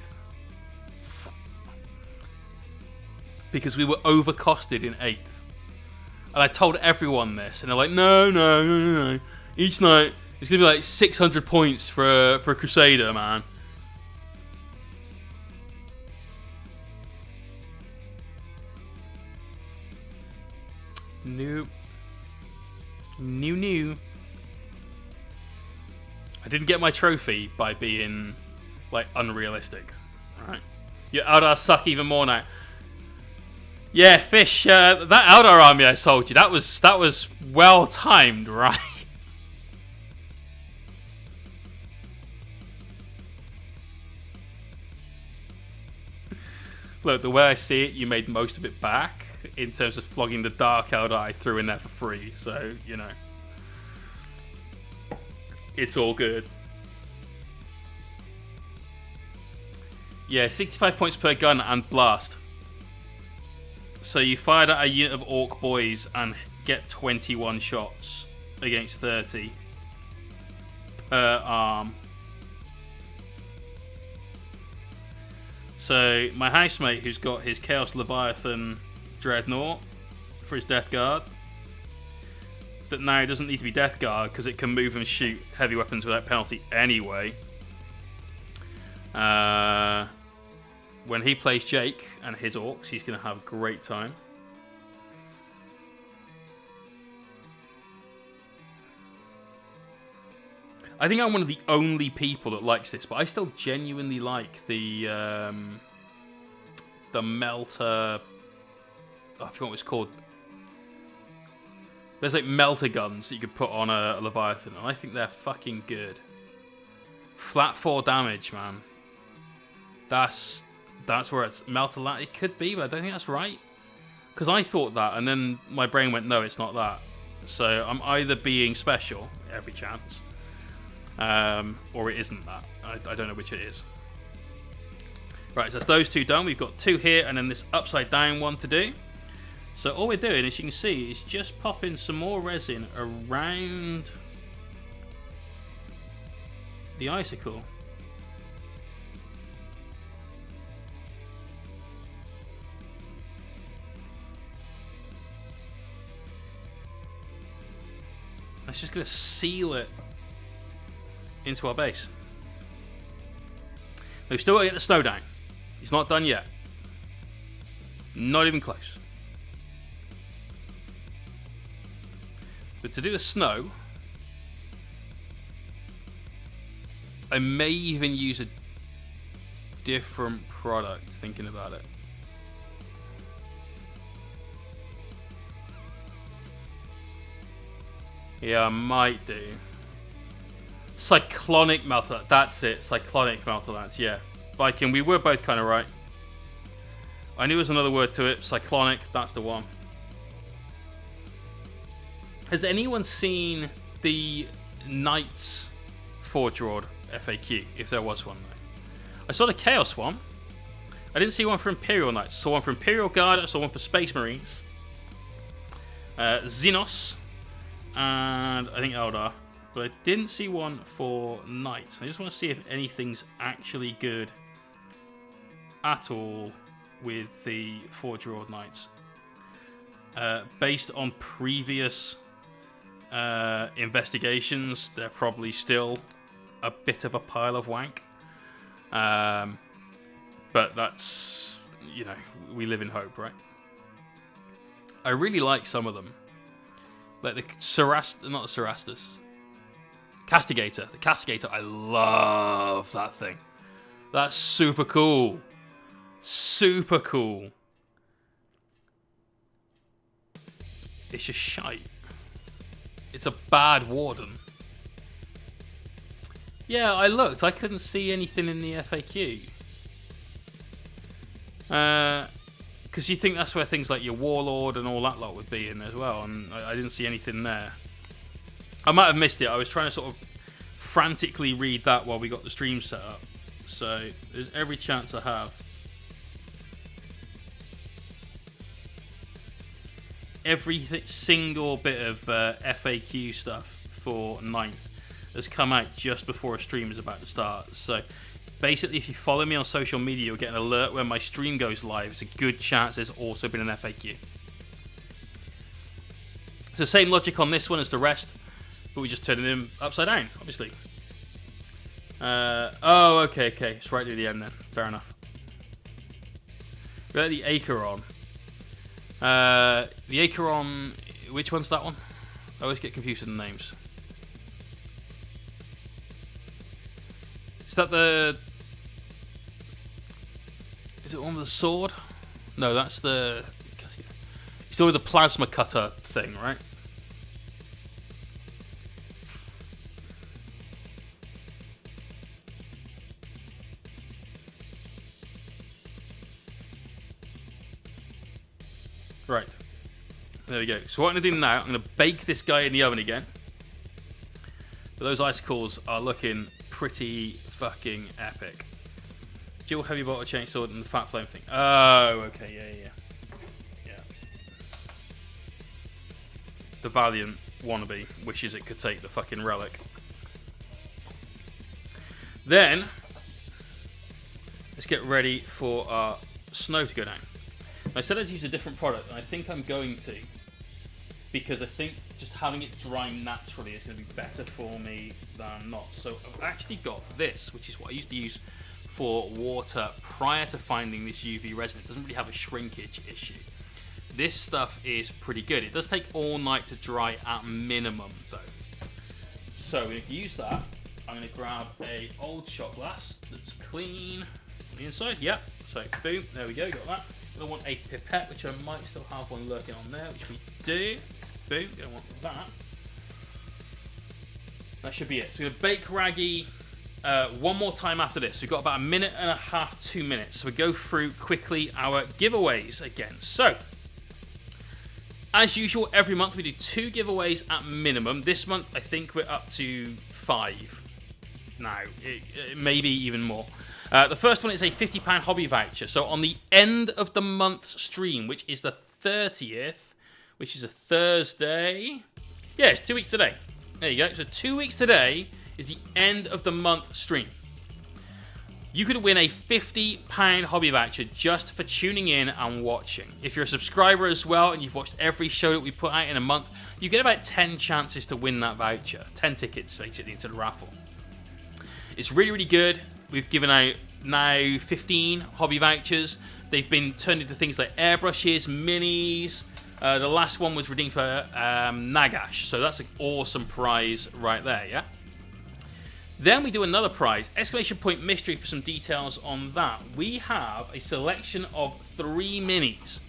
Because we were overcosted in 8th. And I told everyone this, and they're like, no. Each knight is going to be like 600 points for a Crusader, man. Nope. New. I didn't get my trophy by being, like, unrealistic. Right? Your Eldar suck even more now. Yeah, Fish, that Eldar army I sold you, that was well timed, right? Look, the way I see it, you made most of it back in terms of flogging the Dark Eldar I threw in there for free, so, you know. It's all good. Yeah, 65 points per gun and blast. So you fired at a unit of Orc boys and get 21 shots against 30 per arm. So my housemate, who's got his Chaos Leviathan Dreadnought for his Death Guard, that now doesn't need to be Death Guard because it can move and shoot heavy weapons without penalty anyway. When he plays Jake and his Orcs, he's going to have a great time. I think I'm one of the only people that likes this, but I still genuinely like the melter. Oh, I forgot what it's called. There's like melter guns that you could put on a Leviathan, and I think they're fucking good. Flat 4 damage, man. That's where it's melter. It could be, but I don't think that's right. Because I thought that, and then my brain went, no, it's not that. So I'm either being special, every chance, or it isn't that. I don't know which it is. Right, so that's those 2 done. We've got 2 here, and then this upside down one to do. So all we're doing, as you can see, is just popping some more resin around the icicle. It's just going to seal it into our base. We've still got to get the snow down. He's not done yet. Not even close. But to do the snow, I may even use a different product, thinking about it. Yeah, I might do. Cyclonic melter. That's it. Cyclonic melter lance. Yeah. Viking, we were both kind of right. I knew there was another word to it. Cyclonic. That's the one. Has anyone seen the Knights Forge Road FAQ? If there was one, though. I saw the Chaos one. I didn't see one for Imperial Knights. I saw one for Imperial Guard. I saw one for Space Marines. Xenos. And I think Eldar. But I didn't see one for Knights. I just want to see if anything's actually good at all with the Forge Road Knights. Based on previous investigations, they're probably still a bit of a pile of wank. But that's, you know, we live in hope, right? I really like some of them. Like the Castigator. The Castigator, I love that thing. That's super cool. Super cool. It's just shite. It's a bad warden. Yeah, I looked. I couldn't see anything in the FAQ. Because you think that's where things like your Warlord and all that lot would be in as well, and I didn't see anything there. I might have missed it. I was trying to sort of frantically read that while we got the stream set up. So there's every chance I have. Every single bit of FAQ stuff for 9th has come out just before a stream is about to start. So basically, if you follow me on social media, you'll get an alert when my stream goes live. It's a good chance there's also been an FAQ. It's the same logic on this one as the rest, but we just turned them upside down, obviously. Oh, okay. It's right near the end then. Fair enough. We got the Acheron. The Acheron, which one's that one? I always get confused with the names. Is that the... Is it one with the sword? No, that's the... It's the one with the plasma cutter thing, right? Right. There we go. So what I'm going to do now, I'm going to bake this guy in the oven again. But those icicles are looking pretty fucking epic. Dual heavy bolter chainsword and the fat flame thing. Oh, okay, yeah. The Valiant wannabe wishes it could take the fucking relic. Then, let's get ready for our snow to go down. I said I'd use a different product, and I think I'm going to, because I think just having it dry naturally is going to be better for me than not. So I've actually got this, which is what I used to use for water prior to finding this UV resin. It doesn't really have a shrinkage issue. This stuff is pretty good. It does take all night to dry at minimum, though. So we're going to use that. I'm going to grab a old shot glass that's clean on the inside. Yep. So boom, there we go. Got that. I want a pipette, which I might still have one lurking on there, which we do. Boom, don't want that. That should be it. So we're going to bake Raggy one more time after this. We've got about 1.5 minutes, 2 minutes. So we go through quickly our giveaways again. So, as usual, every month we do 2 giveaways at minimum. This month, I think we're up to 5 now. Maybe even more. The first one is a £50 hobby voucher. So on the end of the month's stream, which is the 30th, which is a Thursday. Yeah, it's 2 weeks today. There you go. So 2 weeks today is the end of the month stream. You could win a £50 hobby voucher just for tuning in and watching. If you're a subscriber as well and you've watched every show that we put out in a month, you get about 10 chances to win that voucher. 10 tickets, basically, into the raffle. It's really, really good. We've given out now 15 hobby vouchers. They've been turned into things like airbrushes, minis. The last one was redeemed for Nagash, so that's an awesome prize right there, yeah? Then we do another prize, exclamation point mystery, for some details on that. We have a selection of 3 minis,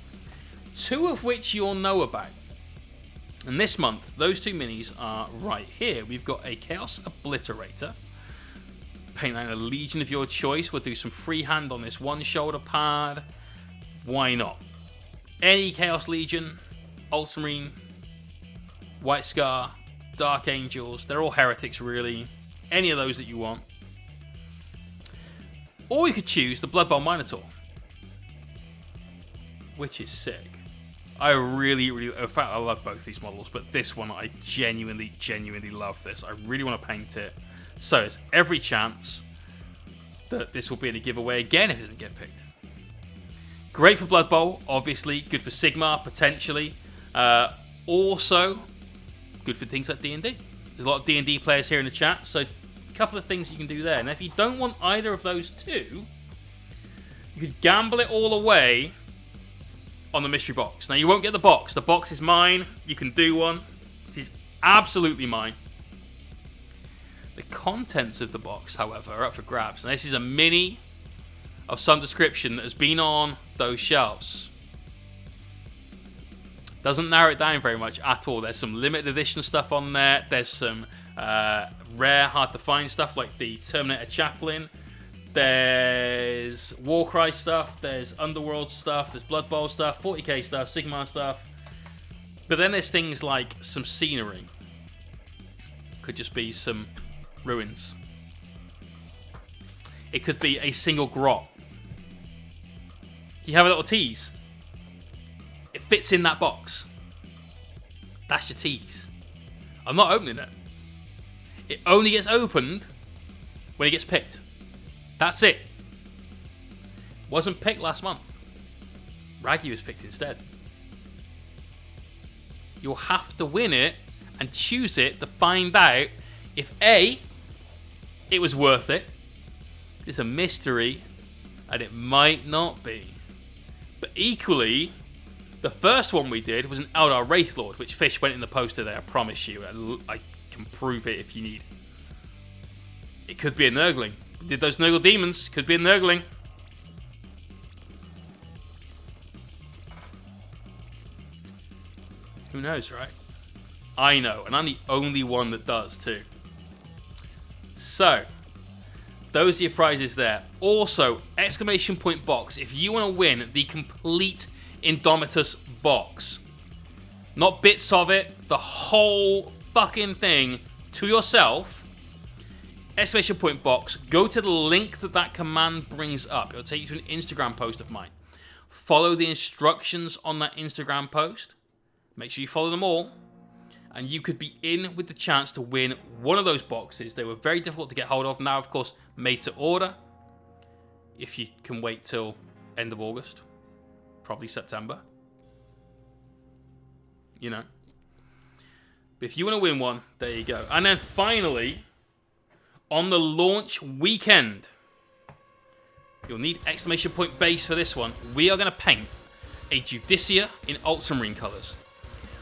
2 of which you'll know about. And this month, those 2 minis are right here. We've got a Chaos Obliterator. Paint out a Legion of your choice. We'll do some freehand on this one shoulder pad. Why not? Any Chaos Legion, Ultramarine, White Scar, Dark Angels, they're all heretics really. Any of those that you want. Or you could choose the Blood Bowl Minotaur, which is sick. I really, in fact, I love both these models, but this one, I genuinely love this. I really want to paint it. So there's every chance that this will be in a giveaway again if it doesn't get picked. Great for Blood Bowl, obviously. Good for Sigmar, potentially. Also, good for things like D&D. There's a lot of D&D players here in the chat, so a couple of things you can do there. Now, if you don't want either of those 2, you could gamble it all away on the mystery box. Now, you won't get the box. The box is mine. You can do one. It is absolutely mine. The contents of the box, however, are up for grabs. Now, this is a mini of some description that has been on those shelves. Doesn't narrow it down very much at all. There's some limited edition stuff on there. There's some rare, hard to find stuff like the Terminator Chaplain. There's Warcry stuff. There's Underworld stuff. There's Blood Bowl stuff. 40k stuff. Sigmar stuff. But then there's things like some scenery. Could just be some ruins. It could be a single grot. You have a little tease. It fits in that box. That's your tease. I'm not opening it. It only gets opened when it gets picked. That's it. Wasn't picked last month. Raggy was picked instead. You'll have to win it and choose it to find out if A, it was worth it. It's a mystery, and it might not be. But equally, the first one we did was an Eldar Wraithlord, which Fish went in the poster there, I promise you. I can prove it if you need. It could be a Nurgling. We did those Nurgle Demons. Could be a Nurgling. Who knows, right? I know, and I'm the only one that does too. So, those are your prizes there. Also, exclamation point box. If you want to win the complete Indomitus box, not bits of it, the whole fucking thing to yourself, exclamation point box, go to the link that command brings up. It'll take you to an Instagram post of mine. Follow the instructions on that Instagram post. Make sure you follow them all, and you could be in with the chance to win one of those boxes. They were very difficult to get hold of. Now, of course, made to order. If you can wait till end of August, probably September. You know. But if you want to win one, there you go. And then finally, on the launch weekend, you'll need exclamation point base for this one. We are going to paint a Judicia in Ultramarine colours.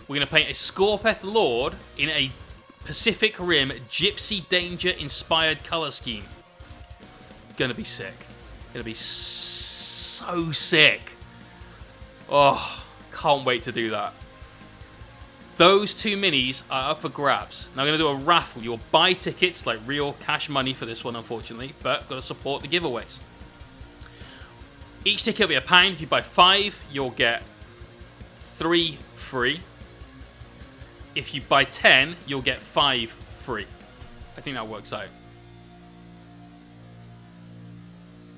We're going to paint a Scorpeth Lord in a Pacific Rim Gypsy Danger inspired colour scheme. Gonna be sick. Gonna be so sick. Oh, can't wait to do that. Those 2 minis are up for grabs. Now I'm going to do a raffle. You'll buy tickets, like real cash money for this one, unfortunately, but got to support the giveaways. Each ticket will be £1. If you buy 5, you'll get 3 free. If you buy 10, you'll get 5 free. I think that works out.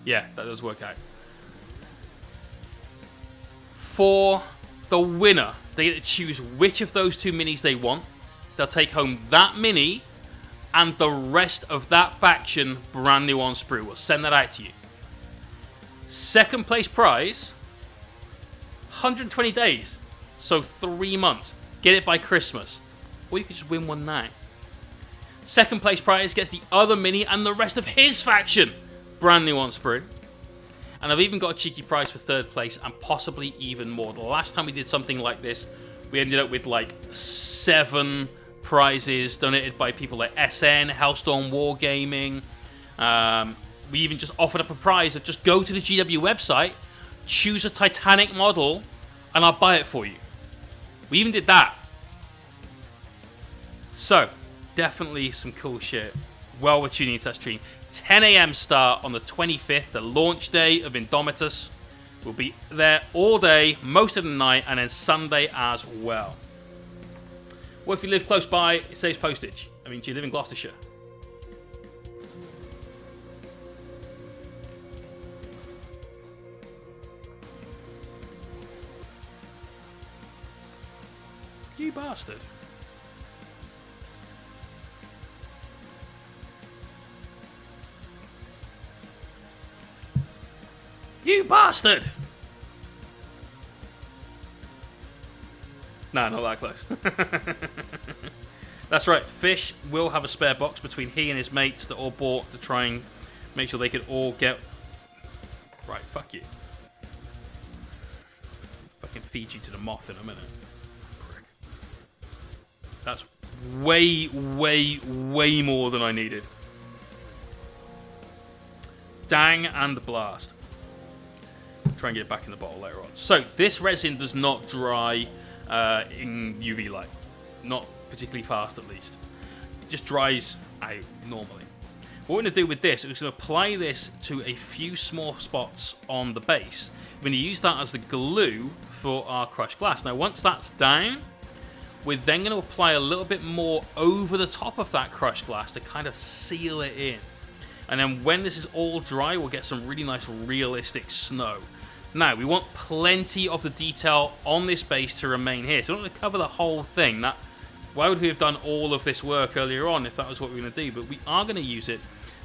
Yeah, that does work out. For the winner, they get to choose which of those 2 minis they want. They'll take home that mini and the rest of that faction brand new on sprue. We'll send that out to you. Second place prize, 120 days. So 3 months. Get it by Christmas. Or you could just win one now. Second place prize gets the other mini and the rest of his faction. Brand new on sprue. And I've even got a cheeky prize for third place and possibly even more. The last time we did something like this, we ended up with like 7 prizes donated by people like SN, Hellstorm Wargaming. We even just offered up a prize of just go to the GW website, choose a Titanic model, and I'll buy it for you. We even did that. So, definitely some cool shit. Well, we're tuning into that stream. 10 a.m. start on the 25th, the launch day of Indomitus. We'll be there all day, most of the night, and then Sunday as well. What if you live close by? It saves postage. I mean, do you live in Gloucestershire? You bastard. You bastard! Nah, not that close. That's right, Fish will have a spare box between he and his mates that all bought to try and make sure they could all get... Right, fuck you. Fucking feed you to the moth in a minute. Prick. That's way, way, way more than I needed. Dang and blast. Try and get it back in the bottle later on. So, this resin does not dry in UV light. Not particularly fast, at least. It just dries out normally. What we're going to do with this is we're going to apply this to a few small spots on the base. We're going to use that as the glue for our crushed glass. Now, once that's down, we're then going to apply a little bit more over the top of that crushed glass to kind of seal it in. And then when this is all dry, we'll get some really nice realistic snow. Now, we want plenty of the detail on this base to remain here. So we're not going to cover the whole thing. Why would we have done all of this work earlier on if that was what we were going to do? But we are going to use it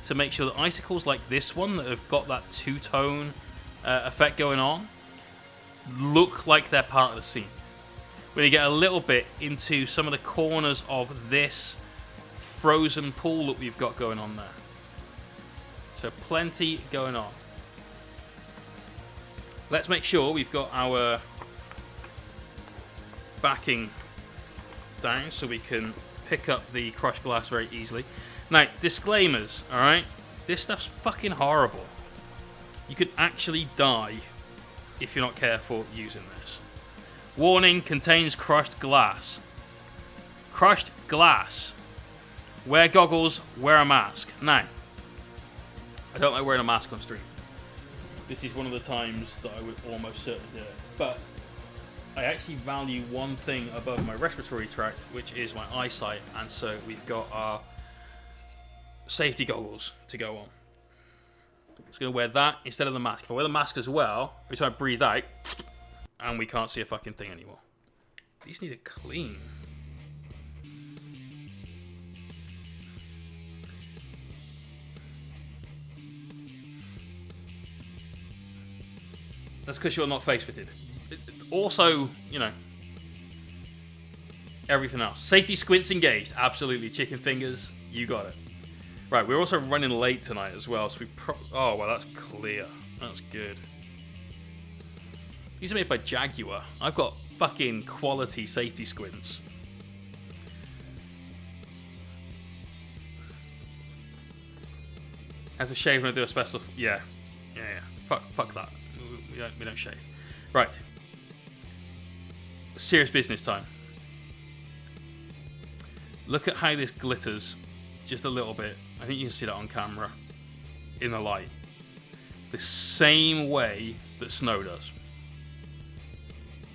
to make sure that icicles like this one that have got that two-tone effect going on look like they're part of the scene. We're going to get a little bit into some of the corners of this frozen pool that we've got going on there. So plenty going on. Let's make sure we've got our backing down so we can pick up the crushed glass very easily. Now, disclaimers, alright? This stuff's fucking horrible. You could actually die if you're not careful using this. Warning, contains crushed glass. Crushed glass. Wear goggles, wear a mask. Now, I don't like wearing a mask on stream. This is one of the times that I would almost certainly do it. But I actually value one thing above my respiratory tract, which is my eyesight. And so we've got our safety goggles to go on. Just going to wear that instead of the mask. If I wear the mask as well, every time I breathe out, and we can't see a fucking thing anymore. These need to clean. That's because you're not face fitted. Also, you know, everything else. Safety squints engaged. Absolutely. Chicken fingers. You got it. Right, we're also running late tonight as well. So oh, well, that's clear. That's good. These are made by Jaguar. I've got fucking quality safety squints. Have to shave when I do a special... Yeah. Fuck that. We don't shave. Right. Serious business time. Look at how this glitters just a little bit. I think you can see that on camera in the light. The same way that snow does.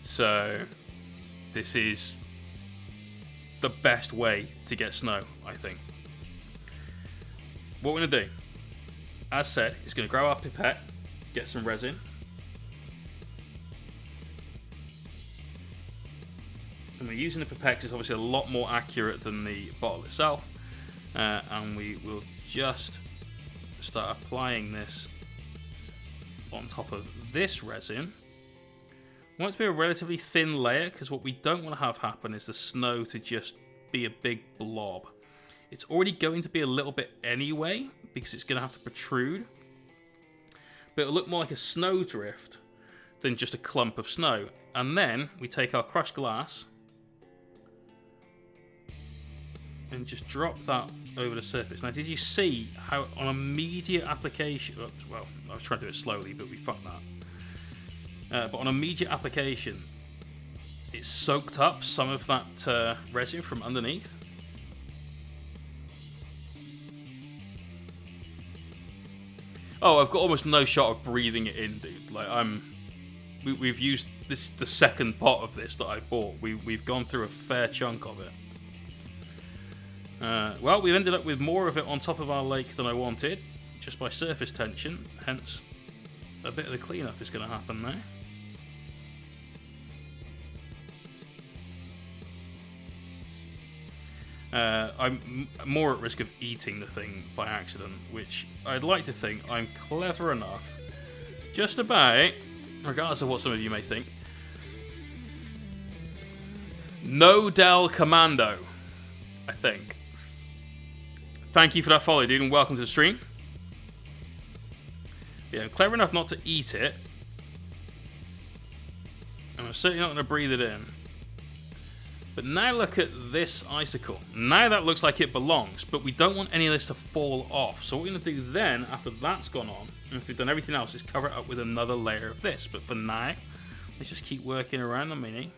So this is the best way to get snow, I think. What we're going to do, as said, is going to grab our pipette, get some resin. And we're using the pipette because it's obviously a lot more accurate than the bottle itself. And we will just start applying this on top of this resin. I want it to be a relatively thin layer because what we don't want to have happen is the snow to just be a big blob. It's already going to be a little bit anyway, because it's going to have to protrude. But it'll look more like a snowdrift than just a clump of snow. And then we take our crushed glass and just drop that over the surface. Now, did you see how on immediate application... Well, I was trying to do it slowly, but we fucked that. But on immediate application, it soaked up some of that resin from underneath. Oh, I've got almost no shot of breathing it in, dude. Like, we've used the second pot of this that I bought. We've gone through a fair chunk of it. Well, we've ended up with more of it on top of our lake than I wanted, just by surface tension. Hence, a bit of the cleanup is going to happen now. I'm more at risk of eating the thing by accident, which I'd like to think I'm clever enough, just about, regardless of what some of you may think. No Del Commando, I think. Thank you for that follow, dude, and welcome to the stream. Yeah, I'm clever enough not to eat it, and I'm certainly not going to breathe it in. But now look at this icicle. Now that looks like it belongs, but we don't want any of this to fall off. So what we're going to do then, after that's gone on, and if we've done everything else, is cover it up with another layer of this. But for now, let's just keep working around the mini.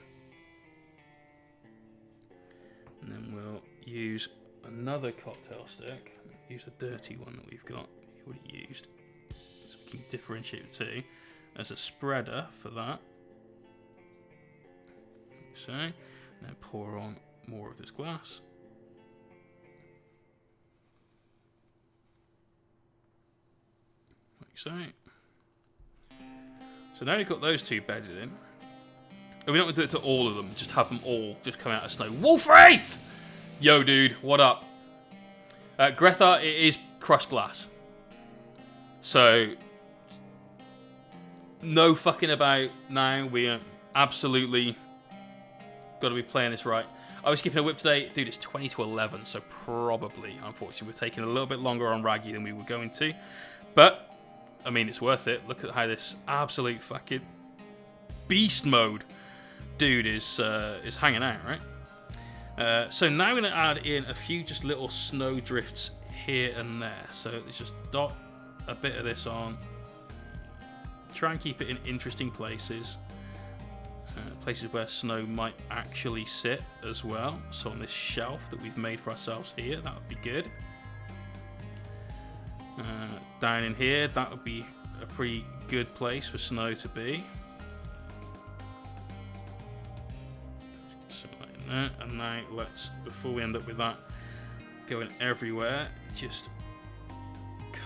And then we'll use another cocktail stick. Use the dirty one that we've got, already used. So we can differentiate the two. As a spreader for that. Like so. Then pour on more of this glass. Like so. So now we've got those two bedded in. And we're not going to do it to all of them, just have them all just come out of snow. Wolfwraith! Yo, dude, what up? Grethar, it is crushed glass. So, no fucking about now. We are absolutely... got to be playing this right. I was skipping a whip today. Dude, it's 20 to 11, so probably, unfortunately, we're taking a little bit longer on Raggy than we were going to. But, I mean, it's worth it. Look at how this absolute fucking beast mode dude is hanging out, right? So now we're going to add in a few just little snow drifts here and there. So let's just dot a bit of this on. Try and keep it in interesting places. Places where snow might actually sit as well. So on this shelf that we've made for ourselves here, that would be good. Down in here, that would be a pretty good place for snow to be. Something like that. And now let's, before we end up with that going everywhere, just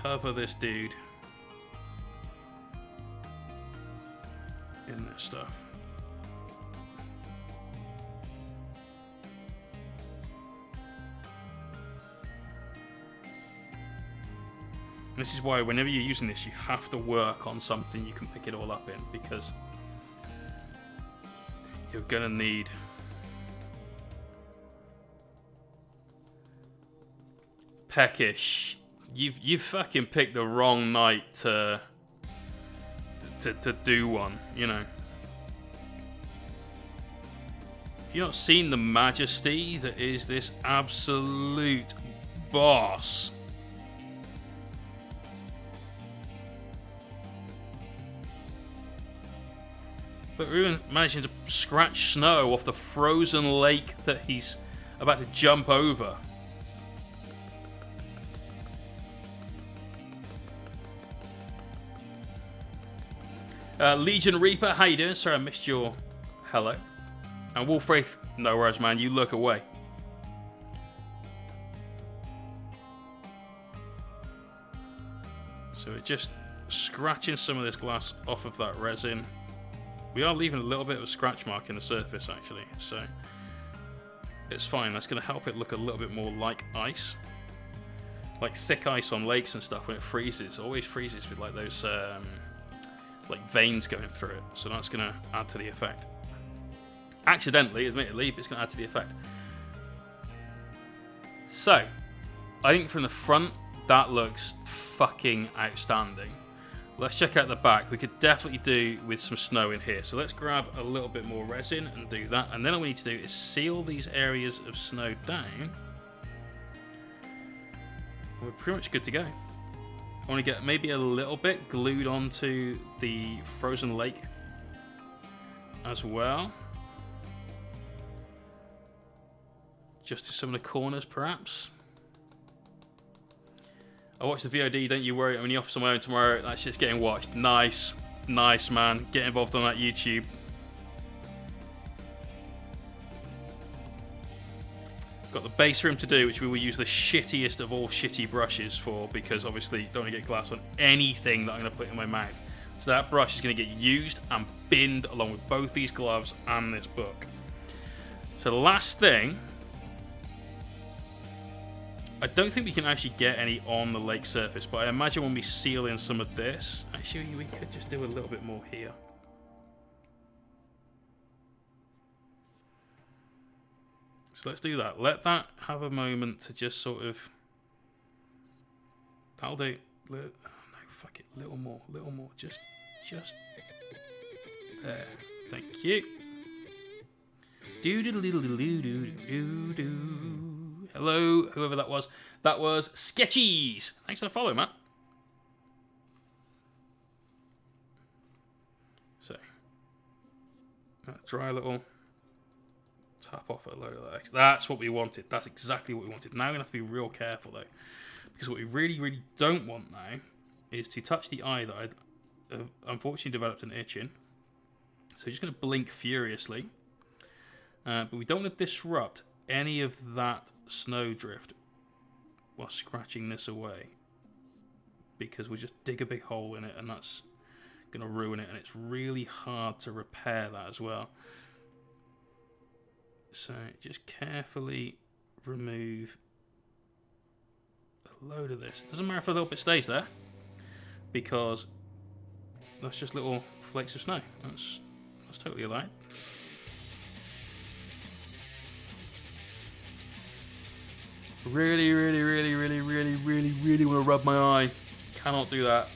cover this dude in this stuff. This is why whenever you're using this, you have to work on something you can pick it all up in, because you're gonna need Peckish. You've fucking picked the wrong night to do one, you know. If you've not seen the majesty that is this absolute boss. But we're even managing to scratch snow off the frozen lake that he's about to jump over. Legion Reaper, how you doing? Sorry I missed your hello. And Wolfwraith, no worries man, you look away. So we're just scratching some of this glass off of that resin. We are leaving a little bit of a scratch mark in the surface actually, so it's fine. That's going to help it look a little bit more like ice. Like thick ice on lakes and stuff when it freezes. It always freezes with like those like veins going through it. So that's going to add to the effect. Accidentally, admittedly, but it's going to add to the effect. So, I think from the front, that looks fucking outstanding. Let's check out the back. We could definitely do with some snow in here. So let's grab a little bit more resin and do that. And then all we need to do is seal these areas of snow down. And we're pretty much good to go. I want to get maybe a little bit glued onto the frozen lake as well. Just to some of the corners, perhaps. I watched the VOD, don't you worry. I'm in the office on my own tomorrow. That shit's getting watched. Nice. Nice, man. Get involved on that YouTube. Got the base room to do, which we will use the shittiest of all shitty brushes for, because obviously don't want to get glass on anything that I'm going to put in my mouth. So that brush is going to get used and binned along with both these gloves and this book. So the last thing... I don't think we can actually get any on the lake surface, but I imagine when we seal in some of this... Actually, we could just do a little bit more here. So let's do that. Let that have a moment to just sort of... That'll do. No, fuck it. Little more. Little more. Just there. Thank you. Do-do-do-do-do-do-do-do. Hello, whoever that was. That was Sketchies. Thanks for the follow, Matt. So, try a little tap off a load of that. That's what we wanted. That's exactly what we wanted. Now we're going to have to be real careful, though. Because what we really, really don't want now is to touch the eye that I'd unfortunately developed an itch in. So we're just going to blink furiously. But we don't want to disrupt any of that snow drift while scratching this away, because we'll just dig a big hole in it and that's going to ruin it, and it's really hard to repair that as well. So just carefully remove a load of this. Doesn't matter if a little bit stays there, because that's just little flakes of snow. That's totally allowed. Really want to rub my eye. Cannot do that.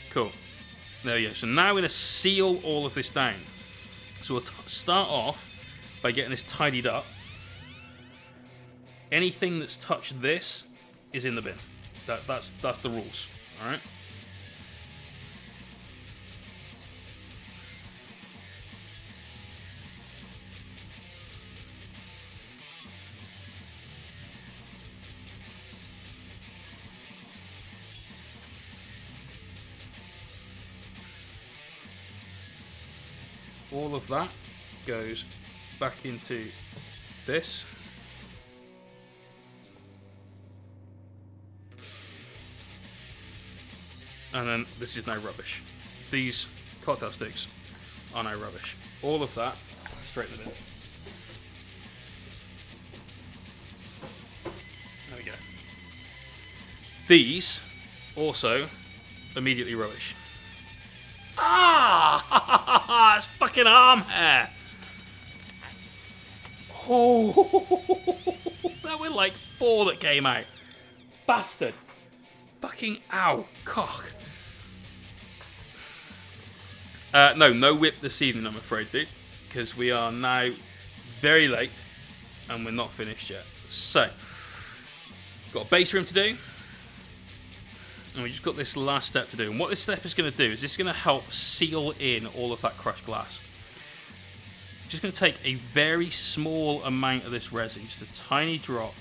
Cool. There we go. So now we're going to seal all of this down. So we'll start off by getting this tidied up. Anything that's touched this is in the bin. That's the rules. All right. All of that goes back into this. And then this is now rubbish. These cocktail sticks are now rubbish. All of that, straight in the bin. There we go. These, also, immediately rubbish. Ah! It's fucking arm hair! Oh! There were like 4 that came out. Bastard! Fucking ow! Cock! No whip this evening, I'm afraid, dude. Because we are now very late and we're not finished yet. So, got a base room to do. And we just got this last step to do. And what this step is going to do is it's going to help seal in all of that crushed glass. Just going to take a very small amount of this resin, just a tiny drop,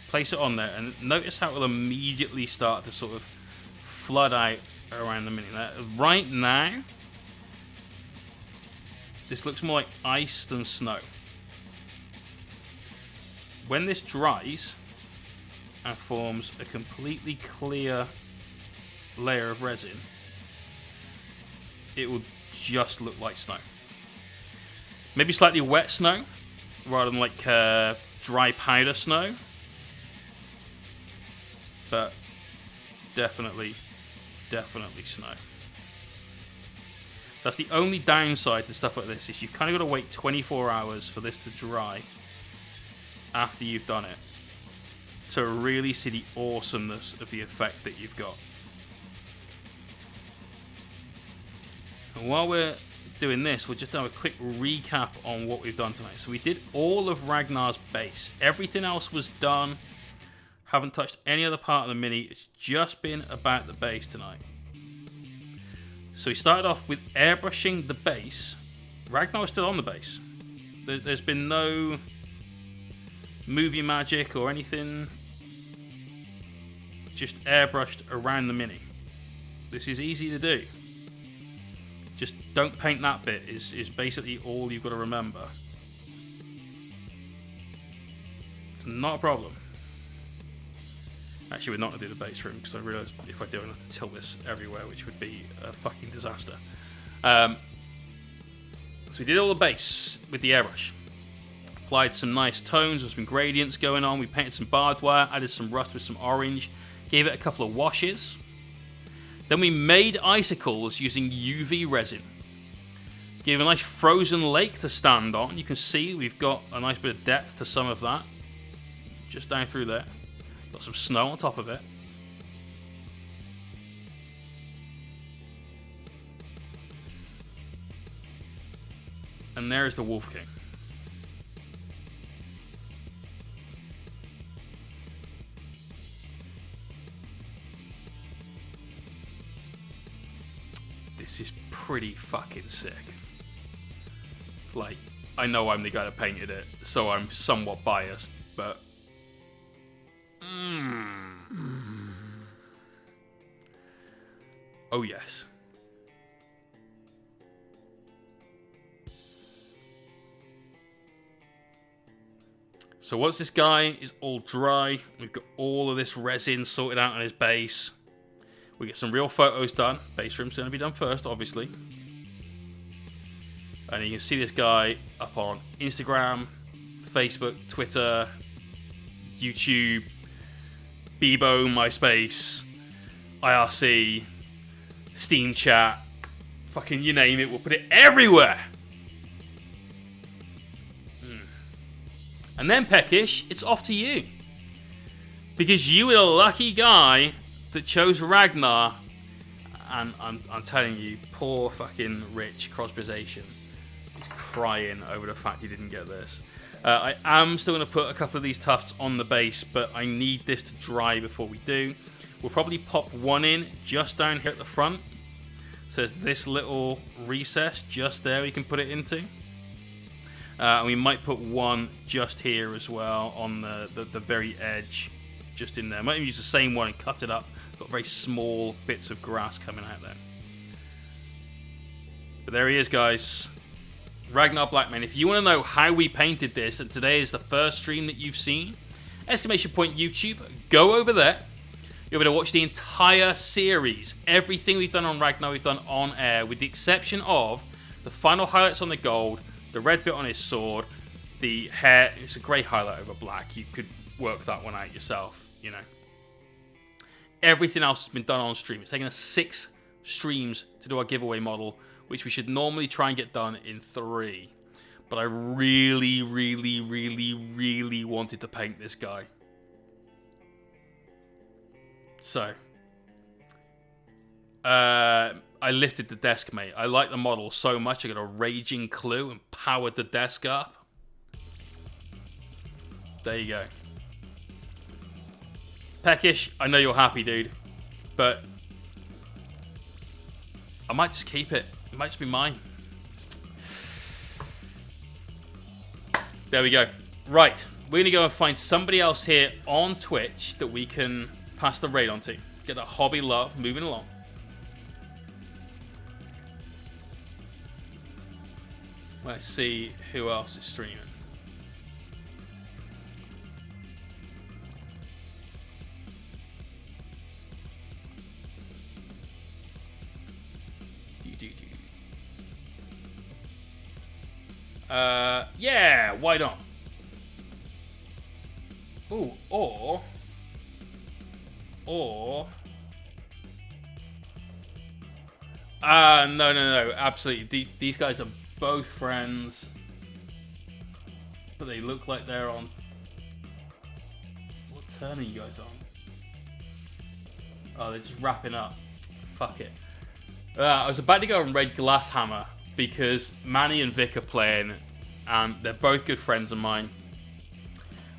place it on there, and notice how it will immediately start to sort of flood out around the middle. Right now, this looks more like ice than snow. When this dries and forms a completely clear layer of resin, it will just look like snow. Maybe slightly wet snow rather than like dry powder snow, but definitely snow. That's the only downside to stuff like this, is you've kind of got to wait 24 hours for this to dry after you've done it to really see the awesomeness of the effect that you've got. And while we're doing this, we'll just have a quick recap on what we've done tonight. So we did all of Ragnar's base. Everything else was done. Haven't touched any other part of the mini. It's just been about the base tonight. So we started off with airbrushing the base. Ragnar is still on the base. There's been no movie magic or anything. Just airbrushed around the mini. This is easy to do. Just don't paint that bit is basically all you've got to remember. It's not a problem. Actually, we're not going to do the base room because I realised if I do, I have to tilt this everywhere, which would be a fucking disaster. So we did all the base with the airbrush. Applied some nice tones with some gradients going on. We painted some barbed wire, added some rust with some orange, gave it a couple of washes. Then we made icicles using UV resin. Gave a nice frozen lake to stand on. You can see we've got a nice bit of depth to some of that. Just down through there. Got some snow on top of it. And there is the Wolf King. This is pretty fucking sick. Like, I know I'm the guy that painted it, so I'm somewhat biased, but... Oh yes. So once this guy is all dry, we've got all of this resin sorted out on his base. We get some real photos done. Base room's going to be done first, obviously. And you can see this guy up on Instagram, Facebook, Twitter, YouTube, Bebo, MySpace, IRC, Steam Chat, fucking you name it, we'll put it everywhere. And then, Peckish, it's off to you. Because you were the lucky guy that chose Ragnar. And I'm telling you, poor fucking Rich Crosbyzation is crying over the fact he didn't get this. I am still going to put a couple of these tufts on the base, but I need this to dry before we do. We'll probably pop one in just down here at the front. So there's this little recess just there we can put it into. And we might put one just here as well on the very edge, just in there. Might even use the same one and cut it up. Got very small bits of grass coming out there. But there he is, guys. Ragnar Blackman. If you want to know how we painted this, and today is the first stream that you've seen, exclamation point YouTube, go over there. You'll be able to watch the entire series. Everything we've done on Ragnar, we've done on air, with the exception of the final highlights on the gold, the red bit on his sword, the hair. It's a grey highlight over black. You could work that one out yourself, you know. Everything else has been done on stream. It's taken us 6 streams to do our giveaway model, which we should normally try and get done in 3. But I really, really, really, really wanted to paint this guy. So, I lifted the desk, mate. I like the model so much, I got a raging clue and powered the desk up. There you go. Peckish, I know you're happy, dude, but I might just keep it. It might just be mine. There we go. Right, we're going to go and find somebody else here on Twitch that we can pass the raid on to. Get that hobby love moving along. Let's see who else is streaming. Yeah, why not? Ooh, or No, absolutely. These guys are both friends, but they look like they're on. What turn are you guys on? Oh, they're just wrapping up. Fuck it. I was about to go and raid Glasshammer because Manny and Vic are playing, and they're both good friends of mine.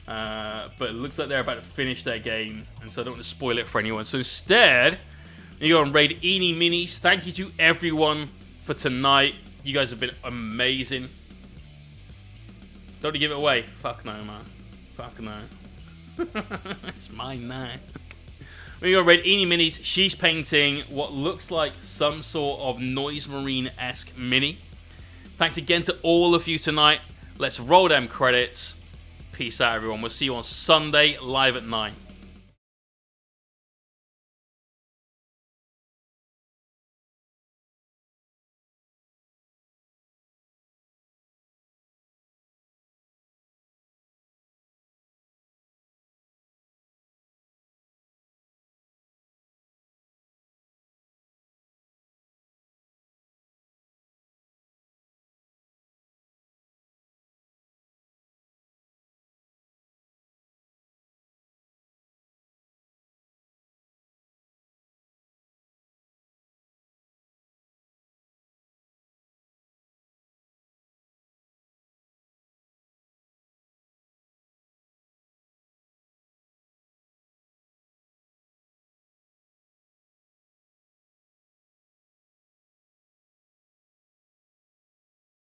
But it looks like they're about to finish their game, and so I don't want to spoil it for anyone. So instead, you go and raid Eeny Minis. Thank you to everyone for tonight. You guys have been amazing. Don't want to give it away. Fuck no, man. Fuck no. It's mine now. We're going to raid Eeny Minis. She's painting what looks like some sort of Noise Marine-esque mini. Thanks again to all of you tonight. Let's roll them credits. Peace out, everyone. We'll see you on Sunday, live at 9.